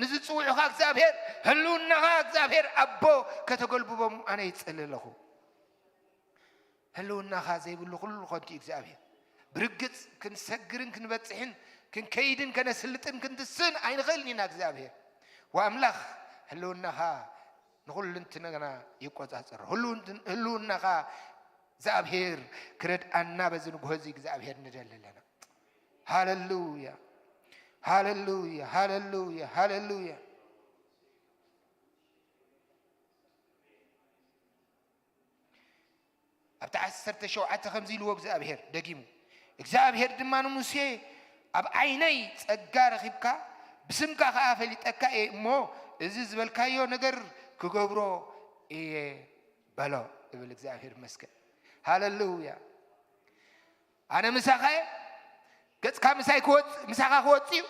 نزصوعها እግዚአብሔር ህልውናኻ እግዚአብሔር አቦ ከተገልብቦም አነ ይጽልለኹ ህልውናኻ ዘይብሉ ሁሉ ኮንቲ እግዚአብሔር ብርግጽ ክንሰግርን ክንበጽሕን ክንከይድን ከነስልጥን ክንትስን አይንኸልኒና እግዚአብሔር ወአምላኽ ህልውናኻ ንኹልንትነና ይቆጻጸር ህልውናኻ እግዚአብሔር ክረድአና በዝንጎዚ እግዚአብሔር ንደለለና ሃሌሉያ Hallelujah, hallelujah, hallelujah. أبتعسرت شوعة خمزي لو እግዚአብሔር دقيمو እግዚአብሔር دمانو موسى أب عيني تأجار خيبكا بسمكا خافلي تأكا مو إزز بالكايو نجر كجبرو بلا يقول እግዚአብሔር مسكن هاللويا أنا مساخي قد كم سايكوت مساخا خوتيو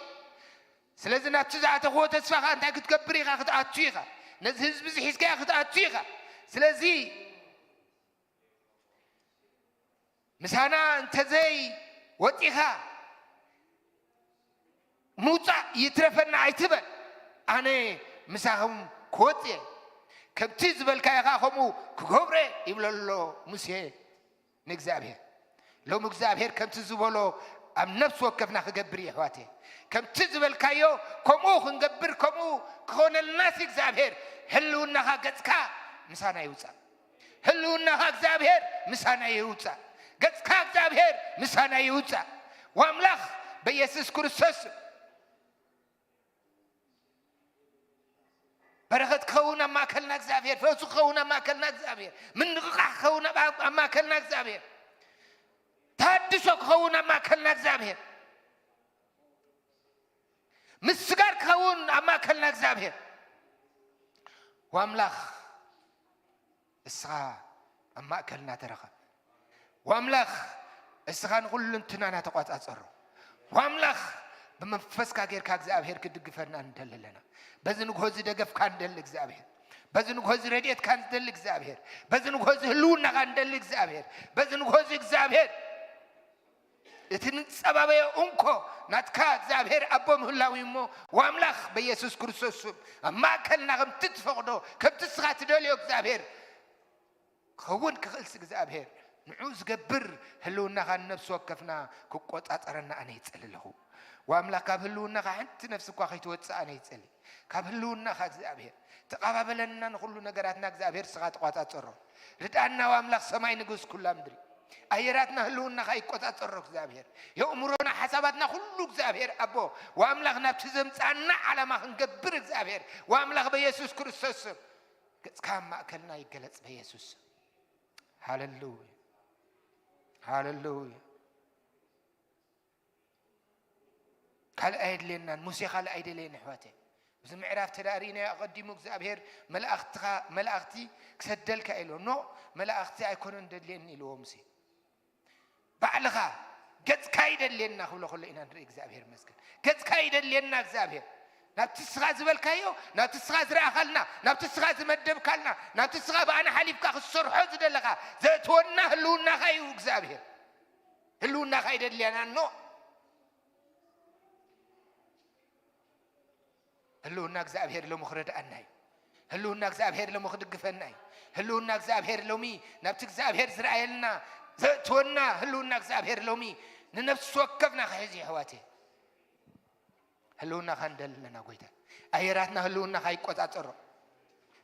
سلازم نتزعت خوت تسفخ أنت كتكبريها خطأتيها نزهز بزحيس كا خطأتيها سلازي مسانا أنت زي وتيها موتا يترفنا عتبا أنا مساهم خوتي كم تزبل كايها خمو كغبرة يبلا له مسيه نجزابه لو مجزابه كم تزبله أم نفس وقفنا خجبري هواته كم تزبل كايو كمو خنجبر كمو كون الناس إجزابير هلونا خجتكا مسانا يوصل هلونا خجزابير مسانا يوصل جتكا إجزابير مسانا يوصل واملاخ بيسوع كريستوس بركة خونا ما كلنا إجزابير فوسو خونا ما كلنا إجزابير من رقع خونا ما كلنا إجزابير تادسوك خونا ما كلنا إجزابير مسجار كون أما كلنا إجزابير واملاخ إسحاق أما كلنا ترخا واملاخ إسحاق نقول لنتنا نتقاط أصره واملاخ بمنفسك غير كإجزابير كدقفنا ندللنا بزنو جوزي دقف كان دل إجزابير بزنو جوزي رديت كان دل إجزابير بزنو جوزي هلونا كان دل إجزابير بزنو جوزي إجزابير اتنصبابه انكو ناتكا እግዚአብሔር አቦም ሁላዊሞ ወአምላኽ በኢየሱስ ክርስቶስ አማ ከልናም ትትፈቅዶ ከብትስኻት ደልዮ እግዚአብሔር ከውን ክልስ እግዚአብሔር ንዑዝ ገብር ህልውና ካን ነፍስ ወከፍና ክቆጣጠረና አነ ይጽልልሁ ወአምላኽ ካብ ህልውና ካንት ነፍስ ኳ ኸይትወጽ አነ ይጽል ካብ ህልውና ካ እግዚአብሔር ተቀባበለና ሁሉ ነገራትና እግዚአብሔር ስኻ ተቆጣጠሮ ርዳና ወአምላኽ ሰማይ ንጉስ ኩላ ምድሪ أيراتنا هلونا خاي قطعة الرك زابير يأمرنا حساباتنا كله زابير أبو وأملاخنا بتزم تانا على ما هنجبر زابير وأملاخ بيسوع كريستوس كم ما أكلنا يجلس بيسوع هاللويا هاللويا قال أيد لنا موسى قال أيد لنا حواتي بس ما عرفت تدارينا أقدمك زابير ملأختي كسدل كإله نو ملأختي أيكونن دلين إلو موسى بعلها قد كايد لنا خلو إنا نري إجزابير مسكن قد كايد لنا إجزابير نبتسغاز بالكايو نبتسغاز رأخلنا نبتسغاز مدب كلنا نبتسغاز بأنا حليف كخسر حوز دلها زيتونا هلونا خايو إجزابير هلونا خايد لنا نو هلونا إجزابير لو مخرج أناي هلونا إجزابير لو مخرج قفناي هلونا إجزابير لو مي نبتسغابير زرعيلنا زتونا هلونا إجزابير لو مي ننفس وكفنا خيزي حواتي هلونا خندل لنا قويتا أيراتنا هلونا خاي قطعترو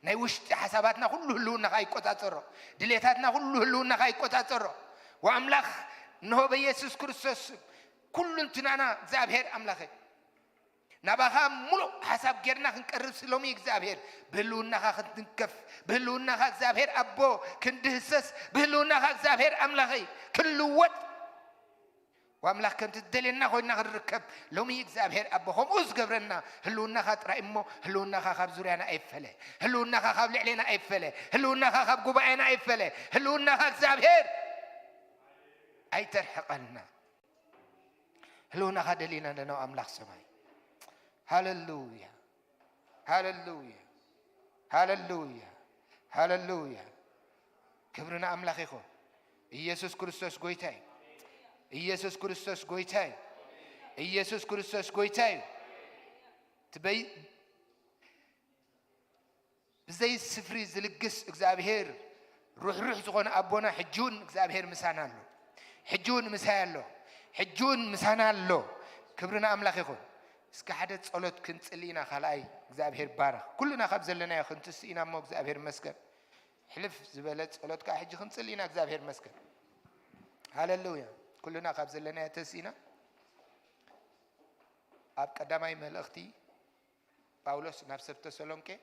نيوش حساباتنا كله هلونا خاي قطعترو دليتاتنا كله هلونا خاي قطعترو وأملاخ نهو بيسوع كريستوس كل انتنا إجزابير أملاخي نبغى ملو حساب غيرنا خنقرب سلومي إجزابير بهلونا خنتنكف بهلونا إجزابير أبو كندهسس بهلونا إجزابير أملاخي كل وقت وأملاخ كنت تدلنا خوينا الركب لومي إجزابير أبوهم أزقبرنا هلونا خاطر إمو هلونا خاب زورينا أيفله هلونا خاب لعلينا أيفله هلونا خاب قبائنا أيفله هلونا إجزابير أي ترحقنا هلونا خدلينا لنا أملاخ سماي هاللويا هاللويا هاللويا هاللويا كبرنا أملاخي خو يسوع كريستوس قويتاي يسوع كريستوس قويتاي يسوع كريستوس قويتاي تبي بزي السفري زلقس እግዚአብሔር روح زغون أبونا حجون እግዚአብሔር مسانا له حجون مسانا له حجون مسانا له كبرنا أملاك يخون اسك حدث صلوت كنت لينا خلاي እግዚአብሔር بارك كلنا خبز لنا يا خنت سينا مو እግዚአብሔር مسكن حلف زبالت صلوت كحج خنت لينا እግዚአብሔር مسكن هاللويا كلنا خبز لنا يا تسينا أب قدامي ملأختي باولوس نفس تسالونكي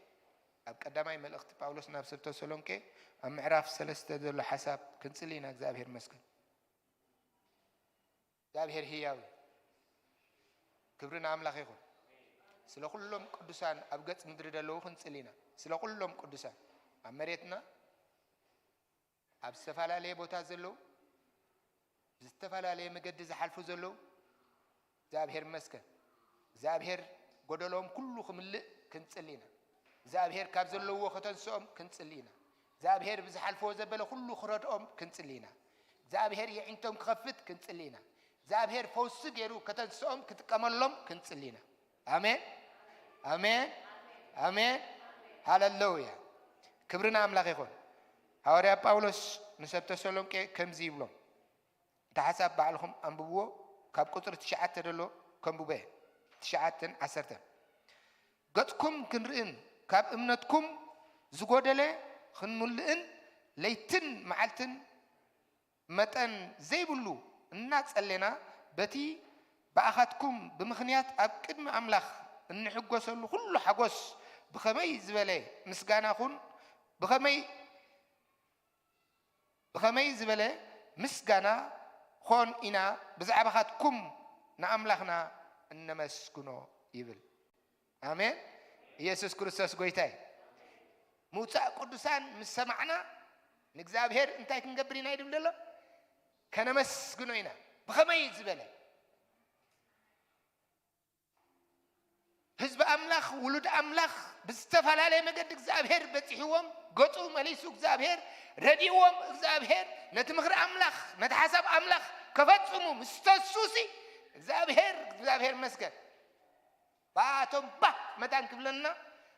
أب قدامي ملأختي باولوس نفس تسالونكي أم عرف سلسلة دول حساب كنسلينا እግዚአብሔር مسكن እግዚአብሔር هياوي كبرنا أملاك يخون سلا كلهم قدسان أبغت مدرد الله كنسلينا سلا كلهم قدسان أمريتنا أب سفلا ليه بوتازلو زستفلا ليه مقدس حلفو زلو እግዚአብሔር مسكن እግዚአብሔር ጎደሎም ኩሉ خملእ كنصلينا እግዚአብሔር ካብ ዘለዎ ከተንሶም كنصلينا እግዚአብሔር ብዝሐልፎ ዘበለ ኩሉ خረድኦም كنصلينا እግዚአብሔር የዕንቶም ክኸፍት كنصلينا እግዚአብሔር ፈውስ ገይሩ ከተንሶም ክትቀመሎም كنصلينا አሜን አሜን አሜን ሃሌሉያ ክብርና አምላክ ይሁን ሐዋርያ ጳውሎስ ንሰብ ተሰሎንቄ ከምዚ ይብሎም ተሐሳብ ባዕልኩም አንብብዎ ካብ ቁጥር 9 ደሎ ከምብበ 9:10 ገጽኩም ክንርእን ካብ እምነትኩም ዝጎደለ ክንሙልእን ለይትን መዓልትን መጠን ዘይብሉ እናጸለና በቲ በአኻትኩም ብምኽንያት ኣብ ቅድሚ ኣምላኽ እንሕጎሰሉ ኩሉ ሓጎስ ብኸመይ ዝበለ ምስጋናኹን ብኸመይ ዝበለ ምስጋና ኾን ኢና ብዛዕባኻትኩም ንኣምላኽና እነመስግኖ ይብል አሜን ኢየሱስ ክርስቶስ ጎይታይ ሙጻእ ቅዱሳን ምስ ሰማዕና ንእግዚአብሔር እንታይ ክንገብር ኢና ይብል ደሎ ከነመስግኖ ኢና ብኸመይ ዝበለ ህዝብ አምላኽ ውሉድ አምላኽ ብዝተፈላለየ መገዲ እግዚአብሔር በፂሕዎም ገጹ መሊሱ እግዚአብሔር ረዲዎም እግዚአብሔር ነቲ ምኽሪ አምላኽ ነቲ ሓሳብ አምላኽ ከፈጽሙ ምስተሱሲ እግዚአብሔር መስገን ባቶም መታን ክብለና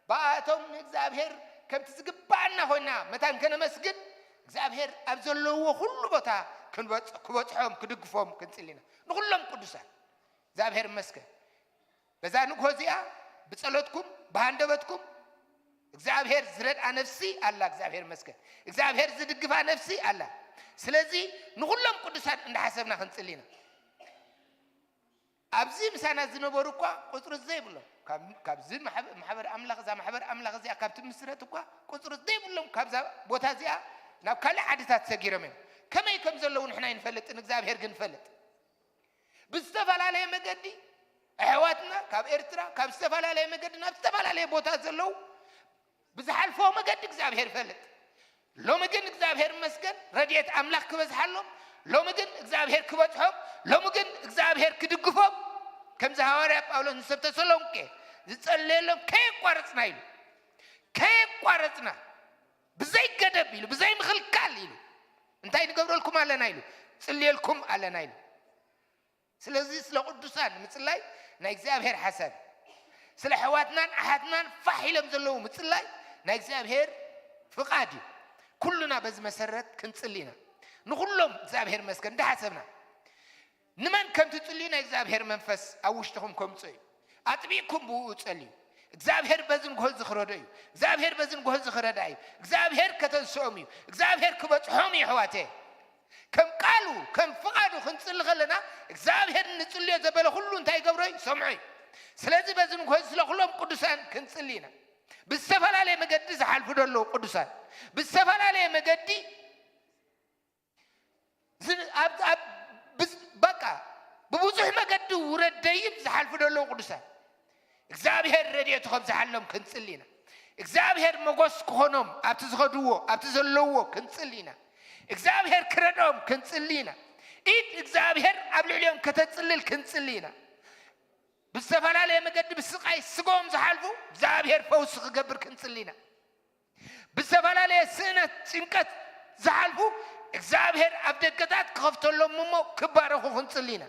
ባቶም እግዚአብሔር ከምቲ ዝግባአና ሆይና መታን ከነመስግን እግዚአብሔር ኣብ ዘለዎ ሁሉ ቦታ ክበጽሖም ክድግፎም ክንጽሊና ንኹሎም ቅዱሳን እግዚአብሔር መስገን በዛ ንጎዚያ በጸሎትኩም በአንደበትኩም እግዚአብሔር ዝረድአ ነፍሲ አላ እግዚአብሔር መስገን እግዚአብሔር ዝድግፋ ነፍሲ አላ ስለዚህ ንኹሎም ቅዱሳን እንደሐሰብና ክንጽሊና ኣብዚ ምሳና ዝነበሩ እኳ ቁጥር ዘይብሎም ካብዚ ማሕበር ኣምላኽ ዛ ማሕበር ኣምላኽ እዚኣ ካብቲ ምስረት እኳ ቁጥር ዘይብሎም ካብዛ ቦታ እዚኣ ናብ ካልእ ዓድታት ሰጊሮም እዮም ከመይ ከም ዘለዉ ንሕና ይንፈልጥን እግዚአብሔር ግን ፈልጥ ብዝተፈላለየ መገዲ ኣሕዋትና ካብ ኤርትራ ካብ ዝተፈላለዩ መገዲ ናብ ዝተፈላለዩ ቦታ ዘለዉ ብዝሓልፎ መገዲ እግዚአብሔር ፈልጥ ሎሚ ግን እግዚአብሔር መስገን ረድኤት ኣምላኽ ክበዝሓሎም ሎሚ ግን እግዚአብሔር ክበጽሖም ሎሚ ግን እግዚአብሔር ክድግፎም ከምዚ ሐዋርያ ጳውሎስ ንሰብ ተሰሎንቄ ዝጸለየሎም ከይቋረጽና ኢሉ ከይቋረጽና ብዘይ ገደብ ኢሉ ብዘይ ምኽልካል ኢሉ እንታይ ንገብረልኩም ኣለና ኢሉ ጽልየልኩም ኣለና ኢሉ ስለዚህ ስለ ቅዱሳን ምጽላይ ናይ እግዚአብሔር ሓሳብ ስለ ሕዋትናን ኣሓትናን ፋሒሎም ዘለዉ ምጽላይ ናይ እግዚአብሔር ፍቃድ እዩ ኩሉና በዚ መሰረት ክንጽሊና ንኹሎም እግዚአብሔር መስገን እንዳሓሰብና ንመን ከም ትጽልዩ ናይ እግዚአብሔር መንፈስ ኣብ ውሽጥኹም ከምጽእ እዩ ኣጥቢዕኩም ብኡ ጸልዩ እግዚአብሔር በዝን ጎህ ዝኽረዶ እዩ እግዚአብሔር በዝን ጎህ ዝኽረዳ እዩ እግዚአብሔር ከተንስኦም እዩ እግዚአብሔር ክበጽሖም እዩ ሕዋቴ ከም ቃሉ ከም ፍቃዱ ክንጽሊ ከለና እግዚአብሔር ንጽልዮ ዘበለ ሁሉ እንታይ ገብሮ እዩ ሰምዖ እዩ ስለዚህ በዝን ጎህ ስለ ኩሎም ቅዱሳን ክንጽሊና ብዝተፈላለየ መገዲ ዝሓልፉ ደለዉ ቅዱሳን ብዝተፈላለየ መገዲ በቃ ببوزح مجد ورديب زحل فدلو قدسا እግዚአብሔር ረድኤቱ ከብዛሐሎም ክንጽሊና እግዚአብሔር መጎስ ከሆኖም አብትዝኸድዎ አብትዘለዎ ክንጽሊና እግዚአብሔር ክረዶም ክንጽሊና ኢድ እግዚአብሔር አብልዕልዮም ከተጽልል ክንጽሊና ብዝተፈላለየ መገዲ ብስቃይ ስጎም ዝሓልፉ እግዚአብሔር ፈውስ ክገብር ክንጽሊና ብዝተፈላለየ ስእነት ጭንቀት ዝሓልፉ እግዚአብሔር ኣብ ደገታት ክኸፍተሎም እሞ ክባረኹ ክንጽሊና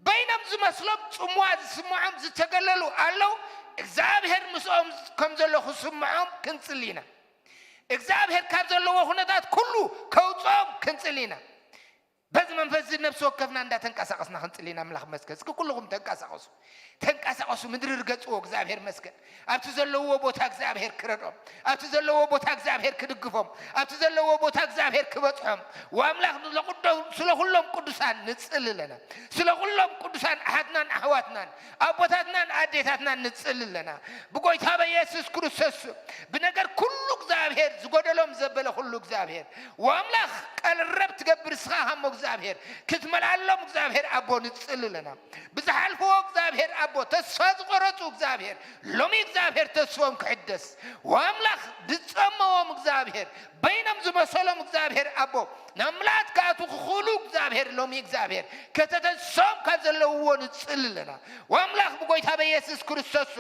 بينهم زمسلم صمواز سمعهم زتقللوا قالوا እግዚአብሔር مسኦም كم زلوا خصمهم كنصلينا እግዚአብሔር ካብ ዘለዎ ሁነታት ኩሉ ከውጾም ክንጽሊና በዚ መንፈስ ነፍስ ወከፍና እንዳተንቀሳቀስና ክንጽሊና አምላኽ መስገን እስኪ ኩልኩም ተንቀሳቀሱ ምድር ርገጽዎ እግዚአብሔር መስገን አብቱ ዘለዎ ቦታ እግዚአብሔር ክረዶም አብቱ ዘለዎ ቦታ እግዚአብሔር ክድግፎም አብቱ ዘለዎ ቦታ እግዚአብሔር ክበጽሖም ወአምላኽ ስለሁሉም ቅዱሳን ንጽልለና ስለሁሉም ቅዱሳን አሐድናን አህዋትናን አቦታትናን አዴታትናን ንጽልለና በጎይታ በኢየሱስ ክርስቶስ በነገር ኩሉ እግዚአብሔር ዝጎደሎም ዘበለ ሁሉ እግዚአብሔር ወአምላኽ ቀልረብ ትገብር ስኻም እግዚአብሔር ክትመላሎም እግዚአብሔር አቦ ንጽልለና ብዝሐልፎ እግዚአብሔር አቦ ተስፋ ዝቆረጡ እግዚአብሔር ሎሚ እግዚአብሔር ተስፋም ክሕደስ ወአምላኽ ድጸመዎም እግዚአብሔር በይነም ዝመሰሎም እግዚአብሔር አቦ ናምላት ካቱ ኩሉ እግዚአብሔር ሎሚ እግዚአብሔር ከተተሰም ከዘለዎ ንጽልለና ወአምላኽ በጎይታ በኢየሱስ ክርስቶስ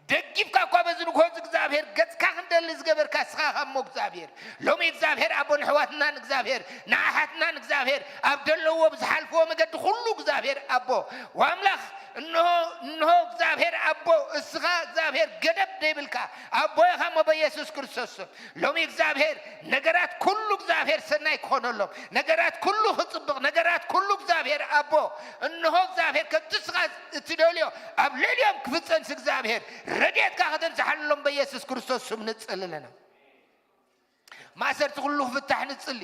ደጊፍካ እኮ በዝን ጎዝ እግዚአብሔር ገጽካ እንደል ዝገበርካ ስኻም እግዚአብሔር ሎሚ እግዚአብሔር አቦን ሕዋትናን እግዚአብሔር ናሓትናን እግዚአብሔር አብደለዎ ብዝሐልፎ መገድ ሁሉ እግዚአብሔር አቦ ወአምላኽ እነሆ እግዚአብሔር አቦ እስኻ እግዚአብሔር ገደብ ደይብልካ አቦ ያኸሞ በኢየሱስ ክርስቶስ ሎሚ እግዚአብሔር ነገራት ኩሉ እግዚአብሔር ሰናይ ክሆነሎም ነገራት ኩሉ ክጽብቕ ነገራት ኩሉ እግዚአብሔር አቦ እነሆ እግዚአብሔር ከትስኻ እትደልዮ ኣብ ልዕልዮም ክፍጸንስ እግዚአብሔር ረድኤትካ ከተንዝሓሎም በኢየሱስ ክርስቶስ ስም ንጽልለና ማሰርቲ ኩሉ ክፍታሕ ንጽሊ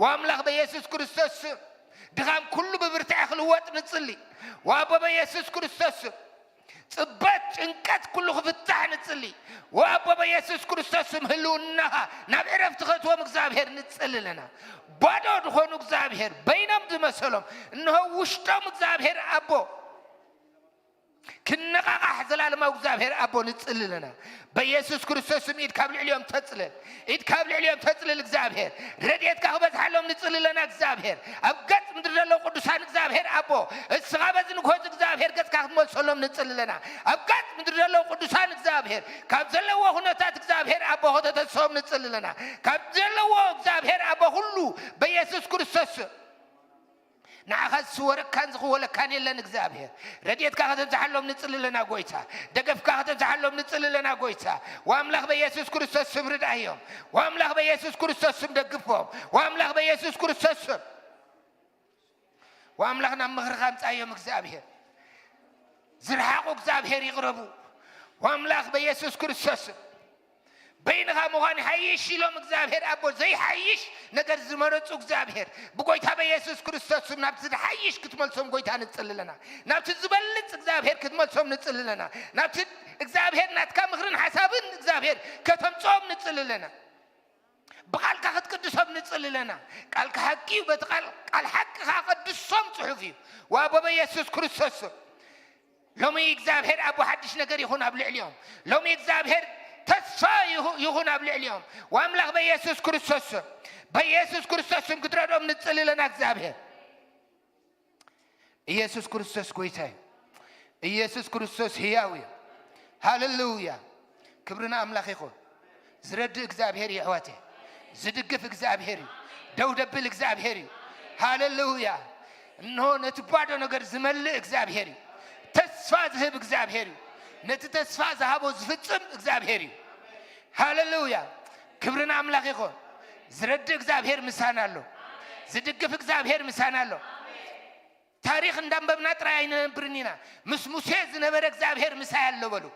ወአምላኽ በኢየሱስ ክርስቶስ ድኻም ኩሉ ብብርታዕ ክልወጥ ንጽሊ ወአቦ በኢየሱስ ክርስቶስ ጽበት ጭንቀት ኩሉ ክፍታሕ ንጽሊ ወአቦ በኢየሱስ ክርስቶስ ምህልውናኻ ናብ ዕረፍቲ ኸትዎም እግዚአብሔር ንጽልለና ባዶ ድኾኑ እግዚአብሔር በይኖም ዝመሰሎም እነሆ ውሽጦም እግዚአብሔር አቦ كنقاح زلالم እግዚአብሔር አቦ ንጽልለና በኢየሱስ ክርስቶስ ስም ኢድ ካብ ልዕልዮም ተጽልል ኢድ ካብ ልዕልዮም ተጽልል እግዚአብሔር ረድኤትካ ክበዝሓሎም ንጽልለና እግዚአብሔር ኣብ ገጽ ምድር ዘለው ቅዱሳን እግዚአብሔር አቦ እስኻ በዝን ጎዝ እግዚአብሔር ገጽካ ክትመልሰሎም ንጽልለና ኣብ ገጽ ምድር ዘለው ቅዱሳን እግዚአብሔር ካብ ዘለዎ ሁነታት እግዚአብሔር አቦ ሆተተሰዎም ንጽልለና ካብ ዘለዎ እግዚአብሔር አቦ ሁሉ በኢየሱስ ክርስቶስ نعخذ صورك كان زخوله كان يلن እግዚአብሔር ረድኤትካ ከተዛሐሎም ንጽልለና ጎይታ ደገፍካ ከተዛሐሎም ንጽልለና ጎይታ ወአምላኽ በኢየሱስ ክርስቶስ ስም ርዳዮም ወአምላኽ በኢየሱስ ክርስቶስ ስም ደግፎም ወአምላኽ በኢየሱስ ክርስቶስ ስም ወአምላኽና ምኽርኻ ምጻዮም እግዚአብሔር ዝርሓቁ እግዚአብሔር ይቅረቡ ወአምላኽ በኢየሱስ ክርስቶስ بينها مغاني حيش لهم እግዚአብሔር አቦ زي حيش ነገር ዝመረጹ እግዚአብሔር በጎይታ በኢየሱስ ክርስቶስ ናብት حيش ክትመልሶም ጎይታ ንጽልለና ናብት ዝበልጽ እግዚአብሔር ክትመልሶም ንጽልለና ናብት እግዚአብሔር ናትካ ምኽርን ሐሳብን እግዚአብሔር ከተምጾም ንጽልለና በቃልካ ክትቅድሶም ንጽልለና ቃልካ ሐቂ በተቃል ቃል ሐቅኻ ቅድሶም ጽሑፍ እዩ ወአቦ በኢየሱስ ክርስቶስ ሎሚ እግዚአብሔር አቦ ሐዲሽ ነገር ይሁን ኣብ ልዕልዮም ሎሚ እግዚአብሔር تسفى يهون قبل اليوم واملاخ بيسوس كريستوس كتردهم نتصلي لنا እግዚአብሔር ኢየሱስ ክርስቶስ ጎይታዬ ኢየሱስ ክርስቶስ ሕያው ሃሌሉያ ክብርና አምላኽ ይኹን ዝረድ እግዚአብሔር ይዕወቴ ዝድግፍ እግዚአብሔር ደውደብል እግዚአብሔር ሃሌሉያ እነሆ ነትባዶ ነገር ዝመልእ እግዚአብሔር ተስፋ ዝህብ እግዚአብሔር ነተስፋ ዘሃቦ ዝፍጽም እግዚአብሔር ሃሌሉያ ክብርና አምላኽ ይኹን ዝረድ እግዚአብሔር ምሳና አለው ዝድግፍ እግዚአብሔር ምሳና አለው ታሪክ እንዳንበብና ጥራይ አይነብርኒና ሙሴ ዝነበረ እግዚአብሔር ምሳ ያለው በሉ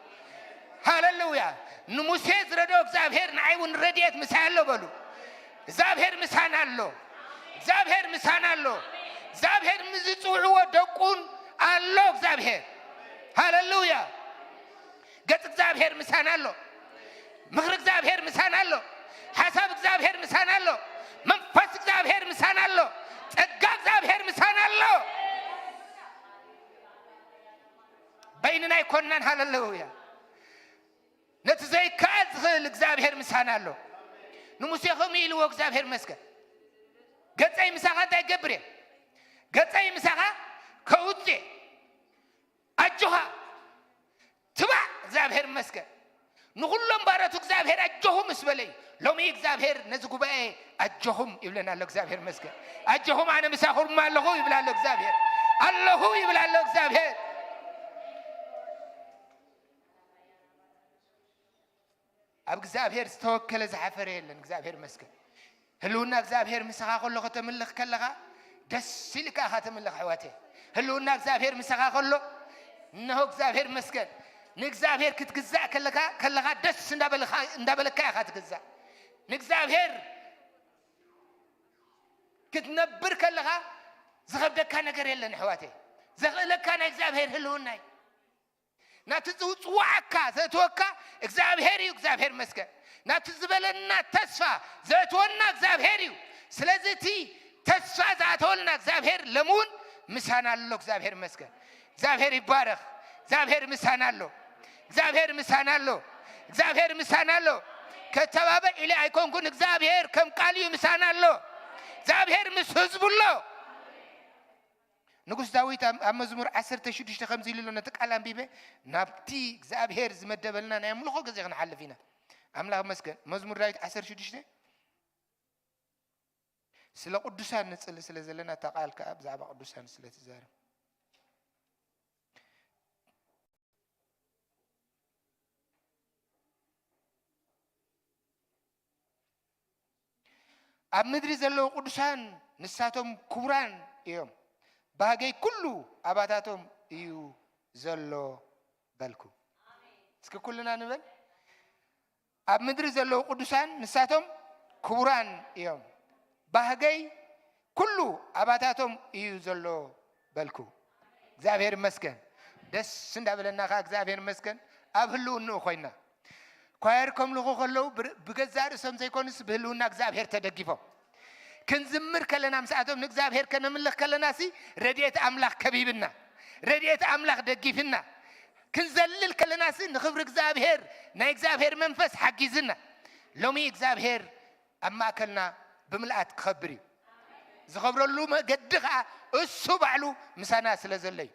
ሃሌሉያ ሙሴ ዝረዶ እግዚአብሔር ናይውን ረድኤት ምሳ ያለው በሉ እግዚአብሔር ምሳና አለው እግዚአብሔር ምሳና አለው እግዚአብሔር ምዝጽውዕዎ ደቁን አለው እግዚአብሔር ሃሌሉያ ገጽ እግዚአብሔር ምሳና አለው ምኽር እግዚአብሔር ምሳና አለው ሐሳብ እግዚአብሔር ምሳና አለው መንፈስ እግዚአብሔር ምሳና አለው ጸጋ እግዚአብሔር ምሳና አለው በይንና ይኮናን ሃሌሉያ ነትዘይ ካዝል እግዚአብሔር ምሳና አለው ንሙሴ ኸሚል ወእግዚአብሔር መስገን ገጸይ ምሳኻ ታይገብር ገጸይ ምሳኻ ከውጤ አጆሃ ትባ እግዚአብሔር መስገን ንሁሉም ባረቱ እግዚአብሔር አጆሁም እስበለይ ሎሚ እግዚአብሔር ነዚ ጉባኤ አጆሁም ይብለናል እግዚአብሔር መስገን አጆሁም አነ ምሳኹም አለሁ ይብላል እግዚአብሔር አለሁ ይብላል እግዚአብሔር። ኣብ እግዚአብሔር ዝተወከለ ዝሓፈረ የለን። እግዚአብሔር መስገን ህልውና እግዚአብሔር ምስኻ ከሎ ከተምልኽ ከለኻ ደስ ይልካ ከተምልኽ ሕዋቴ። ህልውና እግዚአብሔር ምስኻ ከሎ እነሆ እግዚአብሔር መስገን ንእግዚአብሔር ክትግዛእ ከለኻ ደስ እንዳበለካ ኢኻ ትግዛእ። ንእግዚአብሔር ክትነብር ከለኻ ዝኸብደካ ነገር የለን ሕዋቴ። ዘኽእለካ ናይ እግዚአብሔር ህልውና እዩ። ናቲ ዝውፅዋዓካ ዘእትወካ እግዚአብሔር እዩ። እግዚአብሔር መስገን ናቲ ዝበለና ተስፋ ዘእትወና እግዚአብሔር እዩ። ስለዚ እቲ ተስፋ ዝኣተወልና እግዚአብሔር ለሙን ምሳና ኣሎ። እግዚአብሔር መስገን እግዚአብሔር ይባረኽ። እግዚአብሔር ምሳና ኣሎ። እግዚአብሔር ምሳና ኣሎ። እግዚአብሔር ምሳና ኣሎ። ከተባበ ኢለ አይኮንኩን እግዚአብሔር ከም ቃል እዩ ምሳና ኣሎ። እግዚአብሔር ምስ ህዝቡ ኣሎ። ንጉስ ዳዊት ኣብ መዝሙር 16 ከምዚ ኢሉ ነቲ ቃል አንቢበ ናብቲ እግዚአብሔር ዝመደበልና ናይ ኣምልኾ ግዜ ክንሓልፍ ኢና። ኣምላኽ መስገን መዝሙር ዳዊት 16 ስለ ቅዱሳን ንጽሊ ስለ ዘለና ተቃል ከዓ ብዛዕባ ቅዱሳን ስለ ትዛረብ ኣብ ምድሪ ዘለዉ ቅዱሳን ንሳቶም ክቡራን እዮም። ባገይ ኩሉ ኣባታቶም እዩ ዘሎ በልኩ። እስኪ ኩልና ንበል ኣብ ምድሪ ዘለዉ ቅዱሳን ንሳቶም ክቡራን እዮም። ባገይ ኩሉ ኣባታቶም እዩ ዘሎ በልኩ። እግዚአብሔር መስገን ደስ እንዳበለና እግዚአብሔር መስገን ኣብ ህልውንኡ ኮይና ኳየር ከምልኹ ከለው ብገዛእ ርእሶም ዘይኮንስ ብህልውና እግዚአብሔር ተደጊፎም ክንዝምር ከለና ምስኣቶም ንእግዚአብሔር ከነምልኽ ከለናሲ ረድኤት ኣምላኽ ከቢብና ረድኤት ኣምላኽ ደጊፍና ክንዘልል ከለናሲ ንኽብሪ እግዚአብሔር ናይ እግዚአብሔር መንፈስ ሓጊዝና ሎሚ እግዚአብሔር ኣብ ማእከልና ብምልኣት ክኸብር እዩ። ዝኸብረሉ መገዲ ከዓ እሱ ባዕሉ ምሳና ስለ ዘሎ እዩ።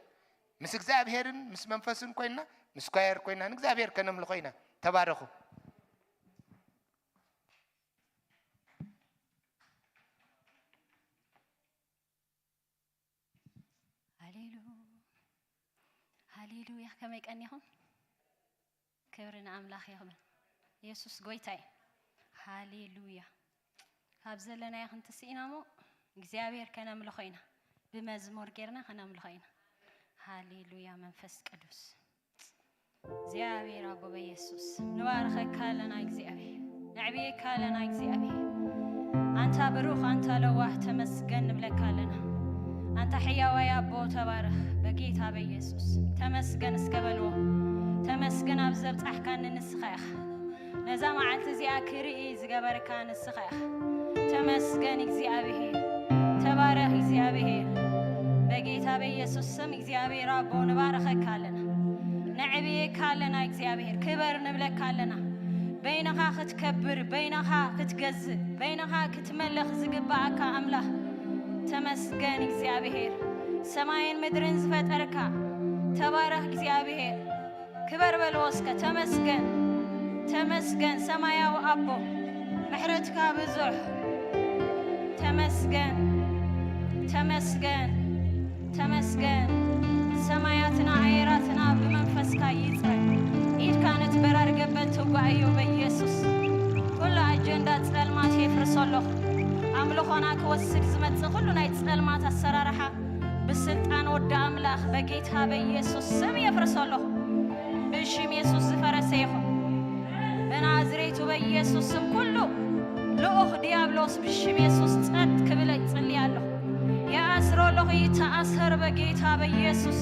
ምስ እግዚአብሔርን ምስ መንፈስን ኮይና ምስ ኳየር ኮይና ንእግዚአብሔር ከነምልኾ ኢና። ተባረኹ። ሃሌሉያ ከመይ ቀኒኹም ክብርን ኣምላኽ ይኹን። ኢየሱስ ጎይታይ ሃሌሉያ። ካብ ዘለና ክንትስኢና ሞ እግዚአብሔር ከነምልኾ ኢና ብመዝሙር ጌርና ከነምልኾ ኢና። ሃሌሉያ መንፈስ ቅዱስ እግዚአብሔር አቦ በኢየሱስ ንባርከካ ለና እግዚአብሔር ንዕብየካ ለና እግዚአብሔር አንተ ብሩኽ አንተ ለዋህ ተመስገን ንብለካ ለና አንተ ሕያው አቦ ተባረኽ በጌታ በኢየሱስ ተመስገን እስከበልዎ ተመስገን ኣብ ዘብጻሕካ ንስኻ ኢኻ ነዛ መዓልቲ እዚኣ ክርኢ ዝገበርካ ንስኻ ኢኻ ተመስገን እግዚአብሔር ተባረኽ እግዚአብሔር በጌታ በኢየሱስ ስም እግዚአብሔር አቦ ንባርከካ ለና نعبيك لنا እግዚአብሔር ክብር ንብለካ ለና በይነኻ ክትከብር በይነኻ ክትገዝ በይነኻ ክትመለኽ ዝግባእካ ኣምላኽ ተመስገን እግዚአብሔር ሰማይን ምድርን ዝፈጠርካ ተባረኽ እግዚአብሔር ክብር በልወስከ ተመስገን ተመስገን ሰማያዊ ኣቦ ምሕረትካ ብዙሕ ተመስገን ተመስገን ተመስገን ሰማያትና አየራትና በመንፈስካ ይጽረይ ኢድ ካነት በራርገበት ተጓዩ በኢየሱስ ሁሉ አጀንዳ ጸልማት ይፍርሰለሁ አምልኾና ከወስድ ዝመጽ ሁሉ ናይ ጸልማት አሰራራሓ በስልጣን ወደ አምላኽ በጌታ በኢየሱስ ስም ይፍርሰለሁ በሽም ኢየሱስ ዝፈረሰ ይሁን በናዝሬቱ በኢየሱስ ስም ሁሉ ለኦኽ ዲያብሎስ በሽም ኢየሱስ ጸጥ ክብለ ይጸልያለሁ ያስሮለሁ ይታሰር በጌታ በኢየሱስ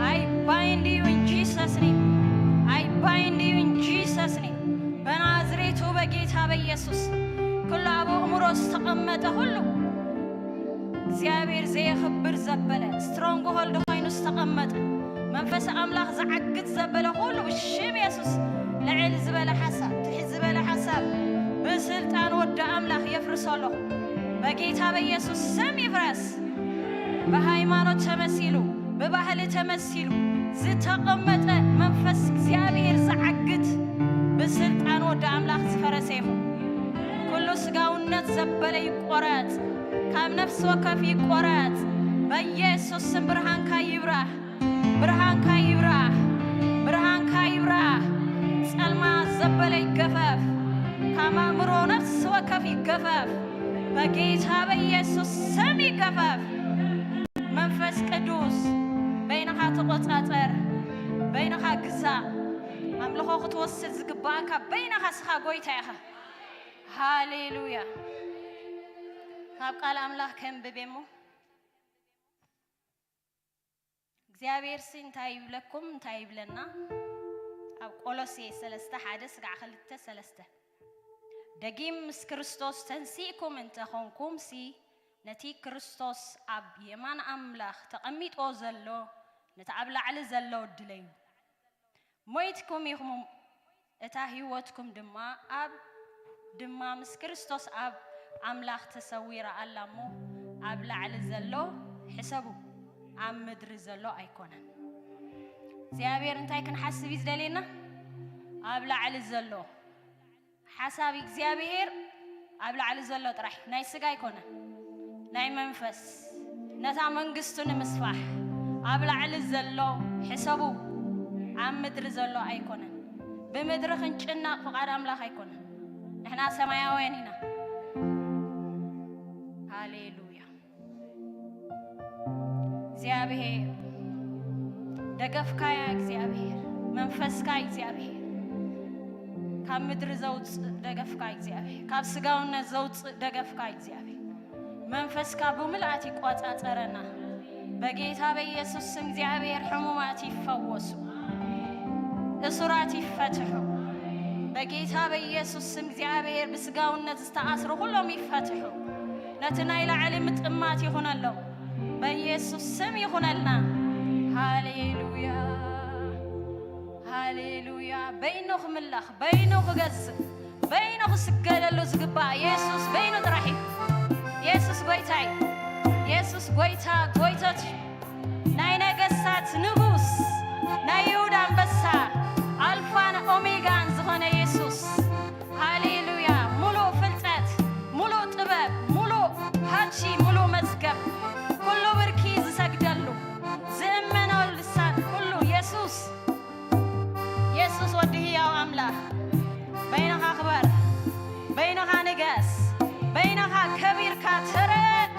I bind you in Jesus name I bind you in Jesus name በናዝሬቱ በጌታ በኢየሱስ ኩሉ አቡ እምሮስ ተቀመጠ ሁሉ እግዚአብሔር ዘይኽብር ዘበለ ስትሮንግ ሆልድ ኮይኑስ ተቀመጠ መንፈስ አምላኽ ዘዓግት ዘበለ ሁሉ በሽም ኢየሱስ ለዕል ዝበለ ሐሳብ ትሕዝ ዝበለ ሐሳብ በስልጣን ወደ አምላኽ ይፍርሰለሁ በጌታ በኢየሱስ ስም ይፍረስ በሃይማኖት ተመሲሉ በባህል ተመሲሉ ዝተቀመጠ መንፈስ እግዚአብሔር ዘዓግት በስልጣን ወደ አምላኽ ዝፈረሰ ይሁን ኩሉ ስጋውነት ዘበለ ይቆረጥ ካብ ነፍስ ወከፍ ይቆረጥ በኢየሱስ ስም ብርሃንካ ይብራ፣ ብርሃንካ ይብራ፣ ብርሃንካ ይብራ። ጸልማ ዘበለ ይገፈፍ፣ ከማምሮ ነፍስ ወከፍ ይገፈፍ፣ በጌታ በኢየሱስ ስም ይገፈፍ። መንፈስ ቅዱስ በይንኻ ተቆጻጸር፣ በይንኻ ግዛ፣ አምልኾ ክትወስድ ዝግባእካ በይንኻ ስኻ ጎይታ ኢኻ። ሃሌሉያ። ካብ ቃል አምላክ ከንብቤሞ እግዚአብሔር ሲ እንታይ ይብለኩም እንታይ ይብለና ኣብ ቆሎሴ 3:1-2 ደጊም ምስ ክርስቶስ ተንሲእኩም እንተኾንኩም ሲ ነቲ ክርስቶስ ኣብ የማን አምላክ ተቐሚጦ ዘሎ ነቲ ኣብ ላዕሊ ዘሎ ድለዩ ሞይትኩም ኢኹም እታ ህይወትኩም ድማ ምስ ክርስቶስ ኣብ አምላክ ተሰዊራ ኣላሞ ኣብ ላዕሊ ዘሎ ሕሰቡ ኣብ ምድሪ ዘሎ ኣይኮነን። እግዚአብሔር እንታይ ክንሓስብ ይዝደለና? ኣብ ላዕሊ ዘሎ ሓሳብ እግዚአብሔር ኣብ ላዕሊ ዘሎ ጥራሕ ናይ ስጋ ኣይኮነን፣ ናይ መንፈስ ነታ መንግስቱ ንምስፋሕ ኣብ ላዕሊ ዘሎ ሕሰቡ ኣብ ምድሪ ዘሎ ኣይኮነን። ብምድሪ ክንጭናቕ ፍቃድ አምላክ ኣይኮነን። ንሕና ሰማያውያን ኢና። ሃሌሉያ። እግዚአብሔር ደገፍካያ፣ እግዚአብሔር መንፈስካ፣ እግዚአብሔር ካብ ምድሪ ዘውፅእ ደገፍካ፣ እግዚአብሔር ካብ ስጋውነት ዘውፅእ ደገፍካ፣ እግዚአብሔር መንፈስካ ብምልአት ይቆጻጸረና። በጌታ በኢየሱስ ስም እግዚአብሔር ሕሙማት ይፈወሱ፣ እስራት ይፈትሑ። በጌታ በኢየሱስ ስም እግዚአብሔር በስጋውነት ዝተኣስሩ ሁሉም ይፈትሑ። ነቲ ናይ ላዕሊ ምጥማት ይኹነሎም በኢየሱስ ስም ይኹነልና። ሃሌሉያ ሃሌሉያ። በይኑ ክምላኽ፣ በይኑ ክገዝእ፣ በይኑ ክስገደሉ ዝግባእ ኢየሱስ በይኑ ጥራሕ እዩ። ኢየሱስ ጎይታ እዩ። ኢየሱስ ጎይታ ጎይቶት ናይ ነገስታት ንጉስ፣ ናይ ይሁዳ አንበሳ፣ አልፋን ኦሜጋን ዝኾነ ኢየሱስ ሃሌሉያ። ሙሉእ ፍልጠት፣ ሙሉእ ጥበብ፣ ሙሉእ ሃቺ፣ ሙሉእ መዝገብ፣ ኩሉ ብርኪ ዝሰግደሉ ዝእመነው ልሳን ሁሉ ኢየሱስ ኢየሱስ ወዲ ሕያው አምላክ በይንኻ ክበር፣ በይንኻ ንገስ፣ በይንኻ ከቢርካ ትረድ።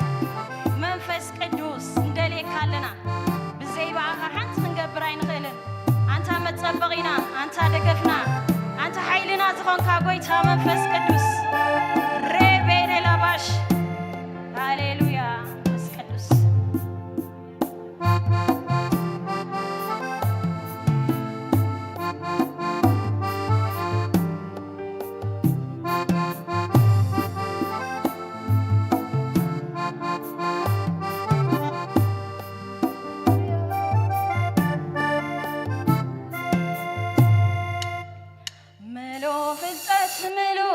መንፈስ ቅዱስ እንደሌካልና ብዘይባእኻ ሓንቲ ክንገብር ኣይንኽእልን። አንተ መጸበቂና፣ አንተ ደገፍና፣ አንተ ኃይልና ዝኾንካ ጎይታ መንፈስ ቅዱስ ሬቤኔ ላባሽ ሃሌሉያ። መንፈስ ቅዱስ ምሉእ ፍልጠት፣ ምሉእ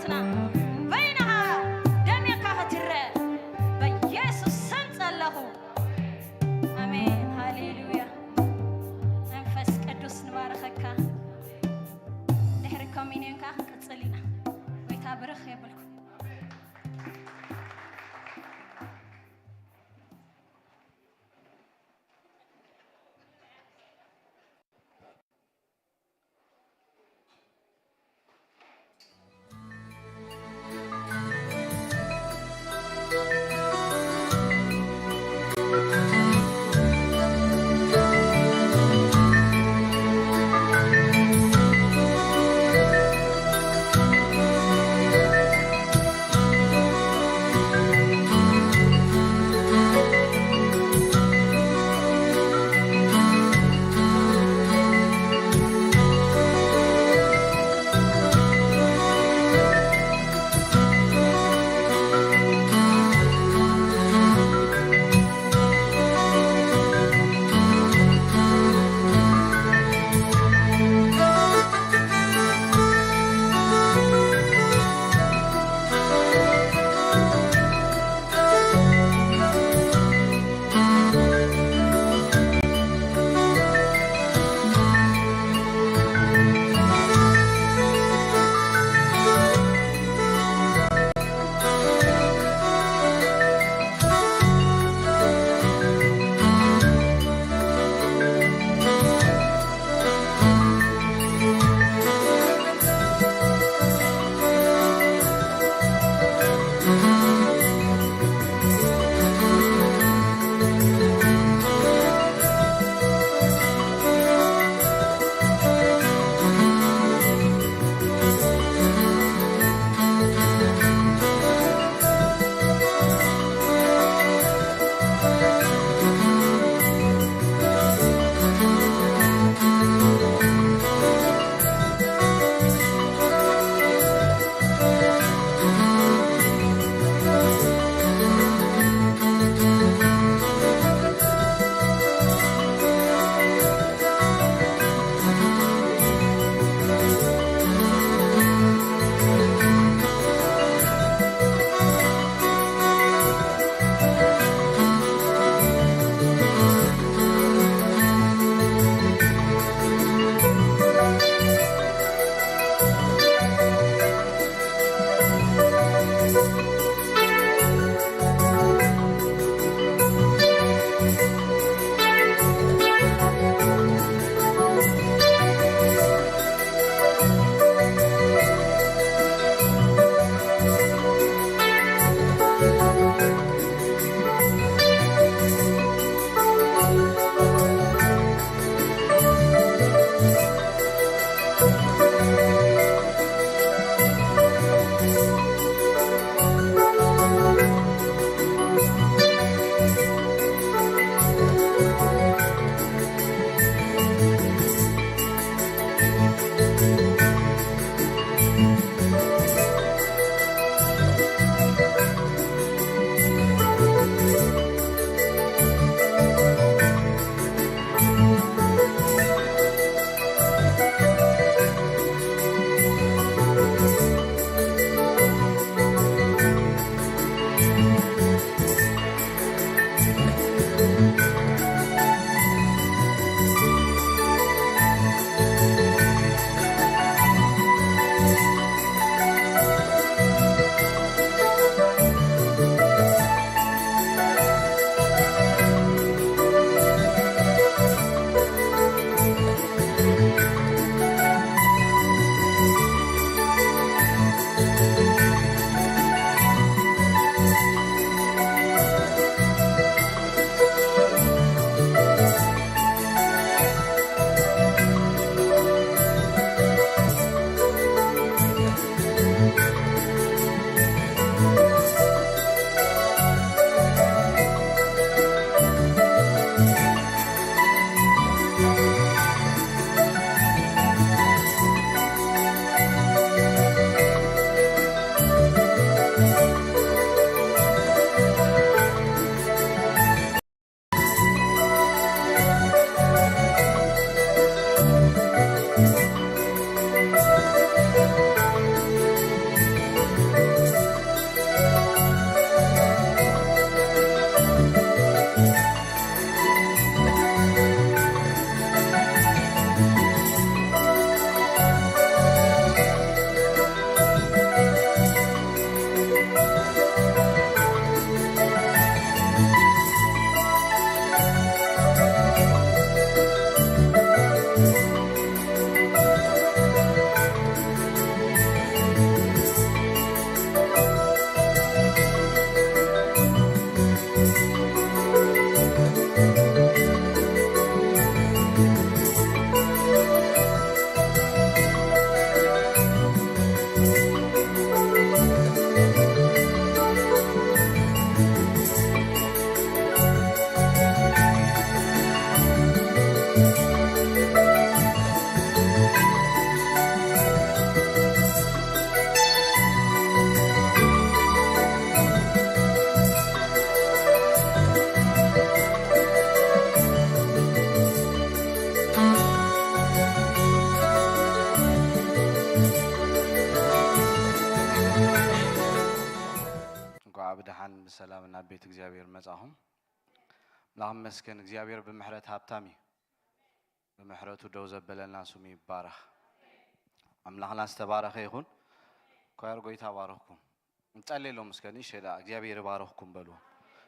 حيواتنا بينها دمك هترى بيسوع سنت الله آمين هاليلويا منفس قدوس نباركك دحركم ينك قصلينا ويتابرخ يبلكم ብብርሃን በሰላምና ቤት እግዚአብሔር መጻሁም ላም መስከን እግዚአብሔር በመሕረት ሀብታሚ በመሕረቱ ደው ዘበለና ስሙ ይባረክ አምላክና ተባረከ ይሁን ኮር ጎይታ ባረኩም እንጸልይሎ መስከን ይሸዳ እግዚአብሔር ባረኩም በሉ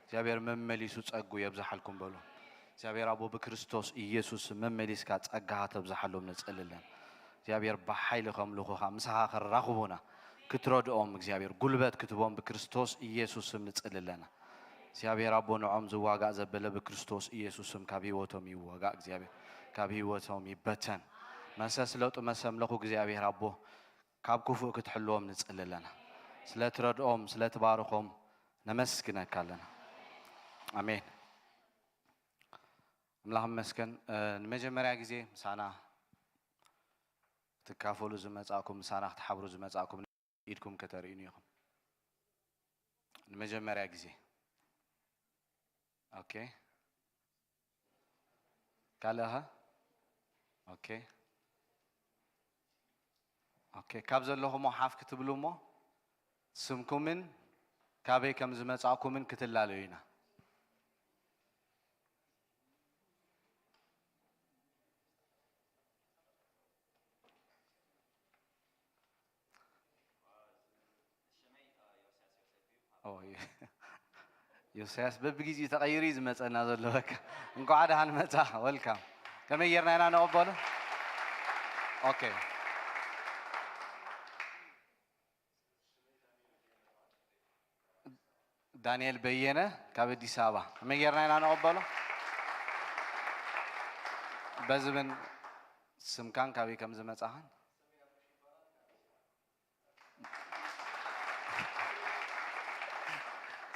እግዚአብሔር መመሊሱ ጸጉ ይብዛሐልኩም በሉ እግዚአብሔር አቦ በክርስቶስ ኢየሱስ መመሊስ ካ ጸጋሃ ተብዛሐሎም ነጸልለን እግዚአብሔር በኃይል ከምልኹ ምሳኻ ከራኽቡና ክትረድኦም እግዚአብሔር ጉልበት ክትቦም በክርስቶስ ኢየሱስም ንጸልለና እግዚአብሔር አቦ ነዓም ዝዋጋ ዘበለ በክርስቶስ ኢየሱስም ካብ ህይወቶም ይዋጋ እግዚአብሔር ካብ ህይወቶም ይበተን መንሰስ ለውጥ መሰምለኹ እግዚአብሔር አቦ ካብ ክፉ ክትሕልዎም ንጸልለና ስለትረድኦም ስለትባርኾም ነመስግነካለና አሜን አምላህ መስከን መጀመሪያ ጊዜ ሳና ተካፈሉ ዝመጻኩም ሳና ተሐብሩ ዝመጻኩም ኢድኩም ከተሪኑ ይኹም መጀመሪያ ጊዜ ኦኬ ካለሃ ኦኬ ኦኬ ካብ ዘለኹም ሓፍ ክትብሉሞ ስምኩምን ካበይ ከም ዝመጻኩምን ክትላለዩና يوسف ببجيزي تغيري زمت أنا ذا لك إنكو عاد هالمتاع welcome كم يجرنا هنا نقبله أوكي دانيال بيينه كابدي سابا كم يجرنا هنا نقبله بزمن سمكان كابي كم زمت أهان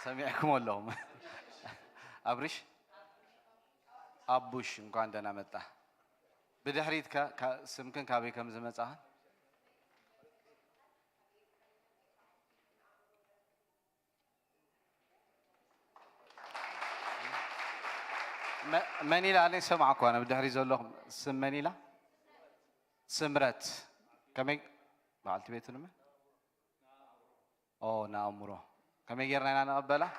سمعكم اللهم أبرش أبوش إنكو عندنا متى بدحريت سمكن كابي كم زمت أهان مني لا أنا سمعكم أنا بدحري زولهم سم مني لا سمرت كمي بعلت بيتنا أو نامره كم يجرنا أنا قبله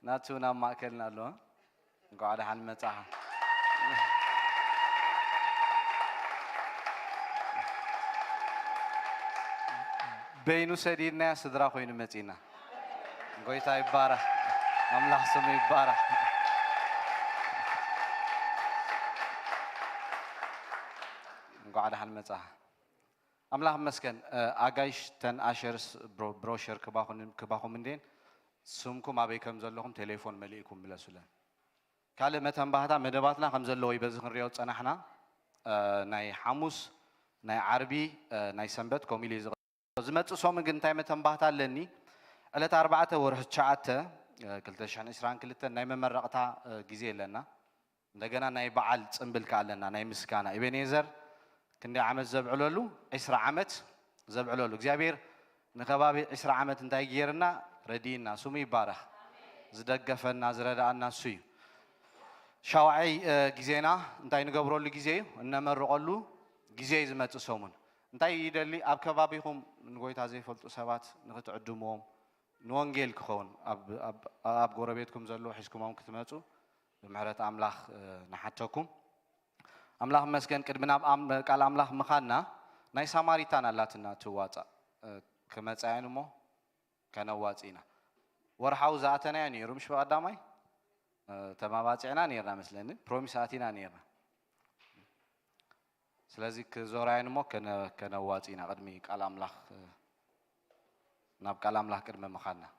ناتونا ما أكلنا له قاعد عن متاعه بينو سديرنا صدرا خوين متينا قويتا يبارك أملاح سمي يبارك قاعد عن متاعه أملاح مسكن أجايش تن أشرس بروشر كباخون من دين سمكم أبيكم زلهم تليفون مليكم بلا سلام كلمة تنبهتا مدباتنا خمس اللوي بزخن رياض أنا حنا ناي حموس ناي عربي ناي سنبت كوميلي زمت صوم جنتاي متنبهتا لني ألا أربعة ورح شعته كلتش عن إسران كلتا ناي ممرقتها جزية لنا دجنا ناي بعل تنبل كعلنا ناي مسكانة إبنيزر كنا عمل زبعلولو عشر عمت زبعلولو እግዚአብሔር نخبابي عشر عمت انتاي جيرنا ردينا سمي يبارك زدقفنا زردانا سوي شاوعي جزينا انتاي نقبرولو جزيو نمرقلو جزي زمت سومن انتاي يدلي اب كبابيهم نغويتا زي فلطو سبات نختعدموهم نوانجيل كخون اب غوربيتكم زلو حسكمهم كتمصو بمحرت املاح نحتكم أملاح مسكن كدمنا قال أملاح مخانا ناي ساماريتان اللاتنا تواتا كما تعينوا مو كانوا واتينا ورحاو زاتنا يعني رمش بقدامي تمام واتينا نيرنا مثلنا بروميساتينا نيرنا سلازي كزوراين مو كانوا واتينا قدمي قال أملاح ناب قال أملاح كدم مخانا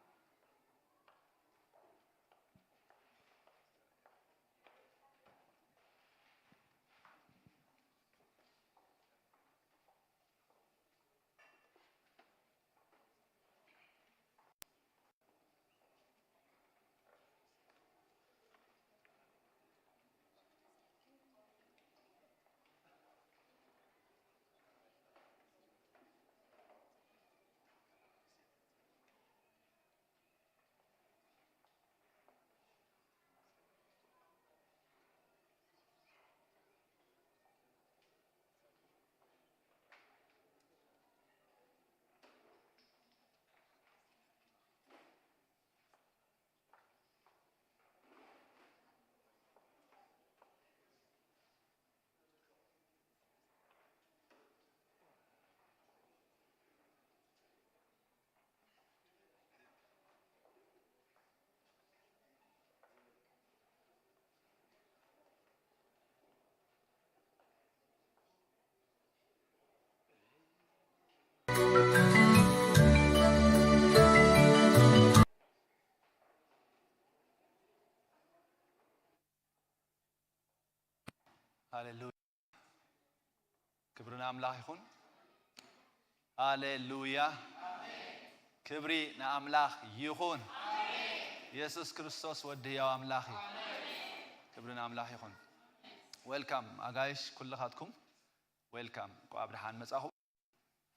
هاليلويا كبرنا أملاك يكون هاليلويا كبري نأملاك يكون يسوع كريستوس وديا أملاك كبرنا أملاك يكون ويلكم أجايش كل خاتكم ويلكم كأبراهام مسأهو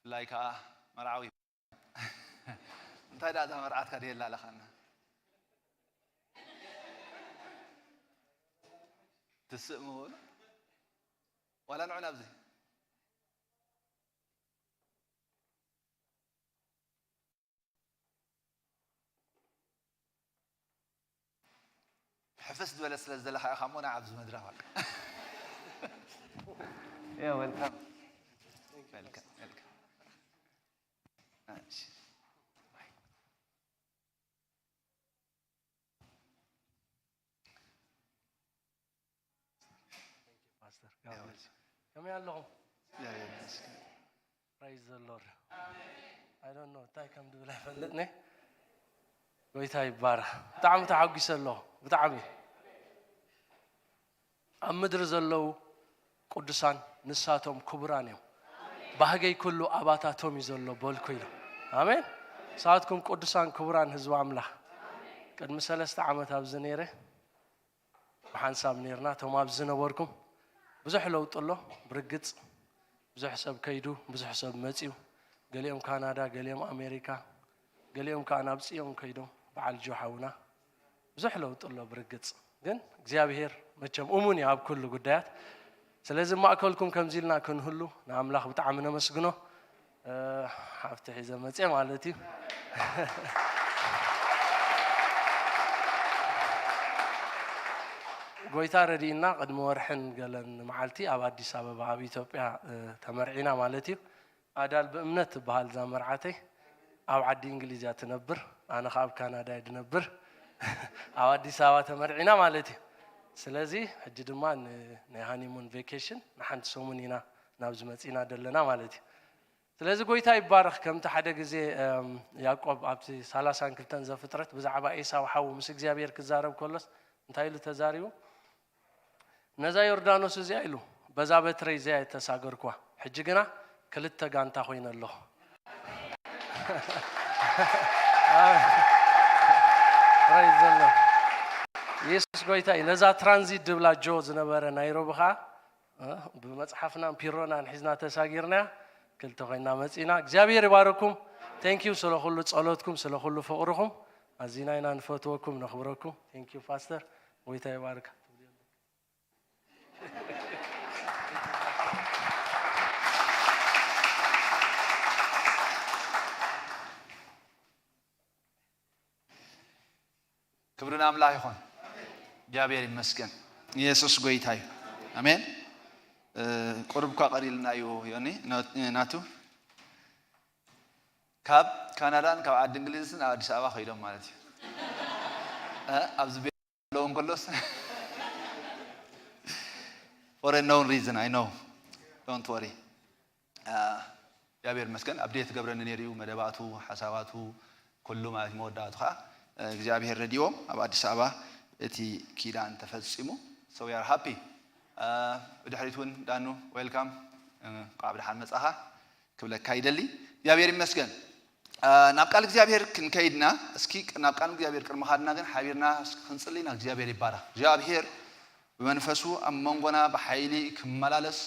لايكا مرعوي انت هذا مرعات كدي لا لخنا تسمعون ولا نعنا بزي حفظت ولا سلسلة خامونا عبز مدرها يا ويلكم ويلكم ويلكم ماشي كم يالله يا praise the Lord I don't know تاي كم دولا فلتني ويتاي بارا بتعم تعجس الله بتعمي أمدر زلوا قدسان نساتهم كبرانيهم بهجي كله أباتاتهم يزلوا بول كيلو آمين ساعتكم قدسان كبران هزوا عمله قد مثلا استعمت أبزنيره وحنساب نيرنا توم أبزنا وركم بزح لو طلوا برقت بزح حساب كيدو بزح حساب ماتيو قال يوم كندا قال يوم أمريكا قال يوم كان أبس يوم كيدو بعالجو حونا بزح لو طلوا برقت جن እግዚአብሔር መቸም ኡሙን ያብ ኩሉ ጉዳያት ስለዚህ ማእከልኩም ከምዚልና ከንሁሉ ናምላኽ ብጣዕሚ ነመስግኖ ሓፍቲ ሒዘ መጽ ማለት እዩ ጎይታ ረዲና ቅድመ ወርሕን ገለን መዓልቲ ኣብ አዲስ አበባ ኣብ ኢትዮጵያ ተመርዒና ማለት እዩ ኣዳል በእምነት በሃል ዘመርዓተይ ኣብ ዓዲ እንግሊዝያ ትነብር ኣነ ካብ ካናዳ ይድነብር ኣብ አዲስ አበባ ተመርዒና ማለት እዩ ስለዚህ ሕጂ ድማ ናይ ሃኒሙን ቬኬሽን ንሓንቲ ሰሙን ኢና ናብዚ መጽና ደለና ማለት እዩ ስለዚህ ጎይታ ይባረኽ ከምቲ ሓደ ግዜ ያዕቆብ ኣብቲ 32 ዘፍጥረት ብዛዕባ ኤሳው ሓው ምስ እግዚአብሔር ክዛረብ ከሎስ እንታይ ኢሉ ተዛሪቡ ነዛ ዮርዳኖስ እዚያ ኢሉ በዛ በትረ እዚያ የተሳገርኳ ሕጂ ግና ክልተ ጋንታ ኮይነ ኣለኹ praise the Lord ኢየሱስ ጎይታ ነዛ ትራንዚት ድብላ ጆ ዝነበረ ናይሮቢ ኻ ብመጽሐፍና ፒሮናን ሒዝና ተሳጊርና ክልተ ኮይና መጽና እግዚአብሔር ይባረኩም ቴንክ ዩ ስለ ሁሉ ጸሎትኩም ስለ ሁሉ ፍቅርኩም አዚና ኢና ንፈትወኩም ነኽብረኩም ቴንክ ዩ ፓስተር ጎይታ ይባርክ ክብርና አምላክ ይሁን እግዚአብሔር ይመስገን ኢየሱስ ጎይታዩ አሜን ቁርብካ ቀሪልናዩ ያኔ ናቱ ካብ ካናዳን ካብ ዓዲ እንግሊዝን አዲስ አበባ ኸይዶም ማለት እዩ ኣብዚ ቤት ለውን ኮሎስ for a known reason I know don't worry እግዚአብሔር ይመስገን አፕዴት ገብረን ነሪው መደባቱ ሐሳባቱ ኩሉ ማለት መወዳቱ ኻ እግዚአብሔር ረዲዮ ኣብ አዲስ አበባ እቲ ኪዳን ተፈጽሙ so we are happy ወድሕሪቱን ዳኑ ዌልካም ቃብርሃን መጻኻ ክብለካ ይደሊ እግዚአብሔር ይመስገን ናብ ቃል እግዚአብሔር ክንከይድና እስኪ ናብ ቃል እግዚአብሔር ቅርመኻድና ግን ሓቢርና ክንጽልይና እግዚአብሔር ይባረክ እግዚአብሔር በመንፈሱ አመንጎና በኃይሊ ክመላለስ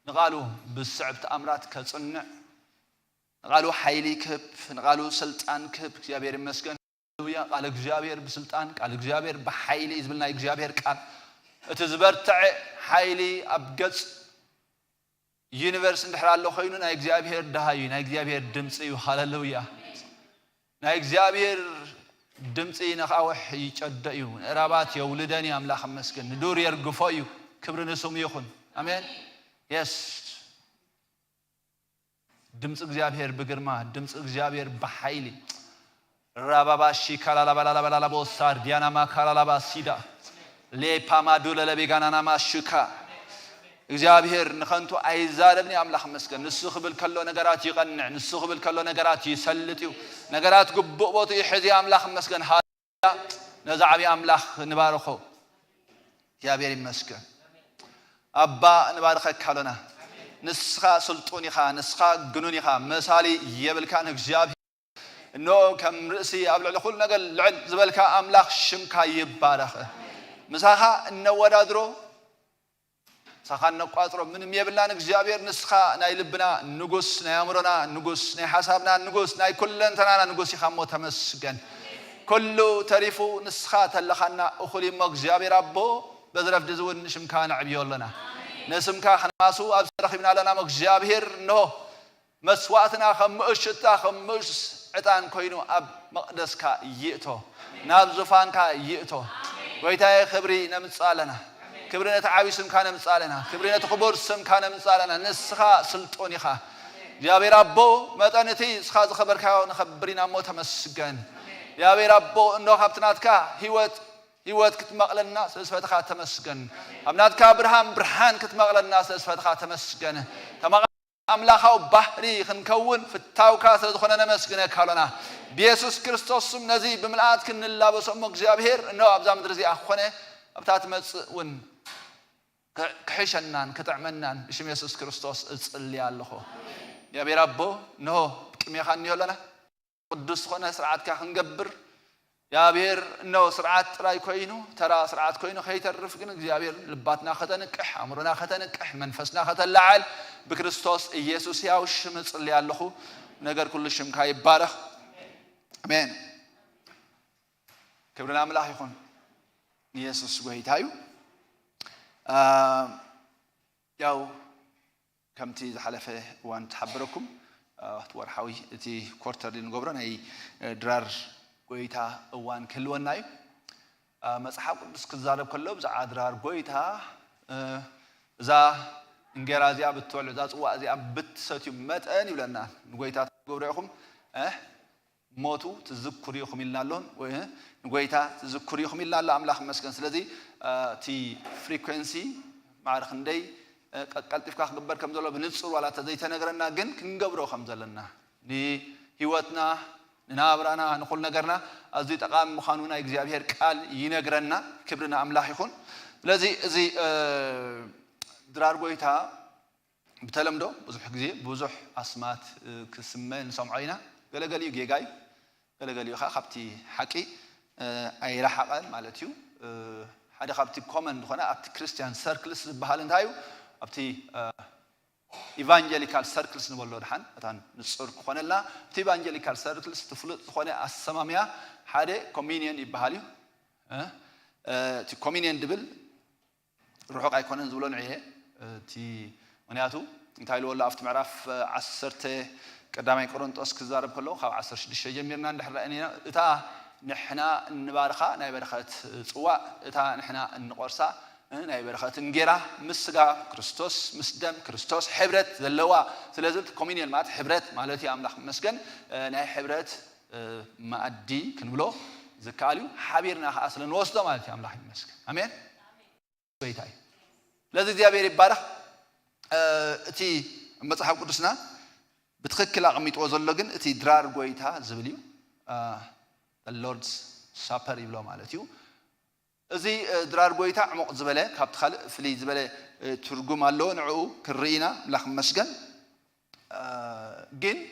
ንቃሉ ብስዕብ ተአምራት ከጽንዕ ንቃሉ ኃይሊ ክብ ንቃሉ ስልጣን ክብ እግዚአብሔር ይመስገን ሃሌሉያ ቃል እግዚአብሔር በስልጣን ቃል እግዚአብሔር በኃይሊ ይዝብልና እግዚአብሔር ቃል እትዝበርትዕ ኃይሊ አብገጽ ዩኒቨርስ እንድሕራሎ ኮይኑ ናይ እግዚአብሔር ዳሃዩ ናይ እግዚአብሔር ድምጽ እዩ ሃሌሉያ ናይ እግዚአብሔር ድምጽ ነኻውሕ ይጨደዩ ራባት የውልደኒ አምላኽ መስገን ንዱር የርግፎዩ ክብርን ስሙ ይኹን አሜን yes ድምጽ እግዚአብሔር በግርማ ድምጽ እግዚአብሔር በኃይሊ ራባባሺ ካላላባላላባላ ቦሳር ዲያና ማካላላባ ሲዳ ለፓማዱለ ለቤጋናና ማሽካ እግዚአብሔር ንኸንቱ አይዛረብኒ አምላኽ መስገን ንሱ ክብል ከሎ ነገራት ይቀንዕ ንሱ ክብል ከሎ ነገራት ይሰልጥዩ ነገራት ግቡእ ቦቱ ይሕዚ አምላኽ መስገን ሃሌሉያ ነዛ ዓቢ አምላኽ ንባርኾ እግዚአብሔር ይመስገን أبا نبارك كالنا نسخة سلطوني خا نسخة جنوني خا مثالي يبل كان إجابي إنه كم رأسي قبل الدخول نقل لعل زبالك أملاك شمكا يبارك مساحة إنه ورادرو سخان نقاطرو من يبلنا إجابير نسخة نايلبنا نجوس نيامرنا نجوس نحسابنا نجوس ناي كلن تنانا نجوس يخمو تمسكن كله تعرفوا نسخة اللخنا أخلي مجابير أبو بذرف دزون شمكان عبيولنا نسمكا خناسو أبصر خبنا لنا مجابير نو مسواتنا خمشتا خمش عتان كوينو أب مقدس كا يئتو نابزفان كا يئتو ويتاي خبري نمتصالنا كبرنا تعاويسم كان متصالنا كبرنا تخبر سم كان متصالنا نسخة سلطوني خا جابير أبو متانتي سخاز خبر كا ونخبرنا موت مسجن يا ربو إنه خبتناتك هيوت كتمقل الناس سفت خات تمسجن أمناتك برهان كتمقل الناس سفت خات تمسجن تمقل أملاخه بحري خنكون في التاوكا سدخلنا مسجن كلنا بيسوس كريستوس نزي بملآت كن الله بسمك جابير إنه أبزام درزي أخونه أبتات مسون كحشنان كتعمنان بشم يسوس كريستوس اللي الله يا ربو إنه كم يخاني لنا قدس خنا سرعات كهنجبر يا بير إنه سرعات راي كوينو ترى سرعات كوينو خيتر رفقنا يا بير لباتنا ختنك أمرنا ختنك منفسنا ختن لعل بكريستوس يسوع يا وشمس اللي الله نجر كل شيء كاي بارخ أمين كبرنا ملاح يكون يسوع وهيتايو ياو كم تيز حلفه وان تحبركم ورحوي تي كورتر لنقبرنا أي درار قويتها وان كلون ناي مسحاب بس كزارب كله بس عدرار قويتها إذا إنجرازيا بتطول إذا وازيا بتساتيو مت أني ولا نا قويتها قبرهم موتو تذكريهم إلا لون قويتها تذكريهم إلا الله أملاخ مسكن سلذي تي frequency معرخ ندي قلت فيك خبر كم زلوا بنتصور ولا تزيد نجرنا جن كنجبرو خم زلنا ني هيوتنا ننابرنا نقول نجرنا أزيد أقام مخانونا إجزابير قال ينجرنا كبرنا أملاح يكون لذي زي درار بويتها بتلم دو بزح جزء بزح أسمات كسمين سمعينا قال يجي قال خبتي حكي أي راح قال مالتيو هذا خبتي كومن خنا أبتي كريستيان سيركلز بحالن تايو أبتي evangelical circles نقوله رحان أتان نصور خنا لا أبتي evangelical circles تفلت خنا السمامية هذا communion يبحاليو تي communion دبل روحك أيقونن زولون عيه تي منياتو نتايلو الله أفت معرف عصرته قدامي كورنثوس كزارب كله خا 10 6 جميرنا ندحرأنينا إتا نحنا نبارخا ناي برخات صوا إتا نحنا نقرصا ناي برخات نجرا مسجا كريستوس مسدم كريستوس حبرت ذلوا ثلاثة كومينيال مات حبرت مالتي أملاخ مسجن ناي حبرت ما أدي كنبلو ذكاليو حبيرنا أصلا وصله مالتي أملاخ مسجن أمين بيتاي لذي ديابير بارخ تي مصحف قدسنا بتخكل عميت وزلقن تي درار قويتها زبليو the Lord's Supper يبلو مالتيو زي درار قويتها عمق زبلة كابت خال فلي زبلة ترجم الله نعو كرينا لخم مسجن جن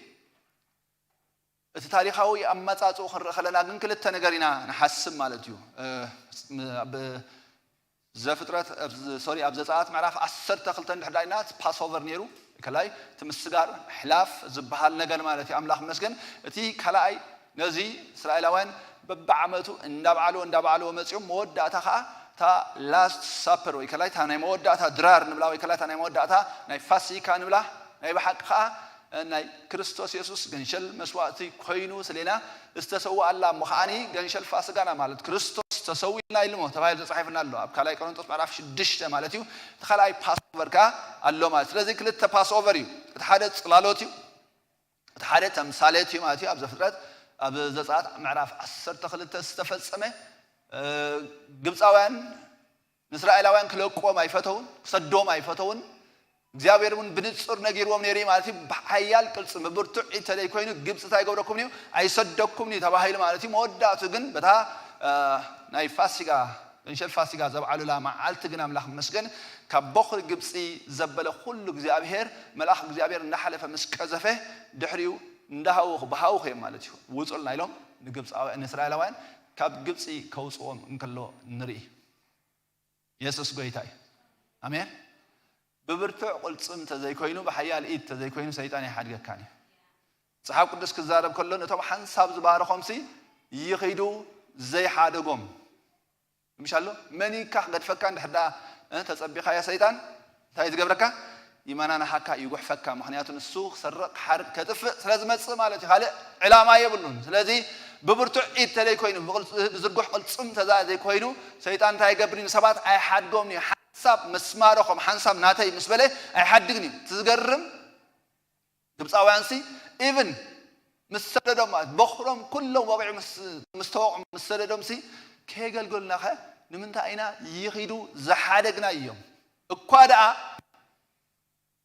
التاريخ هو أما تاتو خلنا جن كل التنجارينا نحسم مالتيو زفترات سوري أبزات معرف 10 تخلتن حداينات Passover نيرو كلاي تمسجار حلاف زبحال نجار مالتي أملاخ مسجن تي كلاي نزي إسرائيلوان ببعمتو اندبعلو مسيوم مودة تخا تا last supper ويكلاي تا ناي مودة تا درار نبلا ويكلاي تا ناي مودة تا ناي فاسيكا نبلا ناي بحق خا ناي كريستوس يسوس جنشل مسواتي كوينو سلينا استسوى الله مخاني جنشل فاسقانا مالت كريستوس تسوي لنا علمه تفاعل صحيفنا الله أبكالاي كورنثوس معرفش دشت مالتيو تخلاي Passover كا الله مالت لذي كل Passover يو تحدث لالوتيو تحدث تمثاليتيو مالتيو أبز فترات أبز زات معرف 10 تخلت استفسمه جبساوان إسرائيلوان كله قوم يفتون صدوم يفتون እግዚአብሔርን ብንጽር ነገርዎም ነሪ ማለት በኃያል ቅልጽ መብርቱ ኢተለይ ኮይኑ ግብጽ ታይገብረኩም ነው አይሰደኩም ነው ተባሃይል ማለት መወዳቱ ግን በታ ናይ ፋሲካ እንሸል ፋሲካ ዘብዓሉላ መዓልቲ ግን አምላኽ መስገን ካብ በኽሪ ግብፂ ዘበለ ኩሉ እግዚአብሔር መልአኽ እግዚአብሔር እንዳሓለፈ ምስ ቀዘፈ ድሕሪኡ እንዳሃው በሃው ማለት እዩ ውፁልና ኢሎም ንግብፃውያን ንእስራኤላውያን ካብ ግብፂ ከውፅኦም እንከሎ ንርኢ ኢየሱስ ጎይታ እዩ አሜን ببرتع قلصم تزيكوينو بحيال إيد تزيكوينو سيطان يحدقكاني صحاب قدس كزارب كلهم نتوم حنساب زبارهم سي يخيدو زي حادقهم مش الله مني كح قد فكان حدا تصبيخ يا سيطان تايز قبرك يمانا حكا يقح فكا مخنياتون السوق سرق حرق كتف لازم تصم على خالق علامه يبلون لذي ببرتع إيد تزيكوينو بزرقح قلصم تزيكوينو سيطان تاي قبرين سبات اي حدقهم حساب مسمارهم حنساب ناتي مسبله اي حدقني تزقرم ግብፃውያን even مسددهم بخرم كلهم وقع مستوقع مسددهم سي كيغلغلنا خ نمنت اينا يخيدو زحادقنا يوم اكوادا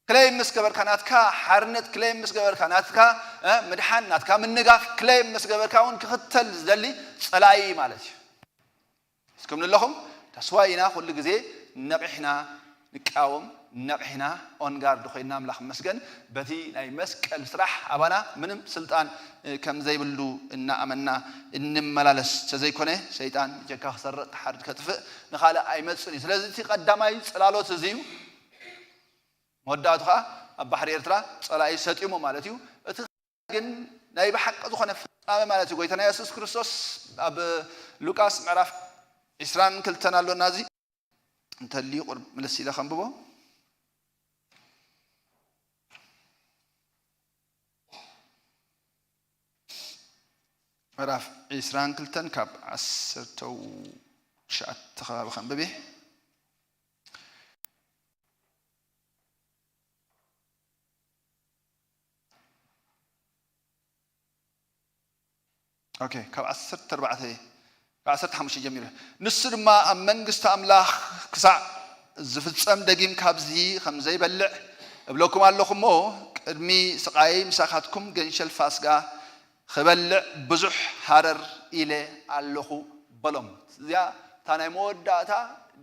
كلاي مسكبر كاناتكا حرنت كلاي مسكبر كاناتكا مدحان ناتكا من نغاف كلاي مسكبر كاون كختل زلي صلاي مالتي اسكم لهم تسواينا كل غزي نقحنا نقاوم نقحنا اون غارد خوينا ملاخ مسكن بتي اي مسكل سراح ابانا منم سلطان كم زي بلو ان امنا انملالس تزي كونه شيطان جكا سرق حرد كتف نخاله اي مسني سلازي قداماي صلالوت زيو وداتها بحر ኤርትራ ጸላይ ሰጥሙ ማለትዩ እቲ ግን ናይ በሐቅ ዝኾነ ፍጻመ ማለት ጎይታና ኢየሱስ ክርስቶስ ኣብ ሉቃስ ምዕራፍ 22 አሎና እዚ እንተሊ ቁርብ ምልስ ኢለ ከንብቦ ምዕራፍ 22 ካብ 10 ሸዓተ ከባቢ ከንብቤ اوكي كاب 10 4 10 5 جميله نسدما منغست املاح كسع زفصم دغيم كابزي خمزي بلع ابلكم اللهمو قدمي سقاي مساخاتكم گنشل فاسغا خبلع بزح حرر الى اللهو بلم يا تاناي موداتا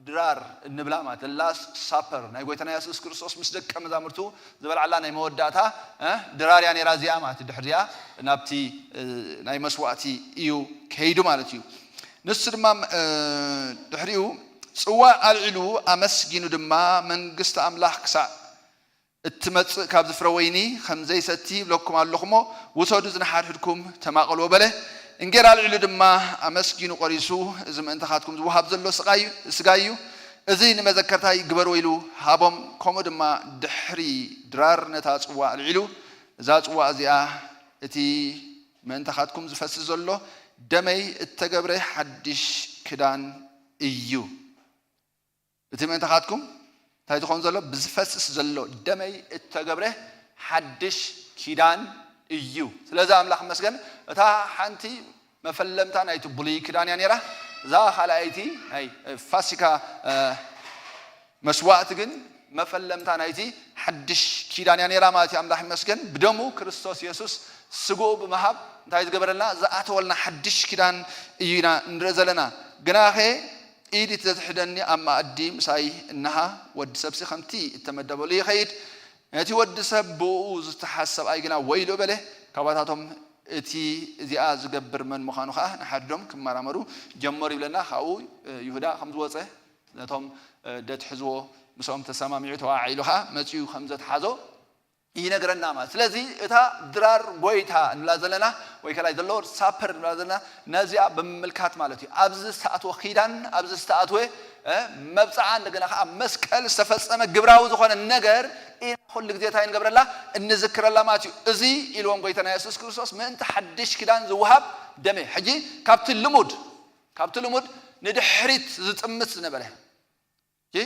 درار نبلا مات لاس سابر ناي غويتنا يسوع كريستوس مسدق مزامرتو زبل على ناي موداتا درار يعني رازيا مات دحريا نابتي ناي مسواتي ايو كيدو مالتيو نسدما دحريو صوا العلو امسجينو دما منغست املاح كسا اتمص كاب زفرويني خمزي ستي لكم اللهمو وسودو زنحدكم تماقلو بله انجر العلو دما امسجينو قريسو ازم انتخاتكم وهاب زلو سغايو ازي نمذكرتاي غبر ويلو هابم كومدما دحري درار نتا صوا العلو ذا صوا ازيا اتي منتخاتكم زفس زلو دمي التغبره حدش كدان ايو اتي منتخاتكم تايتخون زلو بزفس زلو دمي التغبره حدش كدان ايو ስለዚህ አምላክ መስገን እታ ሓንቲ መፈለምታ ናይቱ ብሉይ ክዳን ያኔራ ዛ ሓላይቲ አይ ፋሲካ መስዋዕት ግን መፈለምታ ናይቲ ሓድሽ ኪዳን ያኔራ ማለት አምላክ መስገን በደሙ ክርስቶስ ኢየሱስ ስጎ በመሃብ እንታይ ዝገበረልና ዘአተወልና ሓድሽ ኪዳን እዩና እንረዘለና ግናኸ ኢዲት ዘትሕደኒ አማ አዲም ሳይ እንሃ ወድ ሰብሲ ከምቲ ተመደበሉ ይኸይድ እቲ ወድ ሰብ ብኡ ዝተሐሰብ አይግና ወይሎ በለ ካባታቶም እቲ እዚኣ ዝገብር መን ምዃኑ ኸ ንሓድዶም ክመራመሩ ጀመሩ ይብለና ሃው ይሁዳ ከም ዝወፀ ነቶም ደትሕዝዎ ምሶም ተሰማሚዑ ተዋዒሉኻ መፅዩ ከም ዘትሓዞ ይነግረና ማለት ስለዚህ እታ ድራር ጎይታ እንላ ዘለና ወይ ከላይ ዘሎ ሳፐር እንላ ዘለና ነዚያ በመልካት ማለት እዩ ኣብዚ ሰዓት ወኺዳን ኣብዚ ሰዓት ወይ መብጻዓ እንደገና መስቀል ዝተፈጸመ ግብራው ዝኾነ ነገር كل جزيتين قبل الله النذكر الله ماتيو ازي الوم قيتنا يسوع كريستوس من تحدش كدان زوهب دمي حجي كابت اللمود ندحريت زتمت نبله جي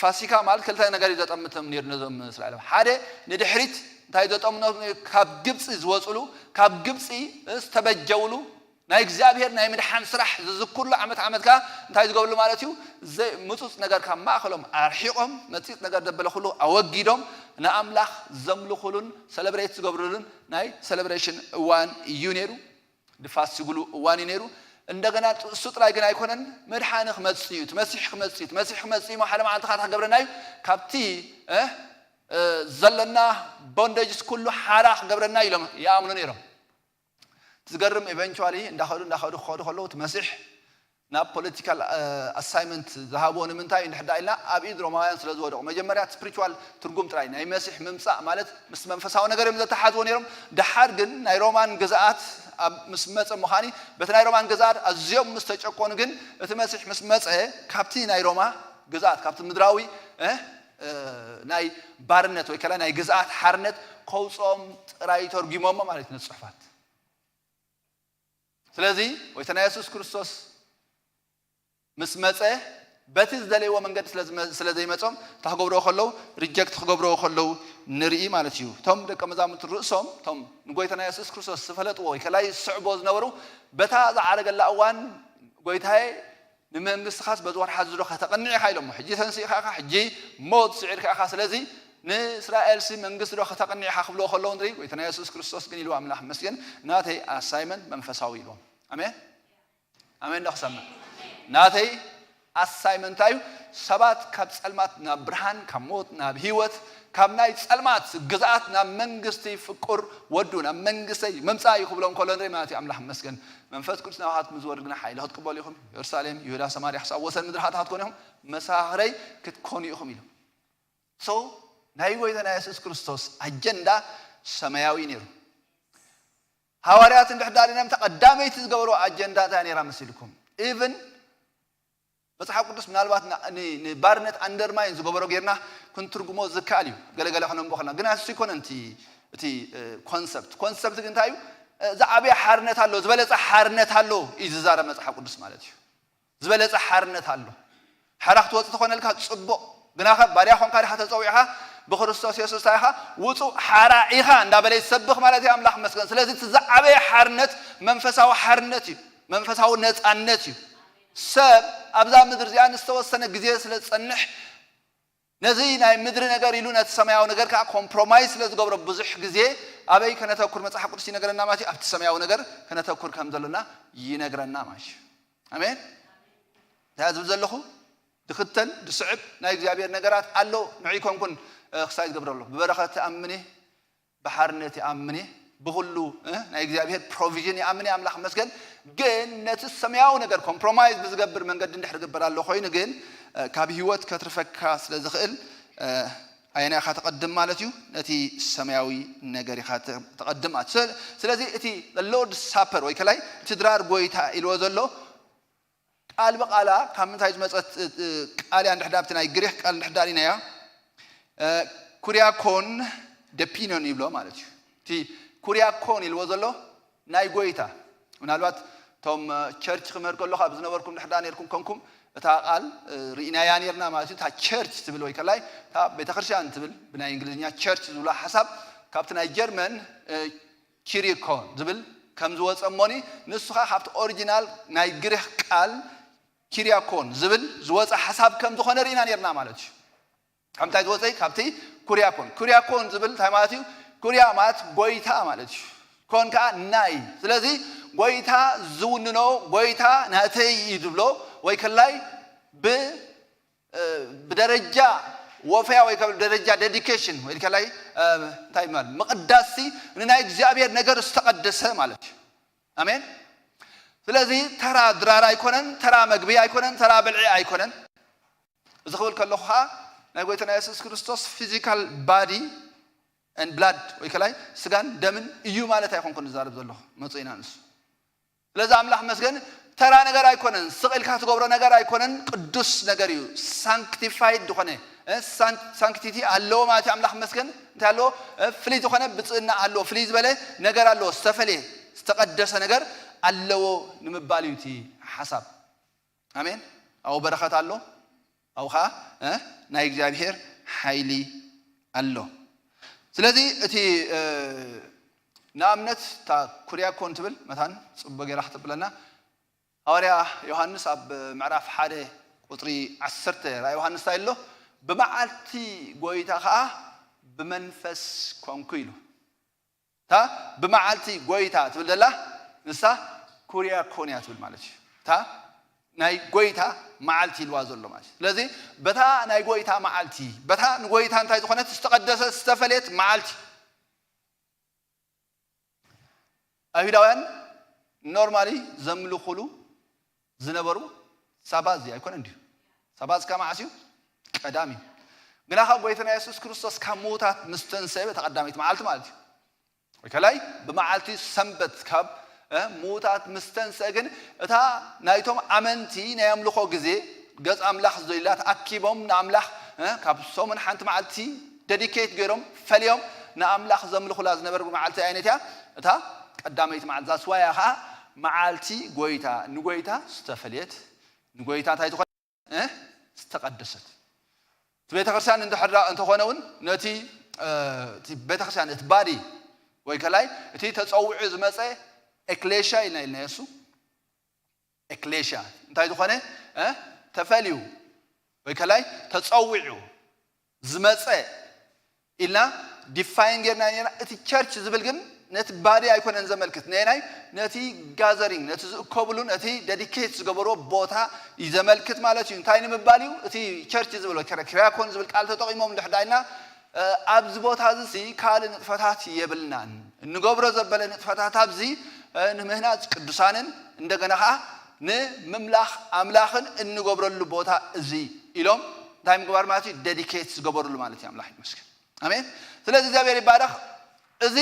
فاسيكا مال كلتا نغاري زتمت منير نزم اسرائيل حاده ندحريت تاي زتمنا كاب ግብጽ ዝወጽሉ ካብ ግብጽ ዝተበጀውሉ ናይ እግዚአብሔር ናይ ምድሓን ስራሕ ዝዝኩሉ ዓመት ካ እንታይ ዝገብሉ ማለት እዩ ምጹጽ ነገር ካብ ማእኸሎም አርሒቆም መጽጽ ነገር ደበለ ሁሉ አወጊዶም ንአምላኽ ዘምልኹሉን ሴሌብሬት ዝገብሩሉን ናይ ሴሌብሬሽን እዋን እዩ ነይሩ ድፋስ ዝግሉ እዋን ነይሩ እንደገና እሱ ጥራይ ግን አይኮነን መድኃኒት መጽዩ መሲሕ መጽዩ ማሐለ ማዓልታ ገብረናዩ ካብቲ ዘለና ቦንደጅስ ኩሉ ሓራኽ ገብረና ኢሎም ያምኑ ነይሮም ትዝገርም ኢቨንቹዋሊ እንዳኸዱ ከለው መሲሕ ናብ ፖለቲካል አሳይመንት ዝሃቦን ምንታይ እንድሕዳኢልና ኣብ ኢድ ሮማውያን ስለዝወደቁ መጀመርያ ስፒሪቹዋል ትርጉም ጥራይ ናይ መሲሕ ምምጻእ ማለት ምስ መንፈሳዊ ነገር እዮም ዘተሓዝዎ ነይሮም ድሓር ግን ናይ ሮማን ግዛኣት ምስ መጽ ምዃኒ በቲ ናይ ሮማን ግዛኣት ኣዝዮም ምስ ተጨቆኑ ግን እቲ መሲሕ ምስ መጽ ካብቲ ናይ ሮማ ግዛኣት ካብቲ ምድራዊ ናይ ባርነት ወይ ከላ ናይ ግዛኣት ሓርነት ከውጾም ጥራይ ተርጉሞም ማለት ነው ጽሑፋት ስለዚ ወይተና ኢየሱስ ክርስቶስ ምስ መጽ በቲ ዝደለይዎ መንገድ ስለዘይመጾም ታገብሮ ከለው ሪጀክት ክገብሮ ከለው ንርኢ ማለት እዩ ቶም ደቀ መዛሙርት ርእሶም ቶም ንጎይታና ኢየሱስ ክርስቶስ ዝፈለጥዎ ወይ ከላይ ስዕቦ ዝነበሩ በታ ዝዓረገላ እዋን ጎይታዬ ንመንግስትኻስ በዝወርሓ ዝዶ ከተቀኒዕኻ ኢሎም ሕጂ ተንሲእኻ ሕጂ ሞት ስዒርካ ኢኻ ስለዚ ንእስራኤል መንግስት ዶ ከተቀኒዕኻ ክብሎ ከለው ንርኢ ጎይታና ኢየሱስ ክርስቶስ ግን ኢሉ ኣምላኽ መስገን ናተይ ኣሳይመንት መንፈሳዊ ኢሎም ኣሜን ኣሜን ዳኽሰማ ናተይ አሳይመንት አዩ ሰባት ካብ ጸልማት ናብ ብርሃን ካብ ሞት ናብ ህይወት ካብ ናይ ጸልማት ግዛኣት ናብ መንግስቲ ፍቁር ወዱ ናብ መንግስቲ መምጻእ ይኽብሎም ከሎ ንርኢ ማለት ኣምላኽ መስገን መንፈስ ቅዱስ ናብሃት ምዝወርድ ግና ሓይል ክትቀበሉ ኢኹም ኢየሩሳሌም ይሁዳ ሰማርያ ሓሳብ ወሰን ምድር ሃታት ኮይኖም መሳኽረይ ክትኮኑ ኢኹም ኢሉ ሶ ናይ ጎይታና ኢየሱስ ክርስቶስ አጀንዳ ሰማያዊ ነይሩ ሐዋርያት እንድሕዳሪናም ተቀዳመይቲ ዝገበሩ አጀንዳ ታ ነይራ መስልኩም ኢቭን መጽሐፍ ቅዱስ ምናልባት ንባርነት አንደርማይን ዝገበሮ ጌርና ክንትርጉሞ ዝካል እዩ ገለገለ ኾነም በኸልና ግን ኣሱ ይኮነ እቲ ኮንሰፕት ግን ታዩ ዝዓበየ ሓርነት ኣሎ ዝበለጸ ሓርነት ኣሎ እዩ ዝዛረብ መጽሐፍ ቅዱስ ማለት እዩ ዝበለጸ ሓርነት ኣሎ ሓራኽ ትወፅእ ተኾነልካ ጽቡቕ ግናኸ ባርያ ኾንካ ዲኻ ተፀዊዕኻ ብክርስቶስ ኢየሱስ ታይኻ ውፁእ ሓራ ኢኻ እንዳበለ ይሰብኽ ማለት እዩ ኣምላኽ መስገን ስለዚ እቲ ዝዓበየ ሓርነት መንፈሳዊ ሓርነት እዩ መንፈሳዊ ነፃነት እዩ ሰብ ኣብዛ ምድር እዚኣ ንዝተወሰነ ግዜ ስለ ዝጸንሕ ነዚ ናይ ምድሪ ነገር ኢሉ ነቲ ሰማያዊ ነገር ከዓ ኮምፕሮማይዝ ስለ ዝገብሮ ብዙሕ ግዜ ኣበይ ከነተኩር መጽሓፍ ቅዱስ ይነግረና ማለት እዩ ኣብቲ ሰማያዊ ነገር ከነተኩር ከም ዘለና ይነግረና ማለት እዩ ኣሜን ታዝብ ዘለኹ ድኽተል ድስዕብ ናይ እግዚአብሔር ነገራት ኣሎ ንዒኮንኩን ክሳይ ዝገብረሉ ብበረኸት ኣምኒ በሓርነት ኣምኒ በሁሉ ናይ እግዚአብሔር ፕሮቪዥን ያምኒ አምላኽ መስገን ግን ነቲ ሰማያዊ ነገር ኮምፕሮማይዝ ብዝገብር መንገድ እንድሕር ግበር ኣሎ ኮይኑ ግን ካብ ህይወት ከትርፈካ ስለ ዝኽእል ኣይና ኢኻ ተቐድም ማለት እዩ ነቲ ሰማያዊ ነገር ኢኻ ተቐድም ስለዚ እቲ ሎርድ ሳፐር ወይ ከላይ እቲ ድራር ጎይታ ኢልዎ ዘሎ ቃል በቃላ ካብ ምንታይ ዝመፀት ቃል ያ እንድሕዳብቲ ናይ ግሪክ ቃል እንድሕዳሪናያ ኩሪያኮን ደፒኖን ይብሎ ማለት እዩ እቲ ኩሪያኮን ይልዎ ዘሎ ናይ ጎይታ ምናልባት ቶም ቸርች ክመር ከለኹ ኣብ ዝነበርኩም ድሕዳን ነርኩም ኮንኩም እታ ቃል ርኢናያ ነርና ማለት እዩ እታ ቸርች ትብል ወይ ከላይ እታ ቤተክርስትያን ትብል ብናይ እንግሊዝኛ ቸርች ዝብላ ሓሳብ ካብቲ ናይ ጀርመን ኪሪኮን ዝብል ከም ዝወፀ እሞኒ ንሱኻ ካብቲ ኦሪጂናል ናይ ግሪክ ቃል ኪሪያኮን ዝብል ዝወፀ ሓሳብ ከም ዝኾነ ርኢና ነርና ማለት እዩ ከምታይ ዝወፀ ካብቲ ኩሪያኮን ዝብል እንታይ ማለት እዩ ኩሪያ ማለት ጎይታ ማለት እዩ ኮን ከዓ ናይ ስለዚ ጎይታ ዝውንኖ ጎይታ ናተይ ይድብሎ ወይ ከላይ ብደረጃ ወፈያ ወይ ደረጃ ዴዲኬሽን ወይ ከላይ እንታይ ማለት መቅዳሲ ንናይ እግዚአብሔር ነገር ዝተቀደሰ ማለት እዩ አሜን ስለዚ ተራ ድራራ አይኮነን ተራ መግቢ አይኮነን ተራ ብልዒ አይኮነን ዝኽብል ከለኹ ናይ ጎይታና ኢየሱስ ክርስቶስ ፊዚካል ባዲ and blood ወይ ከላይ ስጋን ደምን እዩ ማለት አይኮንኩን ዝዛረብ ዘሎ መጽኢና ንሱ ስለዚህ አምላኽ መስገን ተራ ነገር አይኮነን ስቅልካ ትገብሮ ነገር አይኮነን ቅዱስ ነገር እዩ ሳንክቲፋይድ ሆነ ሳንክቲቲ አለው ማለት አምላኽ መስገን እንታሎ ፍሊ ሆነ ብጽና አለው ፍሊ ዝበለ ነገር አለው ዝተፈለ ዝተቀደሰ ነገር አለው ንምባል ዩቲ ሐሳብ አሜን አው በረከት አለው አውኻ ናይ እግዚአብሔር ኃይሊ አለው ስለዚህ እቲ ናምነት ታ ኩሪያኮን ትብል መታን ጽበ ገራህ ትብለና ሐዋርያ ዮሐንስ ኣብ ምዕራፍ 1 ቁጥሪ 10 ራ ዮሐንስ ታይሎ በመዓልቲ ጎይታ ኸአ በመንፈስ ኮንኩ ኢሉ ታ በመዓልቲ ጎይታ ትብለላ ንሳ ኩሪያኮን ያ ትብል ማለት እዩ تا ناي غويتا معالتي الوازلو ماشي لذي بتا ناي غويتا معالتي بتا نغويتا انتاي زخنت استقدس استفلت معالتي ايداوان نورمالي زملو خلو زنبرو سابازي ايكون اندي ساباز كما عسيو قدامي غناخا غويتنا يسوع كريستوس كموتات مستنسبه تقداميت معالتي مالتي وكلاي بمعالتي سنبت كاب موتات مستنسغن اتا نايتوم امنتي نيملخو غزي غص املاح زيلات اكيبوم ناملاح كاب سومن حنت معالتي ديديكيت غيروم فليوم ناملاح زملخو لاز نبر معالتي عينتها اتا قداميت معالت زاسواياها معالتي غويتا نغويتا استفليت نغويتا تايتو استقدست بيت ክርስቲያን እንተ ሆነውን ነቲ ቤተ ክርስቲያን እትባዲ ወይ ከላይ እቲ ተጸውዑ ዝመጸ ኤክሌሻ ይልና የሱ ኤክሌሻ እንታይ ዝኾነ ተፈልዩ ወይ ከላይ ተጸውዑ ዝመጸ ኢልና ዲፋይን ጌርና እቲ ቸርች ዝብል ግን ነቲ ባዲ ኣይኮነን ዘመልክት ነናይ ነቲ ጋዘሪንግ ነቲ ዝኮብሉ ነቲ ዴዲኬት ዝገበሮ ቦታ ይዘመልክት ማለት እዩ እንታይ ንምባልዩ እቲ ቸርች ዝብል ክራኮን ዝብል ቃል ተጠቂሞም ልሕዳይና ኣብዚ ቦታ እዚ ካል ንጥፈታት የብልናን እንገብሮ ዘበለ ንጥፈታት ኣብዚ ንምህናጽ ቅዱሳንን እንደገና ንምምላኽ ኣምላኽን እንገብረሉ ቦታ እዚ ኢሎም እንታይ ምግባር ማለት እዩ ዴዲኬት ዝገበሩሉ ማለት እዩ ኣምላኽ ይመስገን አሜን ስለዚህ እግዚአብሔር ይባረክ እዚ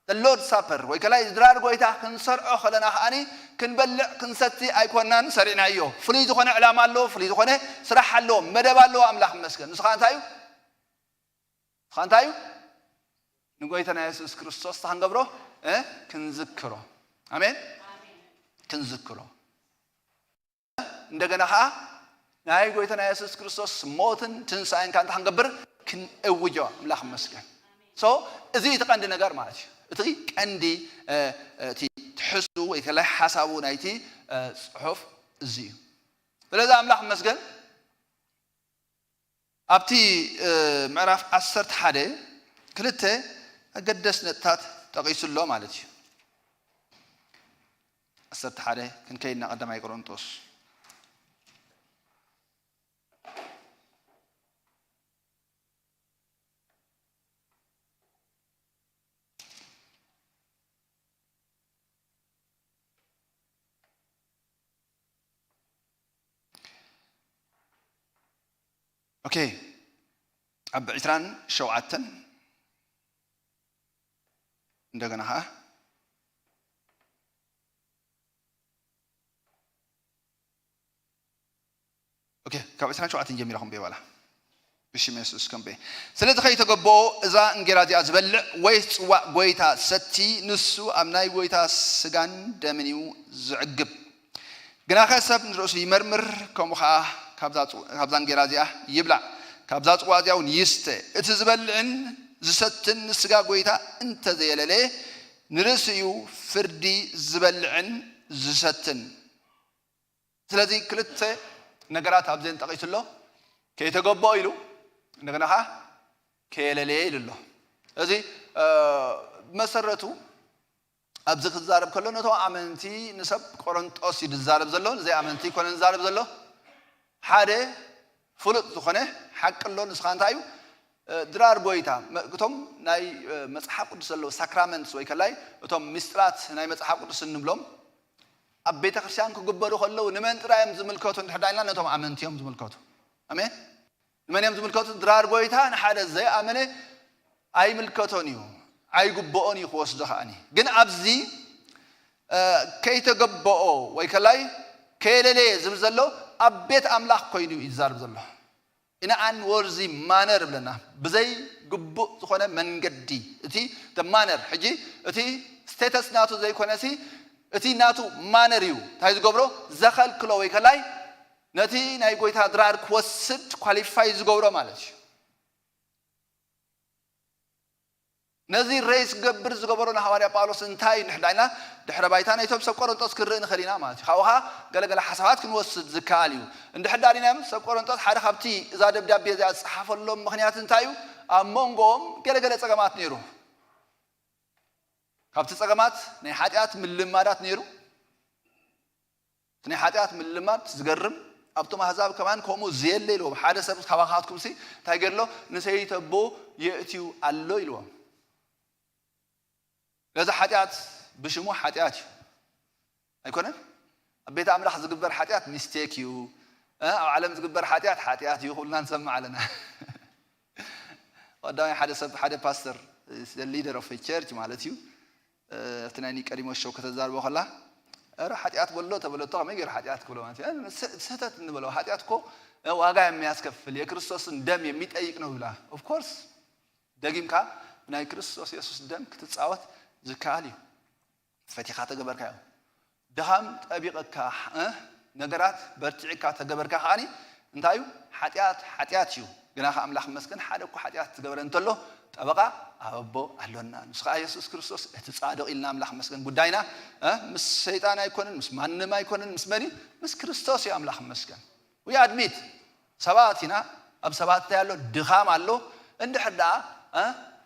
the Lord Supper ወይ ከላይ ዝድራር ጎይታ ክንሰርዖ خلنا خاني ክንበልዕ ክንሰቲ ኣይኮናን ሰሪናዮ ፍሉይ ዝኾነ ዕላማ ኣሎ ፍሉይ ዝኾነ ስራሕ ኣሎ መደብ ኣሎ ኣምላኽ ይመስገን ንስኻ እንታይ ንጎይታና ኢየሱስ ክርስቶስ ታንገብሮ ክንዝክሮ አሜን ክንዝክሮ እንደገና ናይ ጎይታና ኢየሱስ ክርስቶስ ሞትን ትንሳኤን ካንተ ክንገብር ክንእውጆ ኣምላኽ ይመስገን so እዚ ተቀንዲ ነገር ማለት እዩ እቲ ቀንዲ እቲ ትሕሱ ወይ ከላይ ሓሳቡ ናይቲ ጽሑፍ እዚ ስለዚህ ኣምላኽ ይመስገን ኣብቲ ምዕራፍ 11 ክልተ ኣገደስ ነጥታት ጠቂሱሎ ማለት እዩ 11 ክንከይድና ቀዳማይ ቆሮንቶስ اوكي اب عتران شوعتن እንደገና اوكي ካብ عتران شوعتن ጀሚራኹም በባላ ብሽም ኢየሱስ ከምበ ስለዚህ ከይተገቦ እዛ እንጌራዚያ ዝበልዕ ወይ ጽዋዕ ጎይታ ሰቲ ንሱ ኣብ ናይ ጎይታ ስጋን ደምኒው ዝዕግብ ግና ከሰብ ንርእሱ ይመርምር ከምኡ ኸዓ ካብዛ እንጌራዚያ ይብላዕ ካብዛ ጽዋዕዚያውን ይስተ እቲ ዝበልዕን ዝሰትን ስጋ ጎይታ እንተዘየለለ ንርእስዩ ፍርዲ ዝበልዕን ዝሰትን ስለዚህ ክልተ ነገራት ኣብዘን ጠቂሱሎ ከይተገቦ ኢሉ እንደገና ከየለለ ኢሉሎ እዚ መሰረቱ ኣብዚ ክዛረብ ከሎ ነቶ ኣመንቲ ንሰብ ቆሮንጦስ ይዛረብ ዘሎ እዚ ኣመንቲ ኮነ ዝዛረብ ዘሎ ሓደ ፍሉጥ ዝኾነ ሓቅሎ ንስኻ እንታይ እዩ ድራር ጎይታ እቶም ናይ መጽሓፍ ቅዱስ ዘለዎ ሳክራመንትስ ወይ ከላይ እቶም ምስጢራት ናይ መጽሓፍ ቅዱስ እንብሎም ኣብ ቤተ ክርስቲያን ክግበሩ ከለው ንመን ጥራዮም ዝምልከቱ እንድሕዳይና ነቶም ኣመንቲዮም ዝምልከቱ አሜን ንመን እዮም ዝምልከቱ ድራር ጎይታ ንሓደ ዘይኣመነ ኣይምልከቶን እዩ ኣይግብኦን እዩ ክወስዶ ኸኣኒ ግን ኣብዚ ከይተገበኦ ወይ ከላይ ከየለለየ ዝብል ዘሎ ኣብ ቤት ኣምላኽ ኮይኑ ይዛርብ ዘሎ ኢነ ኣን ወርዚ ማነር ብለና ብዘይ ግቡእ ዝኾነ መንገዲ እቲ ማነር ሕጂ እቲ ስቴተስ ናቱ ዘይኮነሲ እቲ ናቱ ማነር እዩ እንታይ ዝገብሮ ዘኸልክሎ ወይ ከላይ ነቲ ናይ ጎይታ ድራር ክወስድ ኳሊፋይ ዝገብሮ ማለት እዩ ነዚ ሬስ ገብር ዝገበሮ ሐዋርያ ጳውሎስ እንታይ ንሕዳይና ድሕረ ባይታ ናይቶም ሰብ ቆሮንጦስ ክርኢ ንኽእሊና ማለት እዩ ካብኡኻ ገለገለ ሓሳባት ክንወስድ ዝከኣል እዩ እንድሕዳሪናዮም ሰብ ቆሮንጦስ ሓደ ካብቲ እዛ ደብዳቤ እዚኣ ዝፀሓፈሎም ምክንያት እንታይ እዩ ኣብ መንጎኦም ገለገለ ፀገማት ነይሩ ካብቲ ፀገማት ናይ ሓጢኣት ምልማዳት ነይሩ تني حاتيات من لمات زقرم أبتم هزاب كمان كومو زيل ليلو حدا سبب خواخاتكم سي تايجر له نسيت تبو يأتيو الله يلوه لذا حاتيات بشمو حاتيات أيكونه بيت عمل حز قبر حاتيات ميستيكيو أو علم قبر حاتيات يقولنا نسمع لنا وداي حدا سب حدا باستر the leader of a church مالتيو افتناني كريم وشو كتزار بخلا أرى حاتيات بلو تبلو طعم يجر حاتيات كله ما أنا ستة نبلو حاتيات كو واقع مياسك في الكريستوس دم يميت أيك نقوله of course دقيم كا من الكريستوس يسوع دم كتتصاوت زكالي فتيخات قبر كاو دهم أبيك كا نجارات برتعي كا تقبر كا خاني انتايو حاتيات يو جناح أملاح مسكن حدا كو حاتيات تقبر انتلو أبقى أبو أهلنا نسخة يسوع كريستوس اتصادق إلنا أملاح مسكن بداينا مس شيطان يكونن مس من ما يكونن مس مني مس كريستوس يا أملاح مسكن ويا أدميت سباتنا أب سبات تيالو دخام علو عند حدا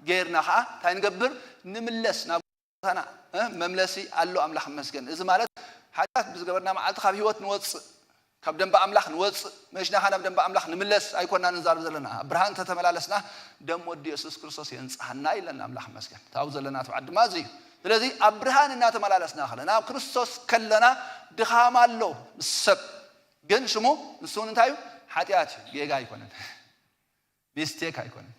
غيرنا خا تنقبر نملس نابنا مملسي علو أملاح مسكن إذا مالت حاجات بس قبرنا مع التخاب هوت نوص كبدن بأملاح نوص مشنا خنا بدن بأملاح نملس أيكوننا نزار زلنا برهان تتملالسنا دم ودي يسوع كريستوس ينصحنا إلى أملاح مسكن تعوز لنا تعد مازي الذي أبرهان إننا تملالسنا خلنا كريستوس كلنا دخام علو السب جن شمو نسون تايو حاتيات جيجا يكونن ميستيك يكونن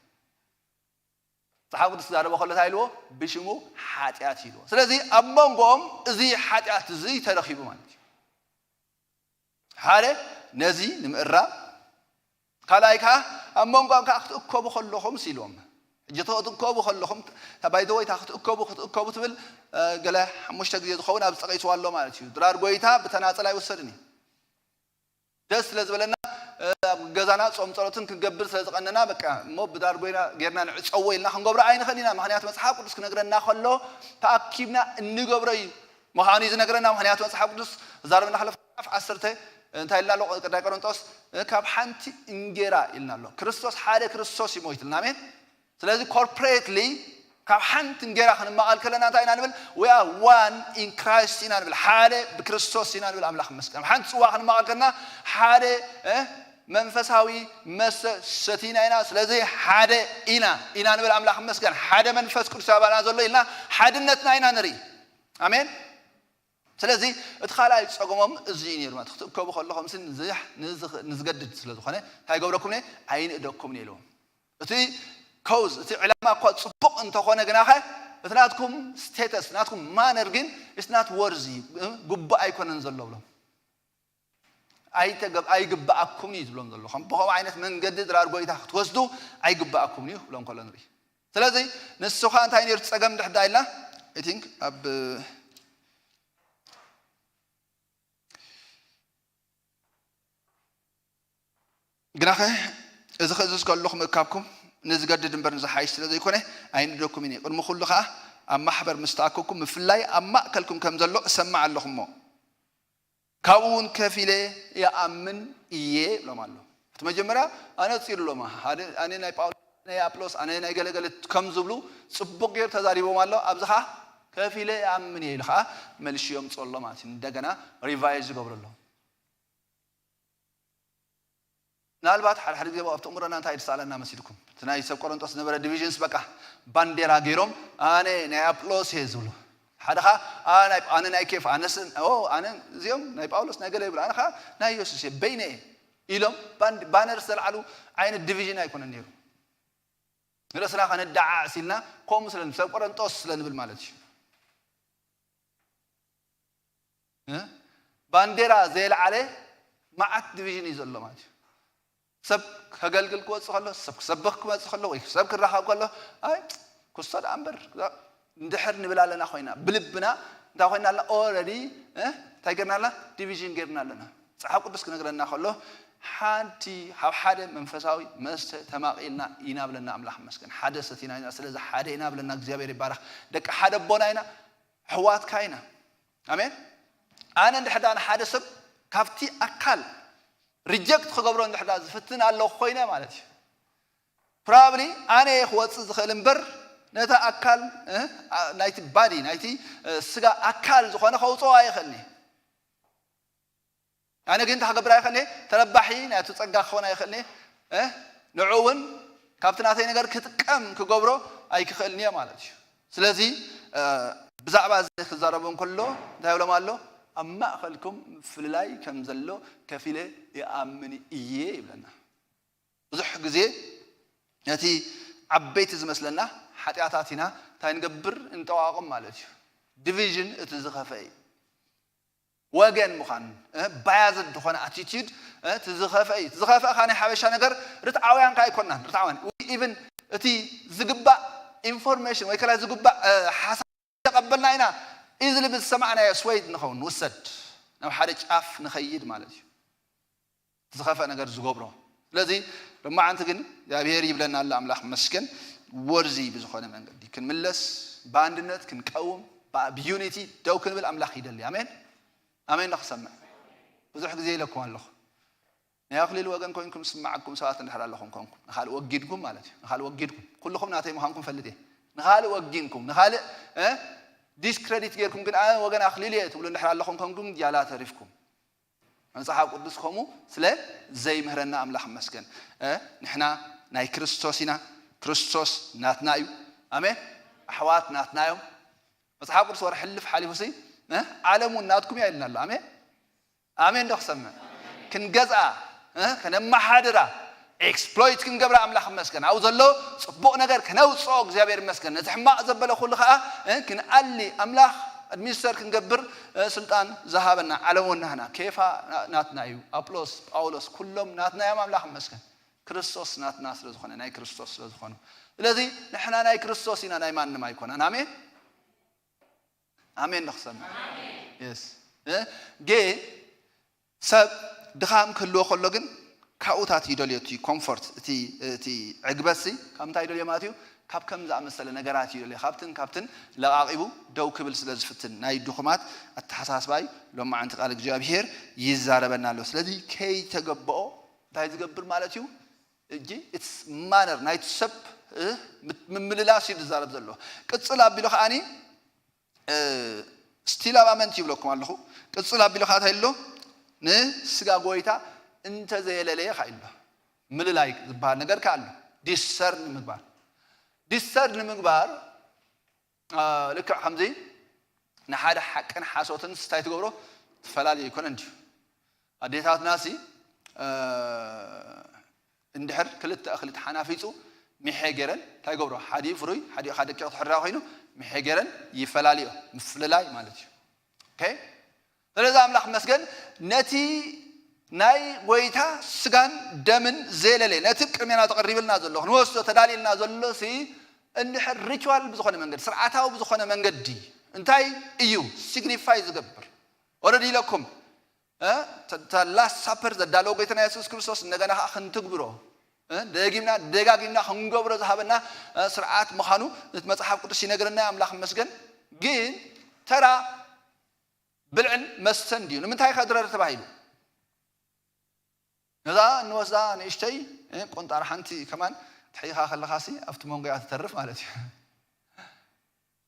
صحابة السدارة بخلة تايلو بشمو حاتيات يلو سلذي أمانقوم زي حاتيات زي ترخيبو مانتي حالة نزي نمقرى كالايكا أمانقوم كاخت أكوبو خلوهم سيلوم جتو أكوبو خلوهم تبايدوي تاخت أكوبو تبل قاله مشتاق يدخون أبسقي سوالو مالتي درار بويتا بتناصل يوسدني دس لازبلنا جزانا صوم صلاتن كنقبل سلازقنا بقى مو بدار بينا غيرنا نعصويلنا خنقبر عين خلينا مخنيات مصحاب قدس كنغرنا خلو تاكيبنا انغبري مخانيز نغرنا مخنيات مصحاب قدس زاربنا خلف 10 انتي لالو قداي قرنطوس كاب حنتي انجيرا إلنا كريستوس حاله كريستوس يموتلنا امين ስለዚህ corporately كاب حنت انجيرا خن ما قال كلنا تاينا نبل we are one in Christ إنا نبل حاله بكريستوس إنا نبل أملاح مسكن حنت سوا خن ما قال كلنا حاله منفساوي مس ستينا إنا سلذي حدا إنا نبل أملاح مسكن حدا منفس كرسابا نازل إلنا حدنتنا إنا نري آمين سلذي ادخال أي تسقمهم الزينير ما تكتبوا خلهم سن زيح نزجدد سلذي خانة هاي قبلكم نه عين إدكم نيلهم تي كوز تي علامة قد صبق أنت خانة جناحه تناتكم status تناتكم ما نرجين it's not worthy جب أيكون ننزل لهم أي جب أكم نيت بلون ذلوا خم بقى عينة من جدد رارجوي تحت وسدو أي جب أكم نيو بلون كلنا نري سلذي نسخان تاينير تسقم ده دايلا I think أب جناحه إذا خذوا قال لكم كابكم نزجدد دمبر نزحايش سلذي يكونه عين دوكميني قرم خلقها أما حبر مستعككم مفلاي أما أكلكم كم ذلوا سمع لهم كون كفيلة يا أمن إيه لما له تمجمرة أنا تصير لما هذا أنا ناي باول ناي أبلوس أنا ناي قال كم زبلو سبوك غير تزاري بوما له أبزها كفيلة يا أمن إيه لها ملشيوم صلى الله عليه وسلم دعنا ريفايز قبر الله نالبات حريق جبوا أبتمرنا أنت إرسالنا مسيركم تناي سب قرن تصنع برا divisions بقى بانديرا غيرهم أنا ناي أبلوس هزولو هذا أنا ناي كيف أنا أنا زيهم ناي باولوس ناي قال يبلا أنا ناي يوسف بينه إلهم بانر سلعلو عين الديفيجن يكون النيرو نرسل خان الدعاء سيلنا قوم سلنا سب قرن توس سلنا بالمالتي بانديرا زيل عليه مع الديفيجن يزول مالتي سب خجل قوة سخله سبك قوة سخله ويك سب كرها قوله أي كسر أمبر ندحر نبلا لنا خوينا بلبنا دا خوينا لا already تايجرنا لا division جرنا لنا صحاب قدس كنا قرنا خله حانتي حدا منفساوي مست تماقيلنا ينابلنا أملاح مسكن حدا ستينا هنا سلزة حدا ينابلنا جزابير يبارك دك حدا بونا هنا حوات كاينا آمين أنا ندحر أنا حدا سب كفتي أكل reject خبرون نحدا فتنا الله خوينا مالتي probably أنا خوات زخلنبر نتا أكل نايتي body نايتي سجا أكل زخانة خوصو أي خلني أنا كنت هقبر يخلني تربحين أتوقع خونا يخلني نعون كابتن أثنين نقدر كم كقبره أي كخلني مالش سلزي بزعبة خزاربهم كله ده ولا ماله أما خلكم في اللاي كم زلوا كفيله يأمني إيه بلنا بزح جزء نتي عبيت مثلنا حتى أتاتنا تنقبر أنت واقم مالش division تزخفي وجن مخان بايزد دخان attitude تزخفي خاني حبيش أنا قر رتعوان كاي كنا رتعوان even تي زقبة information ويكلا زقبة حسب تقبلنا هنا إذا اللي بتسمعنا يا سويد نخون وسد نو حرج أف نخيد مالش تزخفي أنا قر زقبره لذي لما أنت كن يا بير يبلنا الله أملاح مسكن ورزي بزخانة من قد كن ملص باندنت كن كوم بيونيتي دو كن بالأملاح يدلي آمين آمين نخسمع بزح زي لكم الله يا أخلي الوجن كونكم سمعكم ساعات نحل لكم كونكم نخال وجدكم مالتي نخال وجدكم كلكم نعطي مهانكم فلدي نخال وجدكم نخال ديسكريديت غيركم كن وجن أخلي ليه تقولون نحل لكم كونكم جالات تعرفكم أنا صاحب قدس خمو سلا زي مهرنا أملاح مسكن نحنا ناي كريستوسنا كريستوس ناتنايو آمين أحوات ناتنايو صاحب قدس ور حلف حالي حسي عالمون ناتكم يا إلنا الله آمين آمين ده سمع كن جزء كن ما حادرة exploit كن جبر أملاح مسكن عاوز الله صبوا نجار كناو صاق زبير مسكن نتحمق زبالة كل خاء كن قالي أملاح الميستر كن جبر سلطان ذهبنا علمونا هنا كيف ناتنايو أبلوس أولوس كلهم ناتنايو أملاح مسكن كريستوس ناتنا سلزخنا ناي كريستوس سلزخنا الذي نحنا ناي كريستوسنا ناي ما نما يكون آمين آمين نخسم يس جي سب دخام كله خلقن كأوتات يدليتي comfort تي عقبسي كم تايدلي ماتيو كاب كم زعم مثلا نجارات يدلي كابتن لا عقبو دو كبل سلزفتن ناي دخمات التحساس باي لما عند قالك جابير يزاربنا له سلدي كي تجبأ تايز جبر مالتيو جي it's manner نايت سب من مللاش يزارب زلوا كتصل أبي له أني ستيل أبامن تيبلوكم الله كتصل أبي له هذا اللو نسقى قويتا أنت زي اللي خايله مللايك زبار نجار كله discern مقبار لك حمزي نحاد حكن حاسوتن ستايت قبره فلالي يكون عندي أديتات ناسي اندحر كلت أخلت حنافيسو محجرن تاي قبره حدي فروي حدي كيوت حراهينو محجرن يفلاليو مفللاي مالتي okay لذا أملاح مسجن نتي ناي ويتا سجن دمن زيللي نتبك من تقرب لنا زلوا نوصل تدالي لنا زلوا سي اندحر ريتوال بزخونه منقد سرعتاو بزخونه منقد دي انتاي ايو سيغنيفايز غبر اوريدي لكم ذا لاست سابر ذا دالوغ بيتنا يسوع كريستوس እንደገና خنتغبرو ደጋግምና خنغبرو ذهبنا سرعات مخانو መጽሐፍ ቅዱስ ይነግርና አምላክ መስገን ግን ተራ ብልዕን መስተን ዲዩ ንምንታይ ከድረር ተባሂሉ نذا نوزع نشتي قنطار حنتي كمان تحيها خلخاسي أفتمون قاعد تترف مالتي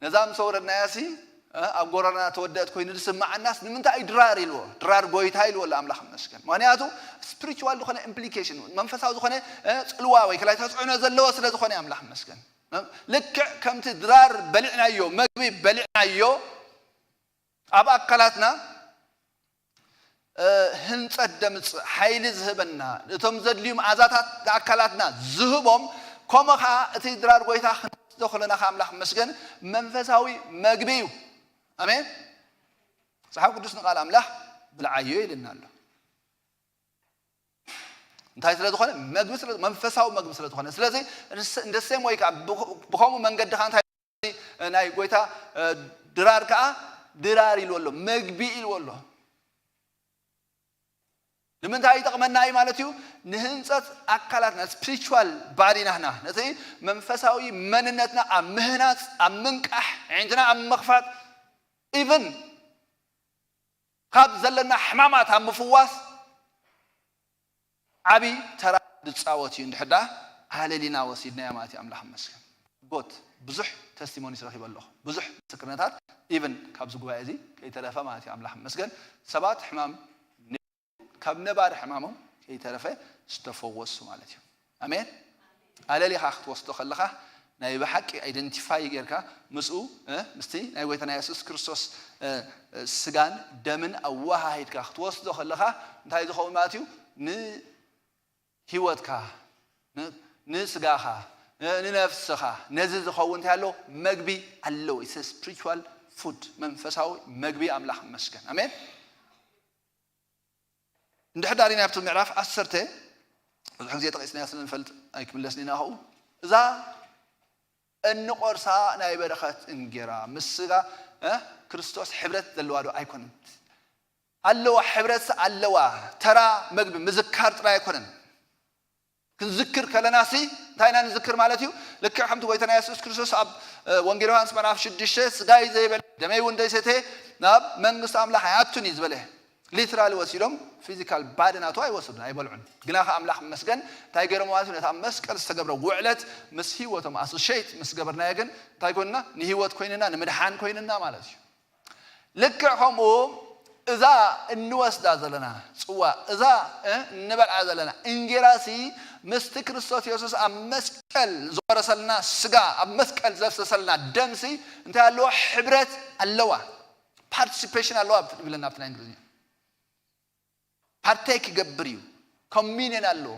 نظام صور الناسي أقولنا تودت كوين نسمع الناس من تا إدرار يلو درار قويت هاي ولا أملاح مسكن معناته spiritual دخانة implication منفسه دخانة الواوي كلا تسعون زلوا سلا دخانة أملاح مسكن لك كم تدرار بلعنا يو مقبي بلعنا يو أبا أكلاتنا هنت قدم حيل ذهبنا توم زدليم عزاتات أكلاتنا ذهبهم كم خا تدرار قويتها دخلنا خاملح مسكن منفساوي مقبيو أمين صحاب قدسنا قال أملاح بالعيوي لنا الله انتهي سلا دخلنا مقبي سلا منفساو مقبي سلا دخلنا سلا زي ندسم ويكا بخوم من قد خان تاي ناي قويتها درار كا درار يلولو مقبي يلولو لمن تاي تقمنا أي مالتيو نهنصت أكلاتنا spiritual body نحنا نتي منفساوي مننتنا أمهنات أمنكح عندنا أمخفات even خاب زلنا حمامات أمفواس عبي ترى دتصاوتي عند حدا هاللينا وسيدنا يا ماتي أملاح مسكن قط بزح testimony سرخي بالله بزح سكرناتات even خاب زقوا عزي كي تلافا ماتي أملاح مسكن سبات حمام ካብ ነባር ሕማሞም ከይተረፈ ዝተፈወሱ ማለት እዩ አሜን ኣለሊኻ ክትወስዶ ከለኻ ናይ በሐቂ አይደንቲፋይ ጌርካ ምስኡ ምስቲ ናይ ጎይታና ኢየሱስ ክርስቶስ ስጋን ደምን አዋሃይድካ ክትወስዶ ከለኻ እንታይ ዝኸውን ማለት እዩ ንህይወትካ ንስጋኻ ንነፍስኻ ነዚ ዝኸውን ያለው መግቢ አለው ኢትስ ስፒሪቹዋል ፉድ መንፈሳዊ መግቢ አምላኽ መስገን አሜን እንድሕዳሪና ኣብቲ ምዕራፍ 10 ብዙሕ ጊዜ ጠቂስና ስለንፈልጥ ኣይክምለስኒና ኸው እዛ እንቆርሳ ናይ በረኸት እንጌራ ምስጋ ክርስቶስ ሕብረት ዘለዋ ዶ ኣይኮነን ኣለዋ ሕብረት ኣለዋ ተራ መግቢ ምዝካር ጥራይ ኣይኮነን ክንዝክር ከለናሲ እንታይና ንዝክር ማለት እዩ ልክዕ ከምቲ ጎይታና ኢየሱስ ክርስቶስ ኣብ ወንጌል ዮሐንስ ምዕራፍ 6 ስጋይ ዘይበለ ደመይ እውን ዘይሰተ ናብ መንግስቲ ኣምላኽ ኣያቱን እዩ ዝበለ ሊትራሊ ወሲዶም ፊዚካል ባድናቱ አይወስዱን አይበልዑን ግናኸ አምላኽ መስገን እንታይ ገይሮም ማለት ነው ታም መስቀል ዝተገብረ ውዕለት ምስ ህይወቶም አሶሺየት ምስ ገበርና ግን እንታይ ኮይንና ንህይወት ኮይንና ንምድሓን ኮይንና ማለት እዩ ልክዕ ከምኡ እዛ እንወስዳ ዘለና ጽዋ እዛ እንበልዓ ዘለና እንጌራሲ ምስቲ ክርስቶስ ኢየሱስ ኣብ መስቀል ዝቆረሰልና ስጋ ኣብ መስቀል ዘፍሰሰልና ደምሲ እንታይ ኣለዋ ሕብረት ኣለዋ ፓርቲሲፔሽን ኣለዋ ብለና ኣብቲ እንግሊዝኛ partake ይገብር እዩ ኮሚኒየን አለው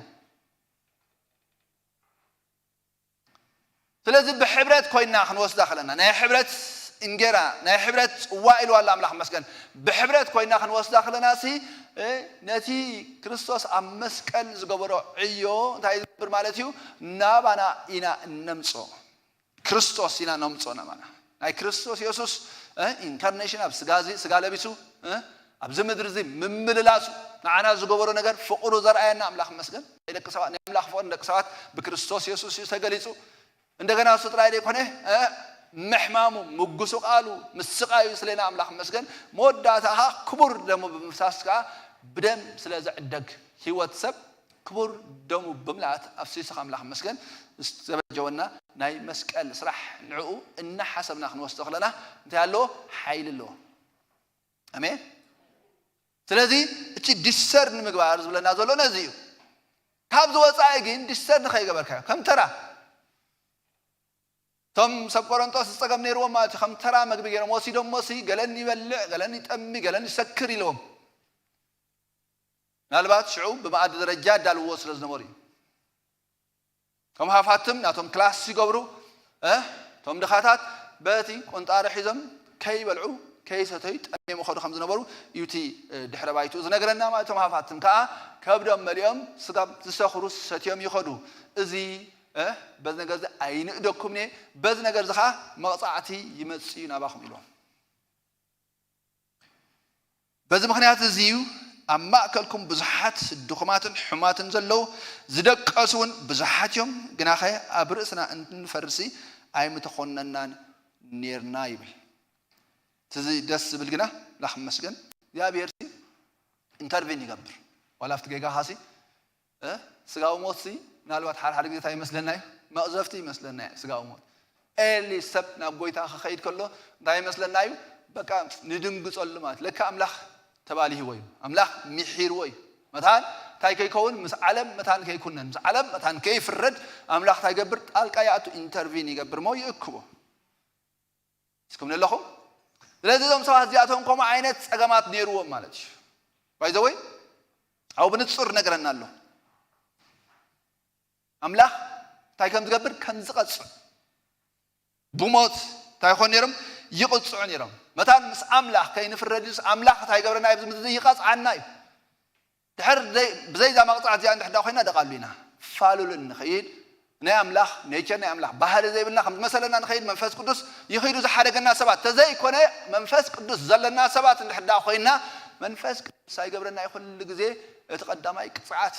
ስለዚህ በህብረት ኮይና ክንወስዳ ከለና ናይ ህብረት እንጌራ ናይ ህብረት ጽዋ ኢሉ አለ አምላኽ መስገን በህብረት ኮይና ክንወስዳ ከለናሲ ነቲ ክርስቶስ ኣብ መስቀል ዝገበሮ ዕዮ እንታይ ዝብር ማለት እዩ ናባና ኢና ነምጾ ክርስቶስ ኢና ነምጾና ማለት ናይ ክርስቶስ ኢየሱስ ኢንካርኔሽን ኣብ ስጋ ለቢሱ ኣብዚ ምድር እዚ ምምልላሱ ንዓና ዝገበሮ ነገር ፍቅሩ ዘርአየና አምላኽ መስገን ደቂ ሰባት ናይ አምላኽ ፍቅር ደቂ ሰባት በክርስቶስ ኢየሱስ ተገሊጹ እንደገና እሱ ጥራይ ደይኮነ ምሕማሙ ምጉሱ ቃሉ ምስቃዩ ስለና አምላኽ መስገን መወዳታኻ ክቡር ደሙ ብምፍሳስካ ብደም ስለዘዕደግ ህይወት ሰብ ክቡር ደሙ ብምልአት ኣፍሲስኻ አምላኽ መስገን ዝተበጀወና ናይ መስቀል ስራሕ ንዕኡ እና ሓሰብና ክንወስዶ ከለና እንታይ ኣሎ ሓይል ኣሎ አሜን ስለዚህ እቺ ዲሰርን ምግባር ዝብለና ዘሎ ነዚ እዩ ካብ ዝወፃኢ ግን ዲሰርን ከይገበርካ ከም ተራ ቶም ሰብ ቆሮንቶስ ዝፀገም ነይርዎም ማለት ከም ተራ መግቢ ገይሮም ወሲዶም ሞሲ ገለኒ ይበልዕ ገለኒ ይጠሚ ገለኒ ይሰክር ኢሎም ምናልባት ሽዑ ብማዕድ ደረጃ ዳልዎ ስለ ዝነበሩ እዩ ከም ሃፋትም ናቶም ክላስ ሲገብሩ ቶም ድኻታት በቲ ቆንጣሪ ሒዞም ከይበልዑ ከይሰተይ ጠሜ መኸዱ ከም ዝነበሩ ዩቲ ድሕረ ባይቱ ዝነገረና ማለት ቶም ሃፋትም ከዓ ከብዶም መሊኦም ስጋ ዝሰኽሩ ሰትዮም ይኸዱ እዚ በዚ ነገር ኣይንእደኩምኔ በዚ ነገር ዝኻ መቕፃዕቲ ይመጽኡ ናባኹም ኢሎም በዚ ምኽንያት እዚ እዩ ኣብ ማእከልኩም ብዙሓት ድኹማትን ሕማትን ዘለው ዝደቀሱን ብዙሓት እዮም ግናኸ ኣብ ርእስና እንፈርሲ ኣይምተኾነናን ኔርና ይብል ትዚ ደስ ዝብል ግና ላኽ መስገን እግዚአብሔር ኢንተርቪን ይገብር ዋላፍቲ ጌጋ ኻሲ ስጋው ሞት ሲ ምናልባት ሓደ ጊዜ ይመስለና መቕዘፍቲ ይመስለና ስጋው ሞት ኤሊ ሰብ ናብ ጎይታ ክኸይድ ከሎ እንታይ ይመስለና እዩ በቃ ንድንግጸሉ ማለት ለካ አምላኽ ተባሊህ ወይ አምላኽ ምሒር ወይ መታን ታይ ከይከውን ምስ ዓለም መታን ከይኩነን ምስ ዓለም መታን ከይፍረድ አምላኽ ታይገብር ጣልቃ ያቱ ኢንተርቪን ይገብር ሞ ይእክቦ እስኩም ለለኹም ስለዚህ ዞም ሰባት እዚኣቶም ከምኡ ዓይነት ፀገማት ነይርዎም ማለት እዩ ባይ ዘ ወይ አው ብንጹር ነገረና ኣሎ አምላኽ ታይ ከም ዝገብር ከም ዝቐጽዕ ብሞት ታይ ኾን ነይሮም ይቕጽዑ ነይሮም መታን ምስ አምላኽ ከይንፍረድስ አምላኽ ታይ ገብረና ይብዝ ምዝ ይቐጽዓና እዩ ድሕር ብዘይዛ መቕጻዕት እዚኣ እንድሕዳ ኮይና ደቓሉ ኢና ፋሉልን ንኸይድ ናይ አምላኽ ኔቸር ናይ አምላኽ ባህሪ ዘይብልና ከም መሰለና ንኸይድ መንፈስ ቅዱስ ይኸይዱ ዝሓደገና ሰባት ተዘይኮነ መንፈስ ቅዱስ ዘለና ሰባት እንድሕዳ ኮይና መንፈስ ቅዱስ ኣይገብረና ይኹሉ ግዜ እቲ ቀዳማይ ቅጽዓት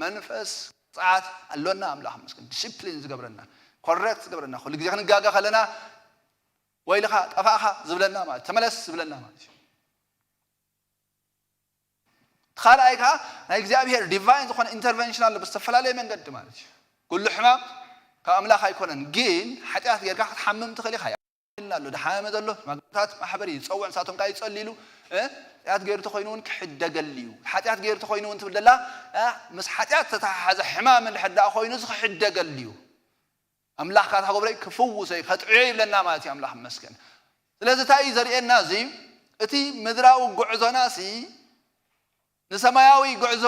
መንፈስ ቅጽዓት ኣሎና አምላኽ መስገን ዲሲፕሊን ዝገብረና ኮሬክት ዝገብረና ኩሉ ግዜ ክንጋጋ ከለና ወይልኻ ጠፋኻ ዝብለና ማለት ተመለስ ዝብለና ማለት እዩ ካልኣይካ ናይ እግዚአብሔር ዲቫይን ዝኾነ ኢንተርቬንሽን ኣሎ ብዝተፈላለየ መንገዲ ማለት እዩ ኩሉ ሕማም ካብ አምላኽ ኣይኮነን ግን ሓጢኣት ጌርካ ክትሓምም ትኽእል ኢኻ ኢልና ኣሎ ድሓመ ዘሎ ማግታት ማሕበር ይፀውዕ ንሳቶም ካ ይጸሊሉ حتيات غير تخوينون كحدقليو حتيات غير تخوينون تبدلا مس حتيات تتحز حمام لحد اخوينو حدقليو املاح كات هغبري كفوسي خطعي لنا ماتي املاح مسكن ስለዚህ ታይ ዘርኤና እዚ እቲ ምድራዊ ጉዕዞናሲ ንሰማያዊ ጉዕዞ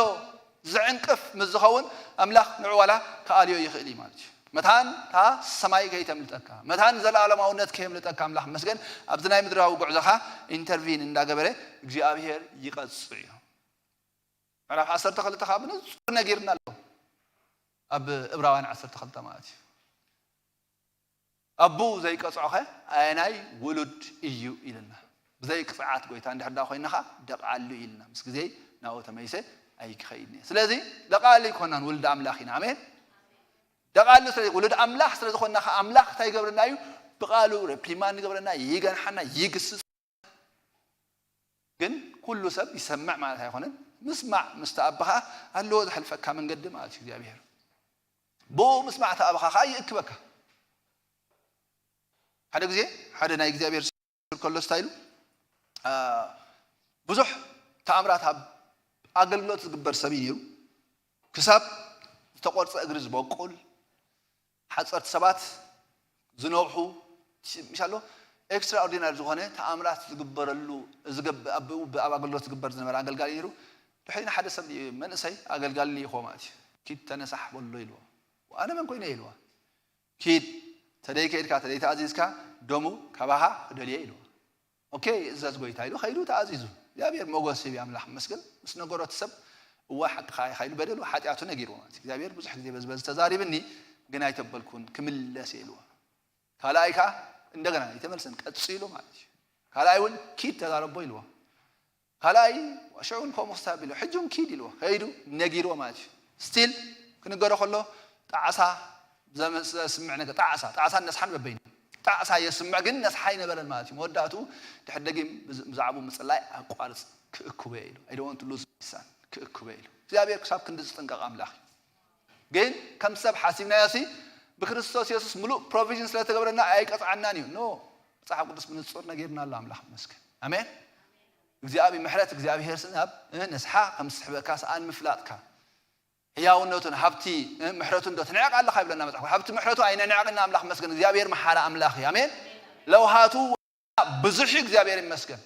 ዝዕንቅፍ ምዝኸውን አምላኽ ንዕዋላ ከአልዮ ይኽእል ማለት እዩ መታን ታ ሰማይ ከይተምልጠካ መታን ዘላለማውነት ከይምልጠካ አምላኽ መስገን ኣብዚ ናይ ምድራዊ ጉዕዞኻ ኢንተርቪን እንዳገበረ እግዚአብሔር ይቀጽዕ እዩ ምዕራፍ 12 ኻ ብንጹር ነጊርና ኣሎ ኣብ ዕብራውያን 12 ማለት እዩ አቡ ዘይቀጽዖኸ አይናይ ውሉድ እዩ ኢልና ብዘይ ቅጽዓት ጎይታ እንድሕዳ ኮይናኻ ደቃሉ ኢልና ምስ ግዜ ናው ተመይሰ ኣይክኸይድኒ ስለዚህ ደቃሊ ኮናን ውሉድ አምላኽ ኢና አሜን ደቃሉ ስለዚህ ውሉድ አምላኽ ስለዚህ ኮናኻ አምላኽ ታይ ገብርና እዩ ብቃሉ ሪፕሊማንድ ገብርና ይገንሐና ይግስጽ ግን ኩሉ ሰብ ይሰማዕ ማለት አይሆንም ምስማዕ ምስተአብኻ አሎ ዝሕልፈካ መንገዲ ማለት እዩ እግዚአብሔር ቦ ምስማዕ ተአብኻ ይእክበካ ሓደ ግዜ ሓደ ናይ እግዚአብሔር ከሎ ስታይሉ ብዙሕ ተአምራት አገልግሎት ዝግበር ሰብ እዩ ክሳብ ዝተቆርጸ እግሪ ዝበቁል ሓጸርት ሰባት ዝነውሑ ምሻሎ ኤክስትራ ኦርዲናሪ ዝኾነ ተአምራት ዝግበረሉ ኣብ አገልግሎት ዝግበር ዝነበረ አገልጋሊ ነይሩ ድሕሪና ሓደ ሰብ መንእሰይ አገልጋሊ ይኾ ማለት እዩ ኪድ ተነሳሕ በሎ ኢልዎ ወአነ መን ኮይነ ኢልዎ ኪድ ተደይ ከይድካ ተደይ ተአዚዝካ ደሙ ከባሃ ደልየ ኢልዎ ኦኬ እዛዝ ጎይታ ኢሉ ኸይዱ ተአዚዙ እግዚአብሔር ሞገስ ይብ አምላኽ መስገን ምስ ነገሮት ሰብ ወሐቅ ኸይሉ በደሉ ኃጢአቱ ነጊሩ ማለት እግዚአብሔር ብዙሕ ግዜ በዝበዝ ተዛሪብኒ ግን አይተበልኩን ክምለስ ኢልዎ ካላይካ እንደገና የተመልሰን ቀጽይሉ ማለት ካላይውን ኪድ ተዛረቦ ኢልዎ ካላይ ወሽዑን ኮሙስታብ ኢልዎ ሕጁም ኪድ ኢልዎ ኸይዱ ነጊሩ ማለት ስቲል ክንገሮ ከሎ ጣዓሳ ዘመስምዕ ነገር ጣዓሳ ነስሓን በበይን ጣዓሳ የስምዕ ግን ነስሓይ ነበረን ማለት እዩ መወዳቱ ድሕደጊም ብዛዕቡ ምጽላይ አቋርጽ ክእኩበ ኢሉ I don't want to lose my son ክእኩበ ኢሉ እግዚአብሔር ክሳብ ክንድ ዝጥንቀቕ አምላኽ ግን ከም ሰብ ሓሲብና ያሲ በክርስቶስ ኢየሱስ ሙሉ ፕሮቪዥን ስለተገበረና አይቀጽዓናን እዩ ኖ መጽሐፍ ቅዱስ ብንጹር ነገርና አለ አምላኽ መስገን አሜን እግዚአብሔር ምሕረት እግዚአብሔር ስናብ ነስሓ ከም ዝሕበካ ሰአን ምፍላጥካ ሕያውነቱን ሀብቲ ምሕረቱን ዶ ትንዕቅ አለኻ ይብለና መጽሐፍ ሀብቲ ምሕረቱ አይነንዕቅና አምላኽ መስገን እግዚአብሔር መሐራ አምላኽ አሜን ለውሃቱ ብዙሕ እግዚአብሔር ይመስገን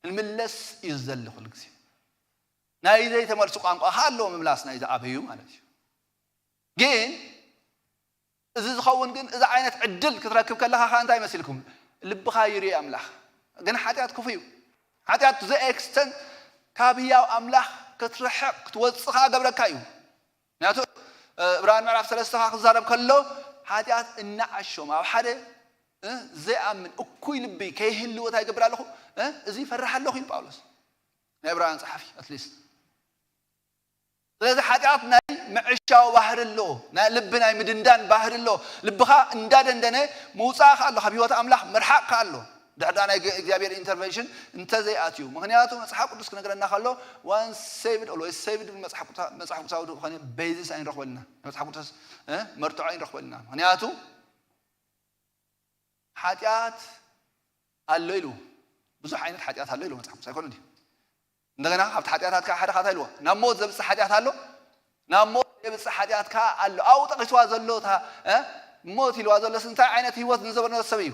እንምለስ ይዘል ኩል ግዜ ናይ ዘይተመልሱ ቋንቋ ሃሎ ምምላስ ናይ ዘአበዩ ማለት እዩ ግን እዚ ዝኸውን ግን እዚ ዓይነት ዕድል ክትረክብ ከለኻ እንታይ መስልኩም ልብኻ ይርኢ አምላኽ ግን ኃጢአት ክፉ እዩ ኃጢአት ዘ ኤክስተንት ካብያው አምላኽ ክትርሕቅ ክትወጽኻ ገብረካ እዩ ምክንያቱ ዕብራውያን ምዕራፍ 3 ክዛረብ ከሎ ኃጢአት እናዓሾም ኣብ ሓደ ዘይኣምን እኩይ ልቢ ከይህልዎ እንታይ ይገብር ኣለኹ እዚ ይፈርሕ ኣለኹ ኢሉ ጳውሎስ ናይ ዕብራውያን ጸሓፊ ኣትሊስት ስለዚህ ኃጢአት ናይ ምዕሻው ባህር ኣሎ ናይ ልቢ ናይ ምድንዳን ባህር ኣሎ ልብኻ እንዳደንደነ ምውጻእኻ ኣሎ ካብ ህይወት አምላኽ ምርሓቕካ ኣሎ ድሕዳ ናይ እግዚአብሔር ኢንተርቬንሽን እንተ ዘይኣትዩ ምክንያቱ መጽሐፍ ቅዱስ ክነግረና ከሎ once saved always saved መጽሐፍ ቅዱሳዊ ዝኾነ ቤዚስ ኣይንረኽበልና መጽሐፍ ቅዱስ መርትዖ ኣይንረኽበልና ምክንያቱ ኃጢአት ኣሎ ኢሉ ብዙሕ ዓይነት ኃጢአት ኣሎ ኢሉ መጽሐፍ ቅዱስ ኣይኮነ እንዲ እንደገና ኣብቲ ኃጢአታትካ ሓደ ካታ ኢልዎ ናብ ሞት ዘብፅሕ ኃጢአት ኣሎ ናብ ሞት ዘብፅሕ ኃጢአትካ ኣሎ ኣብኡ ጠቂስዋ ዘሎ ሞት ኢልዋ ዘሎ እንታይ ዓይነት ህይወት ንዘበርነ ሰብ እዩ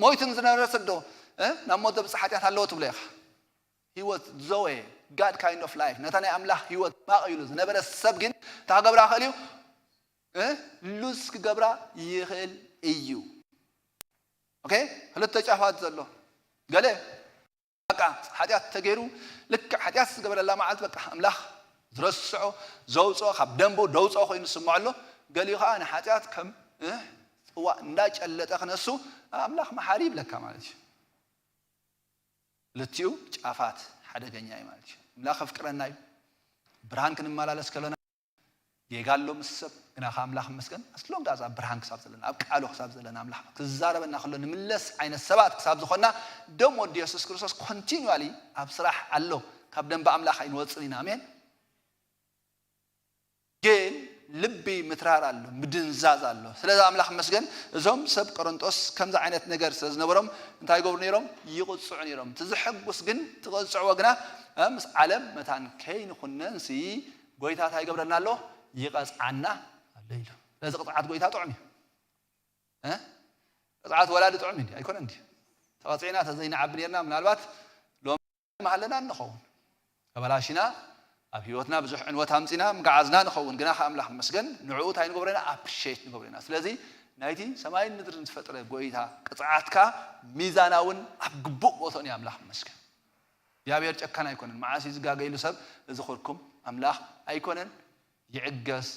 ሞይትን ዝነበረ ሰብ ዶ ናብ ሞት ዘብፅሕ ኃጢአት ኣለዎ ትብሎ ኢኻ ህይወት ዘወ ጋድ ካይንድ ኦፍ ላይፍ ነታ ናይ አምላኽ ህይወት ባቕይሉ ዝነበረ ሰብ ግን ታገብራ ክእል እዩ ሉስ ክገብራ ይኽእል እዩ ኦኬ ክልተ ጫፋት ዘሎ ገለ በቃ ኃጢአት ተገይሩ ልክ ኃጢአት ዝገበረላ መዓልት በቃ አምላኽ ዝረስዖ ዘውፅኦ ካብ ደንቦ ደውፅኦ ኮይኑ ዝስምዖ ኣሎ ገሊኡ ከዓ ንኃጢአት ከም ጽዋ እንዳጨለጠ ክነሱ አምላኽ መሐሪ ይብለካ ማለት እዩ ልትዩ ጫፋት ሓደገኛ እዩ ማለት እዩ አምላኽ ፍቅረና እዩ ብርሃን ክንመላለስ ከለና የጋሎ ምሰብ ግና አምላኽ መስገን አስሎም ዳዛ ብርሃን ክሳብ ዘለና ኣብ ቃሉ ክሳብ ዘለና አምላኽ ክዛረበና ከሎ ንምለስ ዓይነት ሰባት ክሳብ ዝኾና ደም ወዲ ኢየሱስ ክርስቶስ ኮንቲኒዩሊ ኣብ ስራሕ ኣሎ ካብ ደንባ አምላኽ ኣይንወፅን ኢና አሜን ግን ልቢ ምትራር ኣሎ ምድንዛዝ ኣሎ ስለዚ አምላኽ መስገን እዞም ሰብ ቆሮንጦስ ከምዛ ዓይነት ነገር ስለዝነበሮም እንታይ ገብሩ ነይሮም ይቁጽዑ ነይሮም ትዝሕጉስ ግን ትቆጽዑ ግና ምስ ዓለም መታን ከይንኹነንሲ ጎይታ ታይ ገብረና ኣሎ ይቀጽዓና ኣሎ ኢሉ ስለዚ ቅጥዓት ጎይታ ጥዑም እዩ ቅጥዓት ወላዲ ጥዑም እዩ ኣይኮነ እንዲ ተቀጽዒና ተዘይንዓቢ ነርና ምናልባት ሎም ማለና ንኸውን ከበላሽና ኣብ ህይወትና ብዙሕ ዕንወት ኣምፂና ምጋዓዝና ንኸውን ግና ኣምላኽ መስገን ንዕኡ ታይ ንገብረና ኣፕሪሺየት ንገብረና ስለዚ ናይቲ ሰማይን ምድርን ዝፈጥረ ጎይታ ቅጽዓትካ ሚዛናውን ኣብ ግቡእ ቦታን እዩ ኣምላኽ መስገን ያብየር ጨካን ኣይኮነን ማዓሲ ዝጋገይሉ ሰብ እዚ ኹርኩም ኣምላኽ ኣይኮነን ይዕገስ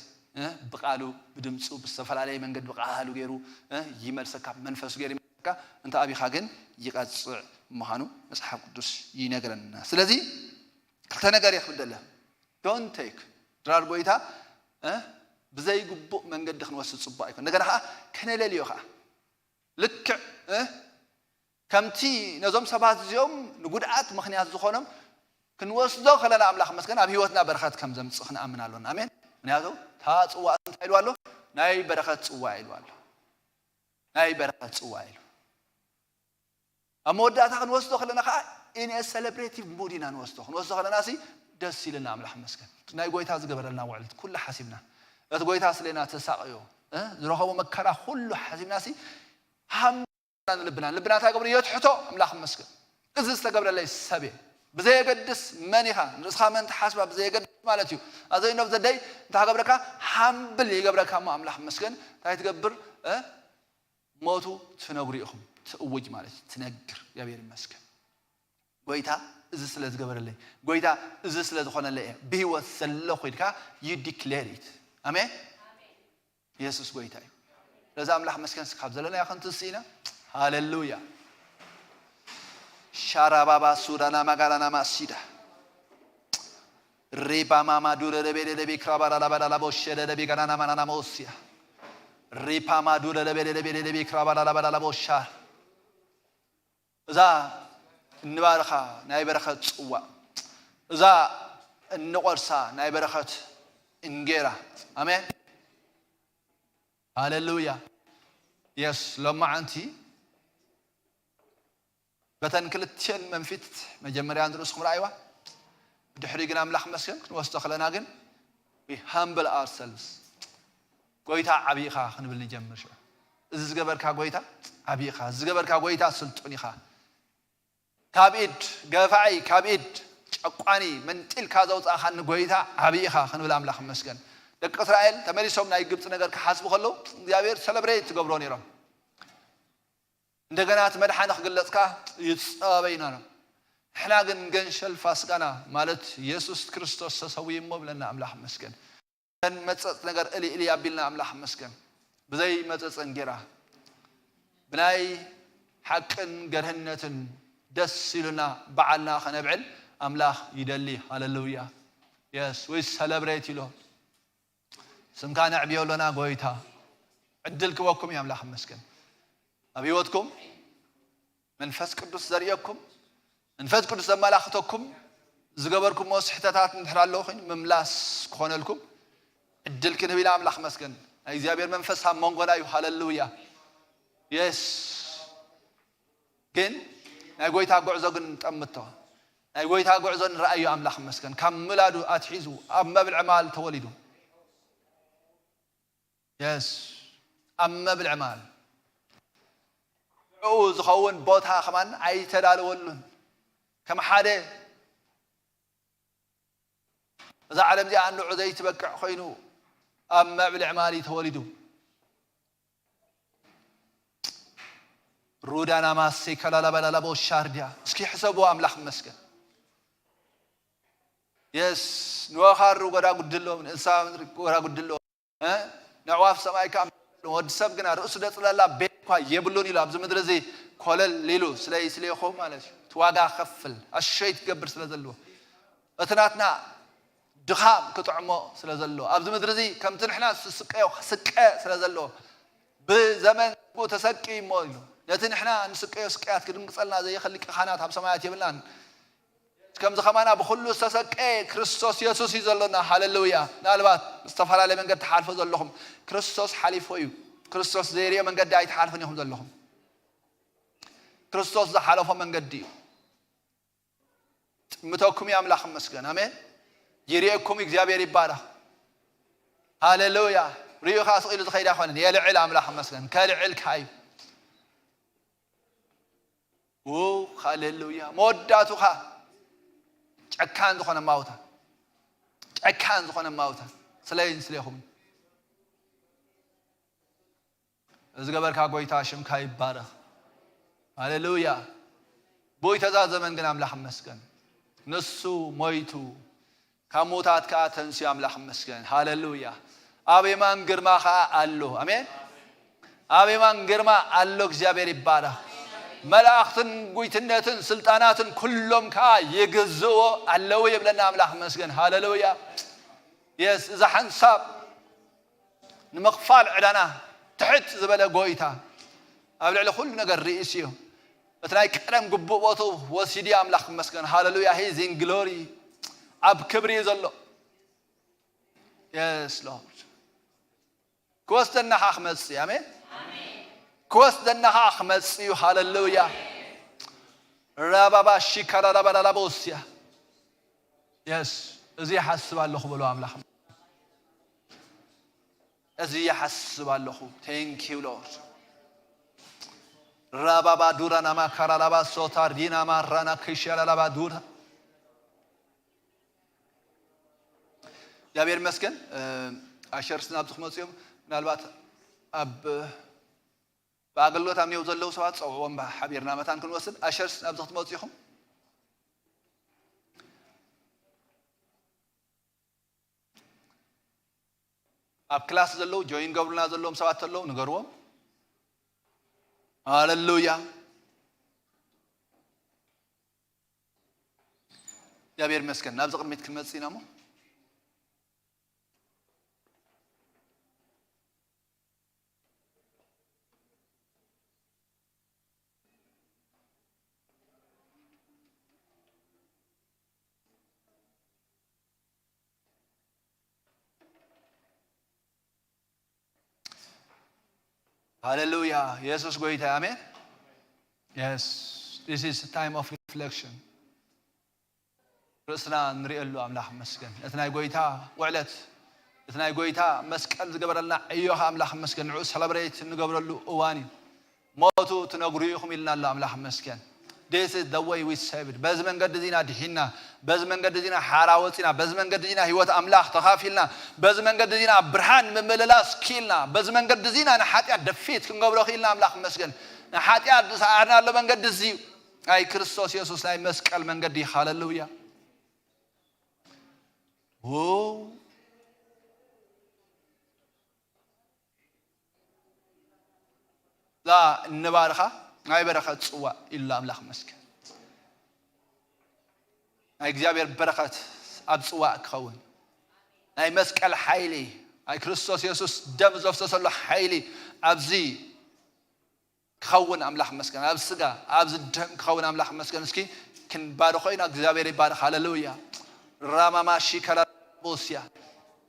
ብቃሉ ብድምፁ ብዝተፈላለየ መንገድ ብቃሉ ገይሩ ይመልሰካ መንፈሱ ገይሩ ይመልሰካ እንተ ኣቢኻ ግን ይቀጽዕ ምዃኑ መጽሓፍ ቅዱስ ይነግረና ስለዚ ክልተ ነገር ይኽብደለ don't take ድራር ጎይታ بزي جبو من قد دخن وسط صباعك نجنا كنا لليو خا لك كم تي نظام سبعة يوم نقول عات مخنيات زخونم كن وسط داخل أنا أملاخ مسكن أبي وثنا بركات كم زم سخنا أمن علون آمين من هذا تاج وعد حلوالو ناي بركات وعيلوالو ناي بركات وعيلو أمود ده كن وسط داخل أنا خا إني celebrative مودينا وسط داخل أنا سي دس لنا أملاخ مسكن ناي قوي تاز قبل لنا وعلت كل حسبنا أتقولي تاسلنا تساقيو زروخو مكرا كله حزب ناسي هم لبنان تاقبري يتحطو أملاخ مسكن إذا استقبل الله السبي بزي قدس منيخا نسخا من تحاسبه بزي قدس مالتيو أذا إنه بزي تاقبرك حمبل يقبرك ما أملاخ مسكن تاي تقبر موتو تنقريهم تأوج مالتي تنقر يا بير المسكن قويتا إذا سلز قبر الله قويتا إذا سلز خنا الله بهو سلو خيرك you declare it آمين يسوع قويتاي لازم أملاح مسكن سكاب زلنا يا خن تسينا هاللويا شاربابا سورانا مغارانا ماسيدا ريبا ماما دورة ربيد ربي كرابارا لبارا لبوشة ربي غارانا مانا موسيا ريبا ما دورة ربيد ربي كرابارا لبارا لبوشة إذا نبارخا نايبرخا تسوا إذا النقرصا نايبرخا إنجيرا آمين هاللويا يس لما أنتي بتنكلتين من فيت مجمري عندروس خمر أيوة بدحريقنا ملح مسكن واستخلنا جن we humble ourselves قويتا عبيخا خنبل نجمر شو زجبر كقويتا عبيخا زجبر كقويتا سلطني خا كابيد جفاعي كابيد أقاني من تلك هذا أخان قويتا عبيخا خنبل ملح مسكن لك إسرائيل تمري سوم نايجب تنقر كحسب خلو ديابير celebrate تقبلوني رام እንደገና መድኃኒት ግለጽካ ይጻበይናና احنا ግን ገንሸል ፋስቃና ማለት ኢየሱስ ክርስቶስ ተሰውይሞ ብለና አምላህ መስገን መጸጽ ነገር እሊ ያቢልና አምላህ መስገን በዘይ መጸጽን ጌራ ብናይ ሐቅን ገርህነትን ደስ ይሉና በዓልና ከነብዕል አምላህ ይደሊ ሃሌሉያ yes we celebrate ይሎ ስምካና ዕብየውለና ጎይታ ዕድል ክወኩም ያምላህ መስገን أبيوتكم من فس قدس زريكم من فس قدس ملاختكم زجبركم وصحتات نحر اللوخين مملاس كون لكم الدل كن بلا أملاخ مسكن أي زابير من فس هم مونغولا هاللويا يس كن نقول تاقع زوجن تأمته نقول تاقع زوجن رأي أملاخ مسكن كم ملادو أتحيزو أما بالعمال تولدوا يس أما بالعمال عوز خون بوتها كمان أي تدال ولون كم حدا إذا علم ذي عنه عزيز تبكع خينو أما بالأعمال تولدوا رودانا ما سيكلا لا بلا لا بو الشارديا اسكي حسبوا أملاخ مسكن يس نواخر وقرا قدلو من إنسان وقرا قدلو نعواف سماي كام ود سبقنا رؤوس دتلا لا بيكوا يبلوني لا بزم درزي كولل ليلو سلي خو مالش تواغا خفل الشيء تقبر سلازلو اتناتنا دخام كطعمو سلازلو ابزم درزي كم تنحنا سقيو سقه سلازلو بزمن بو تسقي مولو لتنحنا نسقيو سقيات كدم قصلنا زي يخليك خانات 5 سمايات يبلان كم زخمانا بخلو استسق كريستوس يسوع يزلنا هاللويا نالبات استفعل على من قد حالف زلهم كريستوس حليف ويو كريستوس زيريا من قد دايت حالف نيهم زلهم كريستوس ذا حلفه من قد ديو متوكم يا أملاخ مسكن آمين يريكم إجابة ربارة هاللويا ريو خاص إلى الخير أخوان يا العلا أملاخ مسكن كالعل كاي هاللويا موداتو خا أكان دخان موتا أكان دخان موتا سلاين سليهم إذا قبل كاقوي تاشم كاي بارا هاللويا بوي تزاد زمن قنا أملاخ مسكن نسو مويتو كموتات كاتنسي أملاخ مسكن هاللويا أبي من غرما خا الله أمين أبي من غرما الله جابر بارا ملاختن قويتنتن سلطاناتن كلهم كا يجزوا الله يبلنا أملاخ مسكن هاللويا يس إذا حنساب نمقفال علنا تحت زبالة قويتا أبلع لكل نجار رئيسيو بتلاقي كلام قبوبته وسيدي أملاخ مسكن هاللويا هي زين جلوري أب كبري زلوا يس لورد كوستنا أحمد سي آمين كوستنا أحمد سي هاللويا ربابا شكرا ربا لبوسيا يس زي حسب الله بلو أملاخ زي حسب الله thank you Lord ربابا دورا نما كارا لبا سوتار دينا ما رانا كيشالا لبا دورا يا بير مسكن عشر سنة بتخمسيهم نالبات أب بأقلوا تامني وزلوا سوات أو وهم حبيرنا متان كن وصل عشر سنة بتخمسيهم أب كلاس زلوا جوين قبلنا زلوا مسوات زلوا نقروهم هاللويا يا بير مسكن نابز قرميت كلمة سينامو Hallelujah. Jesus goita. Amen. Yes. This is a time of reflection. رسنا نري الله أملاح مسكن. إثناء goita وعلت. إثناء goita مسكن زقبر لنا أيها أملاح مسكن. عوس celebrate نقبر له أواني. موتو تنقريهم إلنا الله أملاح مسكن. This is the way we save it. بزمن قد دينا دحينا. بزمن قد دينا حراوتنا. بزمن قد دينا هيوت أملاح تخافيلنا. بزمن قد دينا برهان من مللاس كيلنا. بزمن قد دينا نحاتي الدفيت كن قبل خيلنا أملاح مسكن. نحاتي أرنا لمن قد زيو. أي كريستوس يسوع لا مسكال من قد هاللويا. أوه. لا نبارخه. أي بركة سوا إلا أملاخ مسكن. أي جابر بركة أب سوا كون. أي مسك الحيلي. أي كريستوس يسوع دم زفت صلوا حيلي أبزي كون أملاخ مسكن. أبسجا أبز دم كون أملاخ مسكن. سكي كن بارخوين أجابر بارخ هاللويا. راما ما شكرا بوسيا.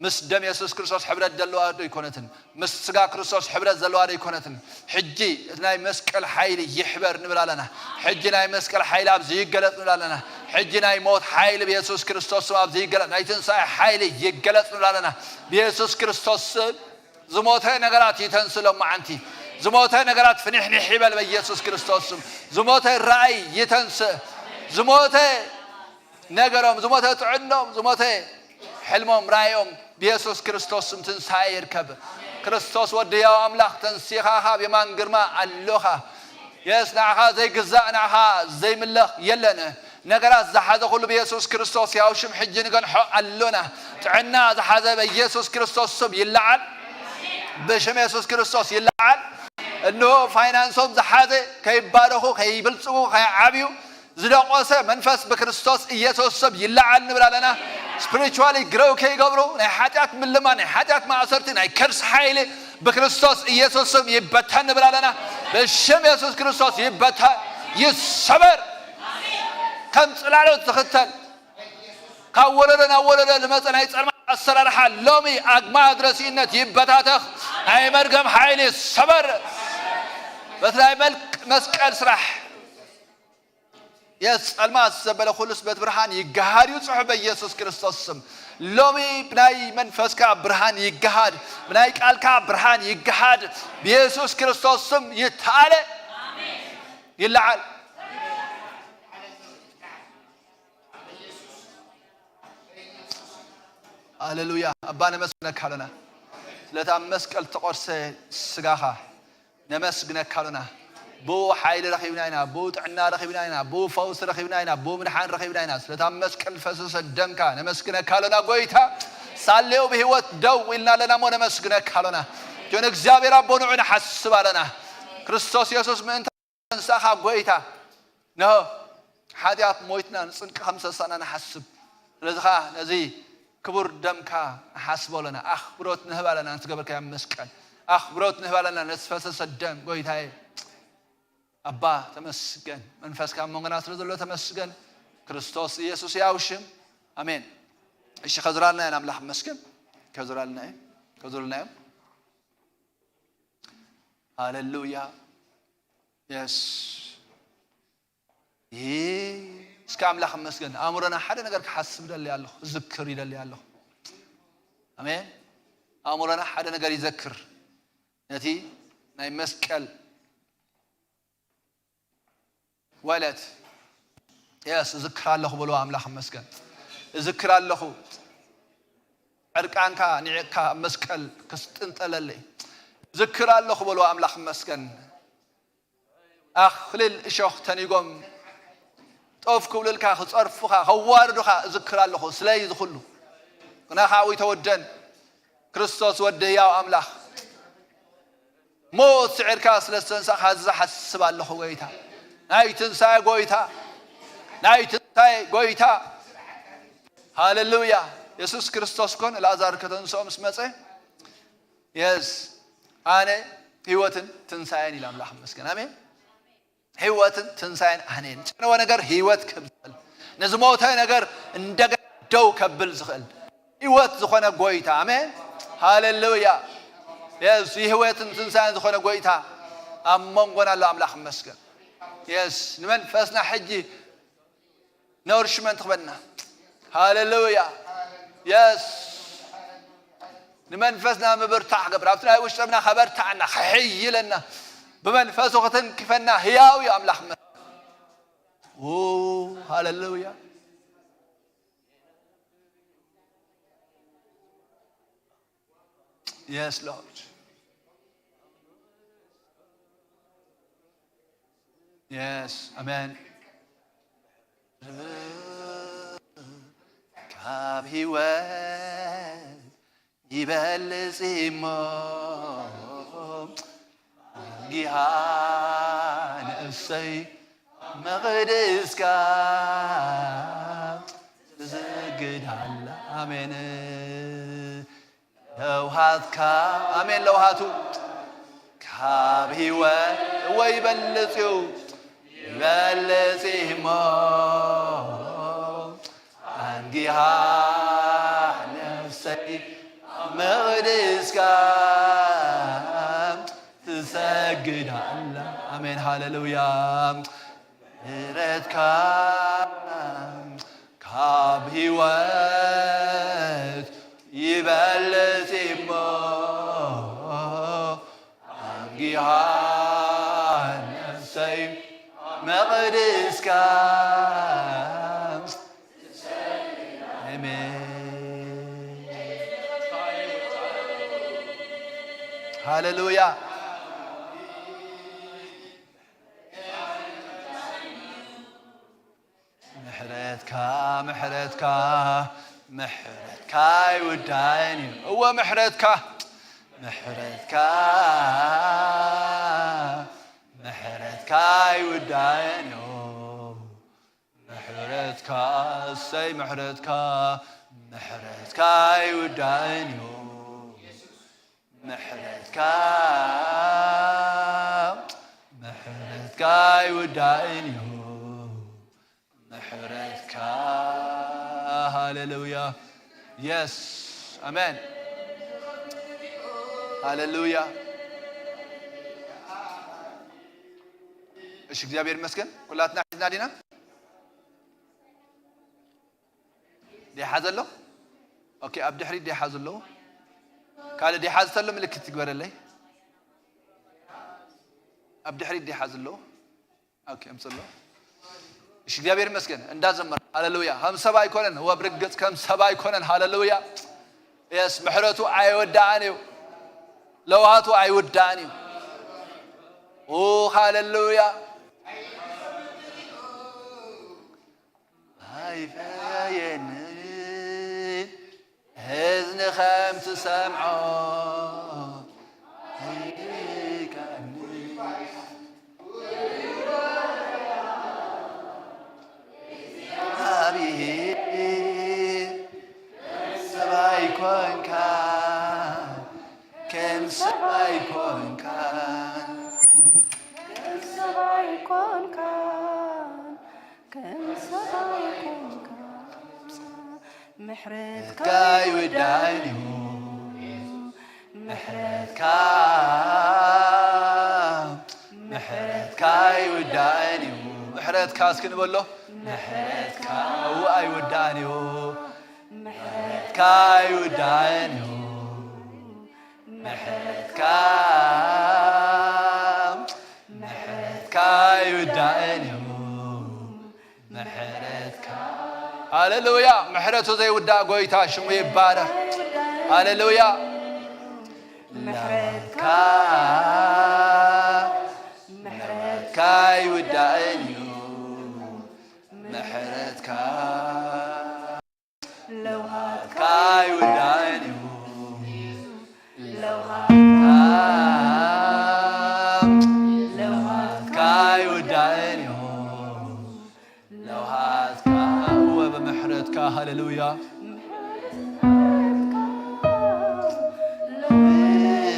مس دم يسوع كريستوس حبرت دلوا يكونتن مس سجا كريستوس حبرت دلوا يكونتن حجي ناي مسك الحيل يحبر نبلالنا حجي ناي مسك الحيل أبزي يقلت نبلالنا حجي ناي موت حيل بيسوع كريستوس أبزي يقلت ناي تنسى حيل يقلت نبلالنا بيسوع كريستوس زموته نقرات يتنسلوا معنتي زموته نقرات فنحن حبل بيسوع كريستوس زموته الرأي يتنسى زموته نقرهم زموته تعلم زموته حلمهم رايهم بيسوع كريستوس تنساير كبر كريستوس وديا أملاخ تنسيخها بمان قرما اللوخة يسنعها زي قزاء نعها زي ملخ يلنا نقرأ زحازة كله بيسوع كريستوس يا وشم حجي نقول حق اللونا تعنا زحازة بيسوع كريستوس سب يلعن بشم يسوع كريستوس يلعن إنه فاينانسهم زحازة كي بارخو كي بلسو كي عبيو زلقوسه منفس بكريستوس يسوع سب يلعن نبرالنا spiritually grow كي قبرو نحاتات من لما نحاتات مع صرتين هاي كرس حيلة بكريستوس يسوع سب يبتهن نبرالنا بالشم يسوع كريستوس يبتهن يصبر كم سلالو تختل ካወለደና ወለደ ለመጸናይ ጸርማ አሰራርሐ ሎሚ አግማ ድረሲነት ይበታተኽ አይ መርገም ኃይል ሰበር በትላይ መልክ መስቀል ስራሕ የጸልማት ዘበለ ሁሉስ በብርሃን ይጋሃድ ይጽሕ በኢየሱስ ክርስቶስ ስም ሎሚ ብናይ መንፈስካ ብርሃን ይጋሃድ ብናይ ቃልካ ብርሃን ይጋሃድ በኢየሱስ ክርስቶስ ስም ይታለ አሜን ይልዓል ሃሌሉያ አባነ መስግነካለና ስለታ መስቀል ተቆርሰ ስጋኻ ነመስግነካ ለና ቦ ኃይል ረኺብናይና ቦ ጥዕና ረኺብናይና ቦ ፈውስ ረኺብናይና ቦ ምድሓን ረኺብናይና ስለታ መስቀል ፈሰሰ ደምካ ነመስግነካ ለና ጎይታ ሳሌው በህይወት ደው ኢልና ለና ሞ ነመስግነካ ለና ጆን እግዚአብሔር አቦ ንዑና ሐስብ አለና ክርስቶስ ኢየሱስ ምን ተንሳኻ ጎይታ ነው ኃጢአት ሞይትና ጽንቅ 50 ሰና ነሐስብ ስለዚህ ነዚ ክቡር ደምካ ሐስብ ለና አኽብሮት ንህባለና እንትገበርካ መስቀል አኽብሮት ንህባለና ነስፈሰሰ ደም ጎይታዬ አባ ተመስገን መንፈስካ ሞገና ስለዘሎ ተመስገን ክርስቶስ ኢየሱስ ያውሽም አሜን እሺ ከዝራልና ያን አምላክ መስገን ከዝራልና ሃሌሉያ የስ እስከ አምላክ መስገን አእምሮና ሓደ ነገር ከሐስብ ደል ያለሁ ዝክር ይደል ያለሁ አሜን አእምሮና ሓደ ነገር ይዘክር ነቲ ናይ መስቀል ወለት ያስ ዝክራለሁ ብሎ አምላክ መስገን ዝክራለሁ ዕርቃንካ ንዕካ መስቀል ክስጥንጠለለ ዝክራለሁ ብሎ አምላክ መስገን አኽልል እሾኽ ተኒጎም ጦፍ ክብልልካ ክጸርፉኻ ከዋርዱኻ ዝክራለሁ ስለይ ዝኹሉ ኩናኻ ወይ ተወደን ክርስቶስ ወደያው አምላክ ሞት ስዕርካ ስለስተንሳኻ ዝሐስብ ኣለሁ ጎይታ ናይ ትንሳኤ ጎይታ ሃሌሉያ ኢየሱስ ክርስቶስ ኮን ላዛር ከተንሳኦም ስመፀ የስ አነ ህይወትን ትንሳኤን ኢላ አምላክ መስገን አሜን ህይወትን ትንሳኤን አኔን ጨነወ ነገር ህይወት ከብል ነዝሞተ ነገር እንደገና ደው ከብል ዝኽእል ህይወት ዝኾነ ጎይታ አሜን ሃሌሉያ የስ ህይወትን ትንሳኤን ዝኾነ ጎይታ አሞንጎና ለአምላክ መስገን يس نمن فاسنا حجي نورشمنت خبنا هاليلويا يس نمن فاسنا مبرتع قبر عرفتنا وش ربنا خبرتعنا حي لنا بمن فاسوختن كفنا هياو يا املاح هاليلويا يس لورد Yes, amen. ካብ ህይወት ይበልጽ ጊሃን እሰይ መቅደስካ ትሰግዳለ አሜን ለውሃትካ አሜን ለውሃቱ ካብ ህይወት ወይ በልጽው بلسيمو أنجيها نفسي مغدسكا تسجد الله آمين هاليلويا ردكا كابهوات يبلسيمو أنجيها نفسي مقدسك آمين هاليلويا محرتك يودعني هو محرتك يودعني محرتك سي محرتك يودعني محرتك يودعني محرتك هاليلويا Yes. Amen. Hallelujah. እሺ እግዚአብሔር ይመስገን ሁላትና ሒዝና ዲና ዲሓዘሎ ኦኬ ኣብ ድሕሪት ዲሓዘሎ ካለ ዲሓዝተሎ ምልክት ትግበረለይ ኣብ ድሕሪት ዲሓዘሎ ኦኬ ኣምፅሎ እሺ እግዚአብሔር ይመስገን እንዳዘመር ሃሌሉያ ከም ሰባ ይኮነን هو ብርግጽ ከም ሰባ ይኮነን ሃሌሉያ የስ ምሕረቱ አይወዳአኒው ለዋቱ አይወዳአኒው ኦ ሃሌሉያ አይፈየን هزن خمس سمعه محرتك يودعني محرتك يودعني محرتك اسكن بقوله محرتك هو يودعني محرتك يودعني محرتك يودعني محرتك هاليلويا محرته زي ودا قويتا شمو يبارك هاليلويا محرتك يودعني محرتك لو هاتك يودعني لو هاتك يودعني لو هاتك هو بمحرتك هاليلويا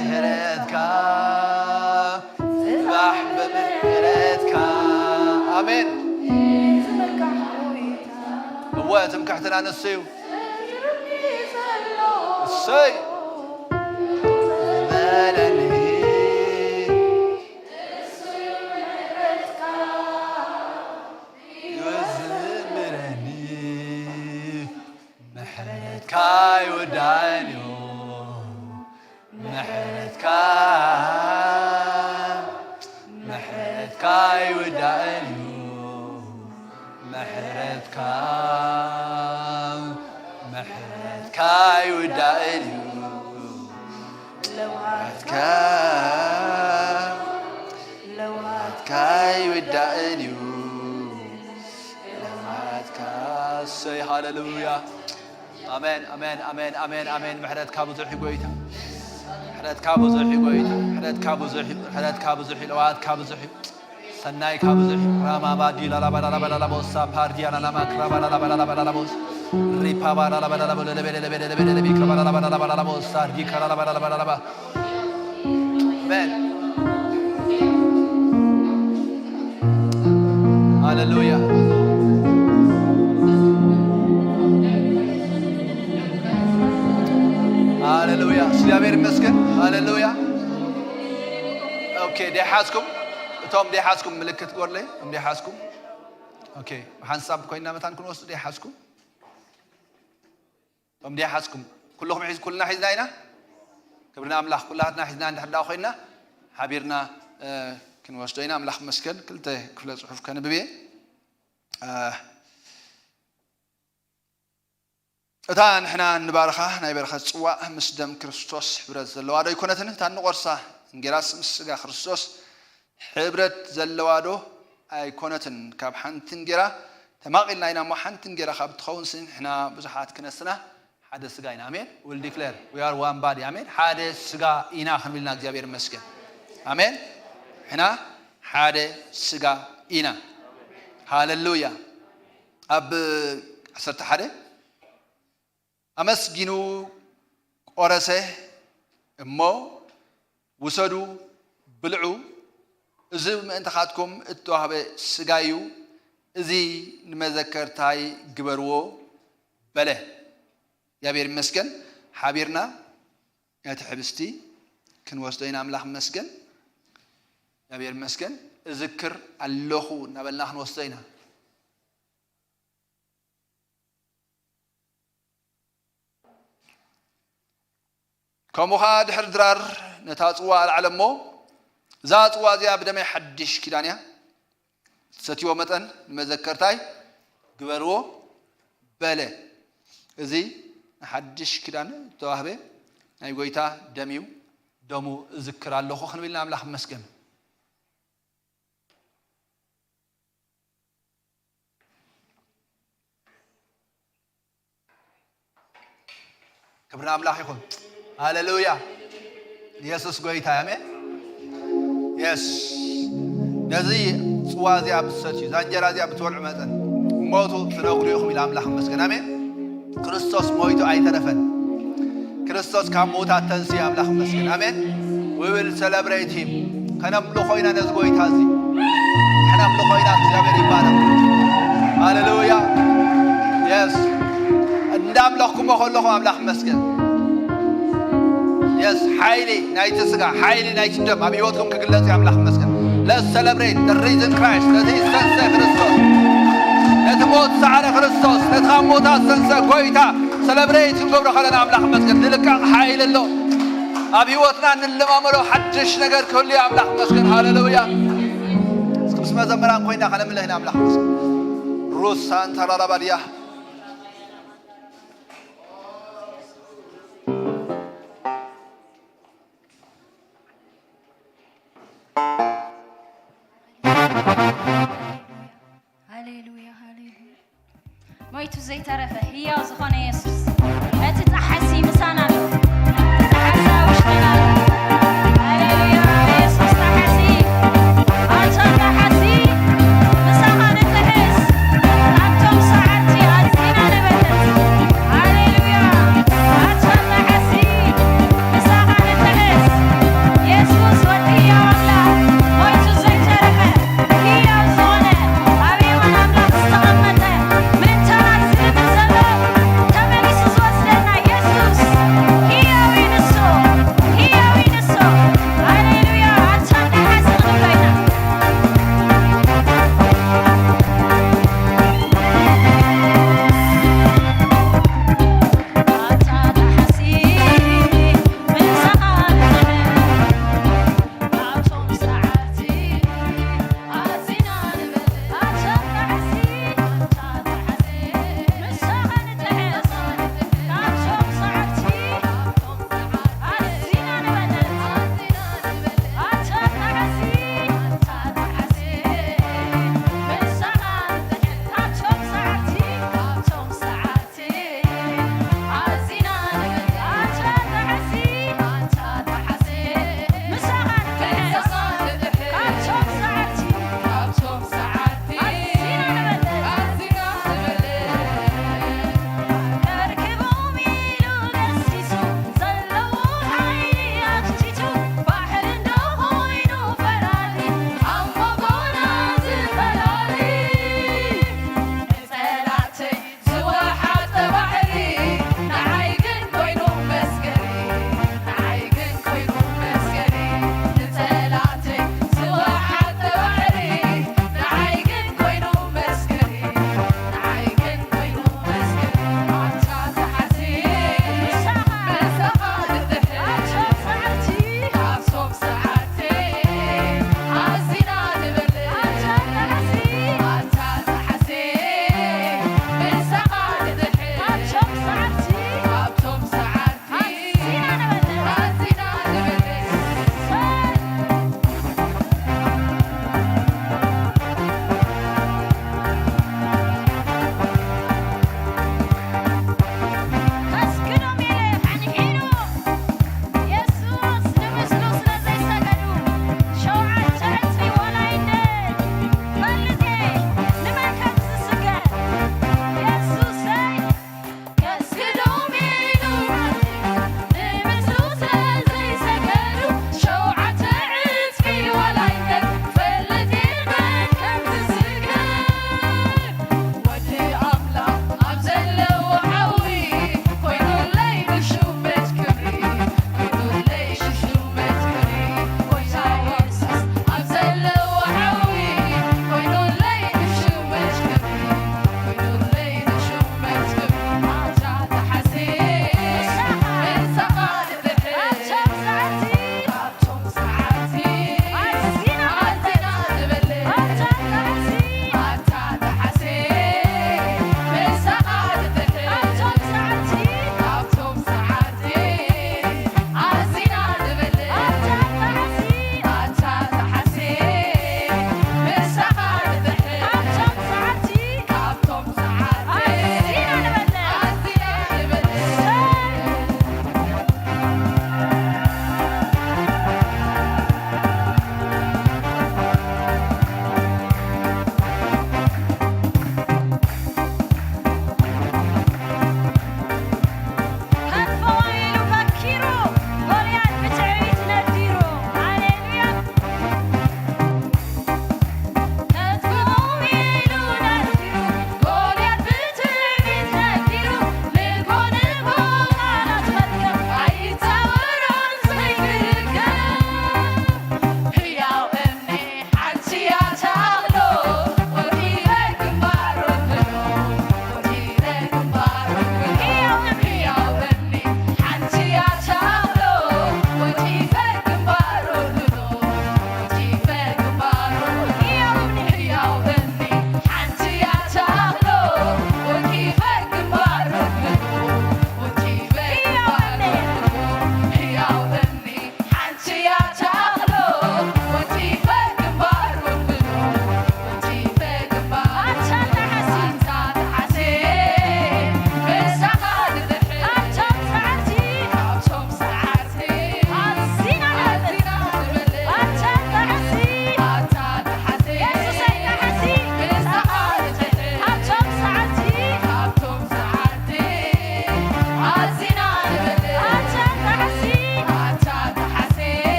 محرتك سبح بمحرتك آمين هو تمكحتنا نسيو السي كاي ودانيو محرتك كاي ودانيو محرتك كاي ودانيو لو هاتك كاي ودانيو لو هاتك سي هاليلويا آمين آمين آمين آمين آمين محرت كابو زحي قويتا محرت كابو زحي قويتا محرت كابو زحي محرت كابو زحي لوات كابو زحي سناي كابو زحي راما بادي لا لا بلا لا بلا لا بوسا باردي انا لا ما كرا بلا لا بلا لا بلا لا بوس ريبا بلا لا بلا لا بلا لا بلا لا بلا لا بلا كرا لا بلا لا بلا لا بوسا دي كرا لا بلا لا بلا لا آمين هاليلويا هاليلويا እግዚአብሔር ይመስገን ሃሌሉያ ኦኬ ዲሓስኩም እቶም ዲሓስኩም ምልክት ጎርለይ ዲሓስኩም ኦኬ ሓንሳብ ኮይና መታን ክንወስድ ዲሓስኩም እቶም ዲሓስኩም ኩልኩም ሒዝ ኩልና ሒዝና ኢና ክብርና ኣምላኽ ኩላትና ሒዝና እንድሕዳ ኮይና ሓቢርና ክንወስዶ ኢና ኣምላኽ መስገን ክልተ ክፍለ ፅሑፍ ከንብብ እየ እታ ንሕና ንባርኻ ናይ በረኸት ፅዋዕ ምስ ደም ክርስቶስ ሕብረት ዘለዋ ዶ ይኮነትን እታ ንቆርሳ እንጌራስ ምስ ስጋ ክርስቶስ ሕብረት ዘለዋ ዶ ኣይኮነትን ካብ ሓንቲ እንጌራ ተማቒልና ኢና እሞ ሓንቲ እንጌራ ካብ ትኸውን ስን ንሕና ብዙሓት ክነስና ሓደ ስጋ ኢና ኣሜን ዊል ዲክሌር ዊ ኣር ዋን ባዲ ኣሜን ሓደ ስጋ ኢና ክንብልና እግዚኣብሔር ይመስገን ኣሜን ንሕና ሓደ ስጋ ኢና ሃሌሉያ ኣብ 11 ኣመስጊኑ ቆረሰ እሞ ውሰዱ ብልዑ እዚ ምእንተኻትኩም እተዋህበ ስጋ እዩ እዚ ንመዘከርታይ ግበርዎ በለ እግዚአብሔር ይመስገን ሓቢርና እቲ ሕብስቲ ክንወስዶ ኢና ኣምላኽ ይመስገን እግዚአብሔር ይመስገን እዝክር ኣለኹ እናበልና ክንወስዶ ኢና ከምኡኻ ድሕሪ ድራር ነታ ፅዋ ኣልዓለ እሞ እዛ ፅዋ እዚኣ ብደመይ ሓድሽ ኪዳን እያ ሰትዮ መጠን ንመዘከርታይ ግበርዎ በለ እዚ ሓድሽ ኪዳን ተዋህበ ናይ ጎይታ ደም እዩ ደሙ እዝክር ኣለኹ ክንብል ኢና ኣምላኽ ይመስገን ክብርና ኣምላኽ ይኹን ሃሌሉያ ኢየሱስ ጎይታ ኣሜን የስ ነዚ ፅዋ እዚኣ ብትሰትዩ እዛ እንጀራ እዚኣ ብትበልዑ መጠን ሞቱ ትነግሩ ኢኹም ኢላ ኣምላኽ ይመስገን ኣሜን ክርስቶስ ሞይቱ ኣይተረፈን ክርስቶስ ካብ ሞታት ተንስኡ ኣምላኽ ይመስገን ኣሜን we will celebrate him ከነምልኾ ኢና ነዚ ጎይታ እዚ ከነምልኾ ኢና እግዚአብሔር ይባረክ ሃሌሉያ የስ እንዳምለኽኩሞ ከለኹ ኣምላኽ ይመስገን Yes, highly night sga, highly night dam. Abi hot kum kaglas ya amlach maskan. Let's celebrate the risen Christ. That is sunset Christos. Let mot saara Christos. Let khamot sunset goita. Celebrate ngobra khalana amlach maskan. Dilka highly lo. Abi hotna nilmamro hajjish nagar kulli amlach maskan. Hallelujah. Sma zamaran koina khala millah hina amlach maskan. Rusan tarara bariya. ሞይቱ ዘይተረፈ ሕያው ዝኾነ ኢየሱስ እቲ ጣሓሲ ምሳና ኣሎ ጣሓሳ ውሽጥና ሃሌሉያ ኢየሱስ ጣሓሲ ኣንተ ጣሓሲ ምሳኻ ንትሕስ ኣብቶም ሰዓርቲ ኣዝና ነበለት ሃሌሉያ ኣንተ ጣሓሲ ምሳኻ ንትሕስ ኢየሱስ ወዲ ሕያው ኣምላኽ ሞይቱ ዘይተረፈ ሕያው ዝኾነ ኣብ የማን ኣምላኽ ዝተቐመጠ ምንታ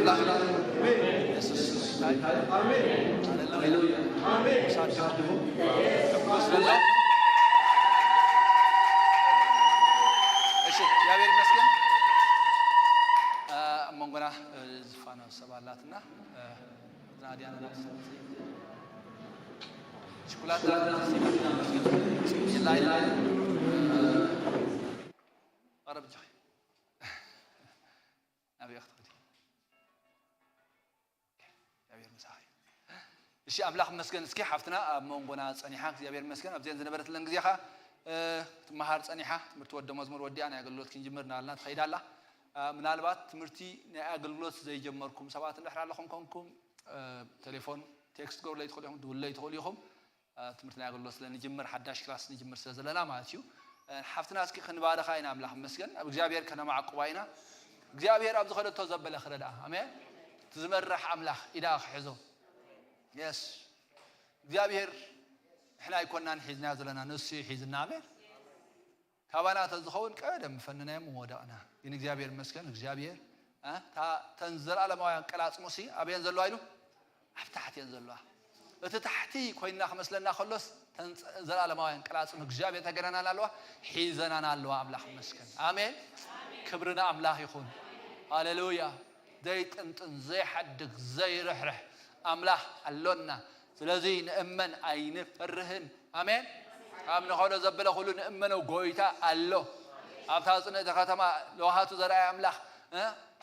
አምላክ ኢየሱስ አሜን ሃሌሉያ አሜን ሳድዱ ወስደላ እሺ እግዚአብሔር ይመስገን መንጎና ዝፋና ሰባላትና ናዲያና ቸኮላታ ይላይላ አረብጃ አብያት እግዚአብሔር መስሐይ እሺ አምላክ መስገን እስኪ ሐፍትና መንጎና ጸኒሓ እግዚአብሔር መስገን አብዘን ዝነበረት ለን ግዚያኻ ትማሃር ጸኒሓ ትምርት ወደ መዝሙር ወዲያና ያገልግሎት ክንጅምርና አልና ትኸይዳላ ምናልባት ትምርቲ ናይ አገልግሎት ዘይጀመርኩም ሰባት እንድሕር ኣለኹም ኮንኩም ቴሌፎን ቴክስት ጎር ላይ ትኸሉኹም ድውለይ ትኸሉኹም ትምርቲ ናይ አገልግሎት ስለንጅምር ሓዳሽ ክላስ ንጅምር ስለዘለና ማለት እዩ ሓፍትና እስኪ ክንባረኻ ኢና አምላክ መስገን ኣብ እግዚአብሔር ከነማዕቁባ ኢና እግዚአብሔር ኣብ ዝኸደቶ ዘበለ ክረዳ አሜን ትዝመርሕ አምላክ ኢዳ ክሕዞ የስ እግዚአብሔር احنا يكوننا حزنا زلنا نسي حزنا አሜን ካባና ተዝኸውን ቀደም ፈነናም ወዳና ግን እግዚአብሔር መስገን እግዚአብሔር ተንዘር ዓለማውያን ቀላጽሙሲ አብያን ዘሎ አይሉ አፍታሕት የንዘሏ እቲ ታሕቲ ኮይና ከመስለና ከሎስ ተንዘር ዓለማውያን ቀላጽሙ እግዚአብሔር ተገናናና ኣለዋ ሒዘናና ኣለዋ አምላክ መስገን አሜን ክብርና አምላክ ይኹን ሃሌሉያ ዘይጥንጥን ዘይሐድግ ዘይርሕርሕ አምላክ አሎና ስለዚህ ንእመን አይንፈርህን አሜን አምነ ሆነ ዘበለ ሁሉ ንእመነው ጎይታ አሎ አብታጽነ ተከተማ ለውሃቱ ዘራይ አምላክ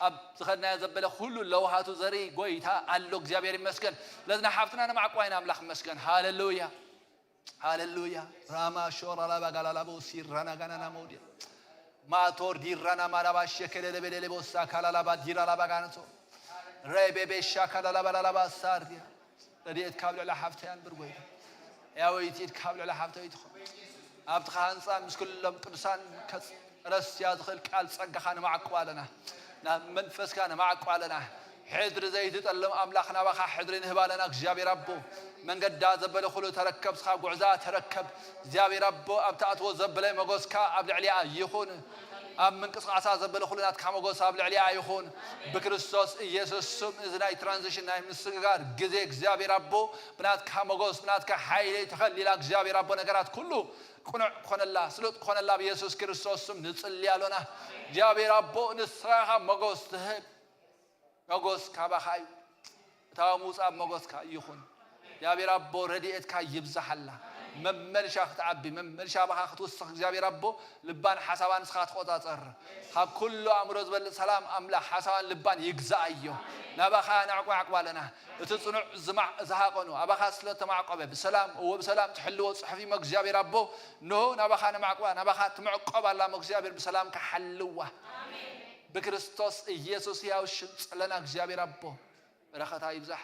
አብ ዝኸና ዘበለ ሁሉ ለውሃቱ ዘሪ ጎይታ አሎ እግዚአብሔር ይመስገን ለዝና ሐፍትና ነማዕቋይና አምላክ መስገን ሃሌሉያ ሃሌሉያ ራማ ሾራ ላባ ጋላላቦ ሲራና ጋናና ሞዲ ማቶር ዲራና ማራባ ሸከለ ለበለ ቦሳ ካላላባ ዲራላባ ጋናቶ ረቤቤ ሻካላላባ ላላባ ሳርዲያ ለዲት ካብለ ለሐፍታያን ብርጎይ ያወይቲት ካብለ ለሐፍታይት ኣብቲ ኻንፃ ምስ ኩሎም ቅዱሳን ረስ ያዝኽል ቃል ጸጋኻን ማዕቋለና ናብ መንፈስካን ማዕቋለና ሕድሪ ዘይትጠልም አምላኽና ባኻ ሕድሪ ንህባለና እግዚአብሔር አቦ መንገዳ ዘበለ ሁሉ ተረከብስኻ ጉዕዛ ተረከብ እግዚአብሔር አቦ ኣብታእትዎ ዘበለ መጎስካ ኣብ ልዕሊያ ይኹን ኣብ ምንቅስቃሳ ዘበለ ሁሉ ናትካ መጎስ ኣብ ልዕሊያ ይኹን በክርስቶስ ኢየሱስ ስም እዝናይ ትራንዚሽን ናይ ምስጋር ግዜ እግዚአብሔር አቦ ብናትካ መጎስ ብናትካ ኃይል ተኸሊላ እግዚአብሔር አቦ ነገራት ኩሉ ቁኑዕ ኮነላ ስሉጥ ኮነላ በኢየሱስ ክርስቶስ ስም ንጽልያሎና እግዚአብሔር አቦ ንስራኻ መጎስ ትህብ መጎስ ካባኻይ ታሙጻ መጎስ ካ ይኹን እግዚአብሔር አቦ ረድኤትካ ይብዛሐላ መመልሻ ክትዓቢ መመልሻ ባኻ ክትወስኽ እግዚአብሔር አቦ ልባን ሓሳባን ስኻ ትቆጻጸር ካብ ኩሉ ኣእምሮ ዝበልጥ ሰላም አምላክ ሓሳባን ልባን ይግዛእዮ ናባኻ ናዕቋዕቋለና እቲ ጽኑዕ ዝሃቆኑ ኣባኻ ስለተማዕቆበ ብሰላም ወብሰላም ትሕልዎ ጽሕፊ እግዚአብሔር አቦ ኖ ናባኻ ናማዕቋ ናባኻ ትምዕቆብ ኣላ እግዚአብሔር ብሰላም ከሐልዋ በክርስቶስ ኢየሱስ ያው ሽንጽለና እግዚአብሔር አቦ በረከታ ይብዛሕ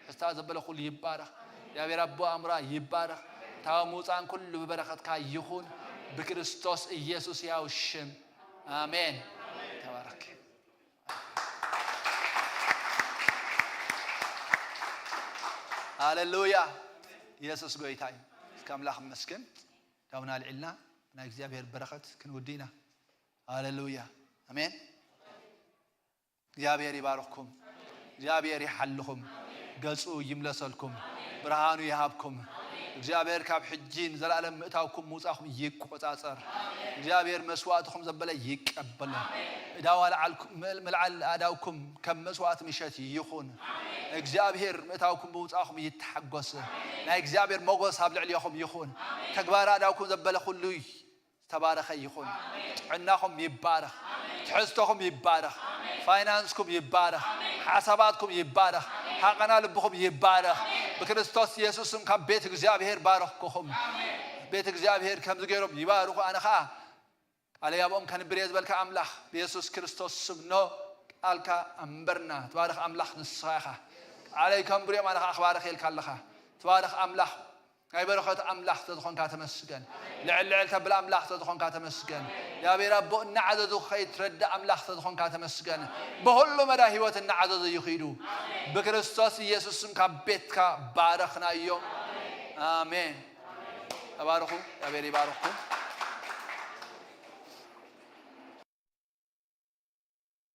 ሕስታ ዘበለ ሁሉ ይባረኽ እግዚአብሔር አቦ አምራ ይባረኽ ታሙጻን ኩሉ በበረከትካ ይኹን በክርስቶስ ኢየሱስ ያው ሽም አሜን ተባረክ ሃሌሉያ ኢየሱስ ጎይታይ እስከምላኽ መስገን ዳውና ልዕልና ናይ እግዚአብሔር በረከት ክንውዲና ሃሌሉያ አሜን እግዚአብሔር ይባርክኩም እግዚአብሔር ይሐልኩም ገጹ ይምለሰልኩም ብርሃኑ ይሃብኩም እግዚአብሔር ካብ ሕጂን ዘላለም ምእታውኩም ሙጻኹም ይቆጻጸር እግዚአብሔር መስዋዕትኩም ዘበለ ይቀበል ዳዋል መልዓል አዳውኩም ከም መስዋዕት ምሸት ይኹን እግዚአብሔር ምእታውኩም ሙጻኹም ይተሐጎስ ናይ እግዚአብሔር ሞገስ ኣብ ልዕሊኹም ይኹን ተግባራ አዳውኩም ዘበለ ሁሉ ተባረኸ ይኹን ጥዕናኹም ይባረኽ ትሕዝቶኹም ይባረኽ ፋይናንስኩም ይባረኽ ሓሳባትኩም ይባረኽ ሓቀና ልብኹም ይባረኽ በክርስቶስ ኢየሱስም ካብ ቤት እግዚአብሔር ባረኽኩም ቤት እግዚአብሔር ከም ዝገይሮም ይባርኹ ኣነኻ አለያቦም ከንብር ዝበልካ አምላክ በኢየሱስ ክርስቶስ ስም ኖ ቃልካ አንበርና ተባረኽ አምላክ ንስኻኻ عليكم بريم أنا أخبار خيل كلها تبارك أملاح أي بركة أملاح تدخون كاتمسكن لعل تبلا أملاح تدخون كاتمسكن يا برب نعدد خير رد أملاح تدخون كاتمسكن بهول مدى هوة النعدد يخيدو بكريستوس يسوع كبيتك باركنا يوم آمين تباركوا يا بري باركوا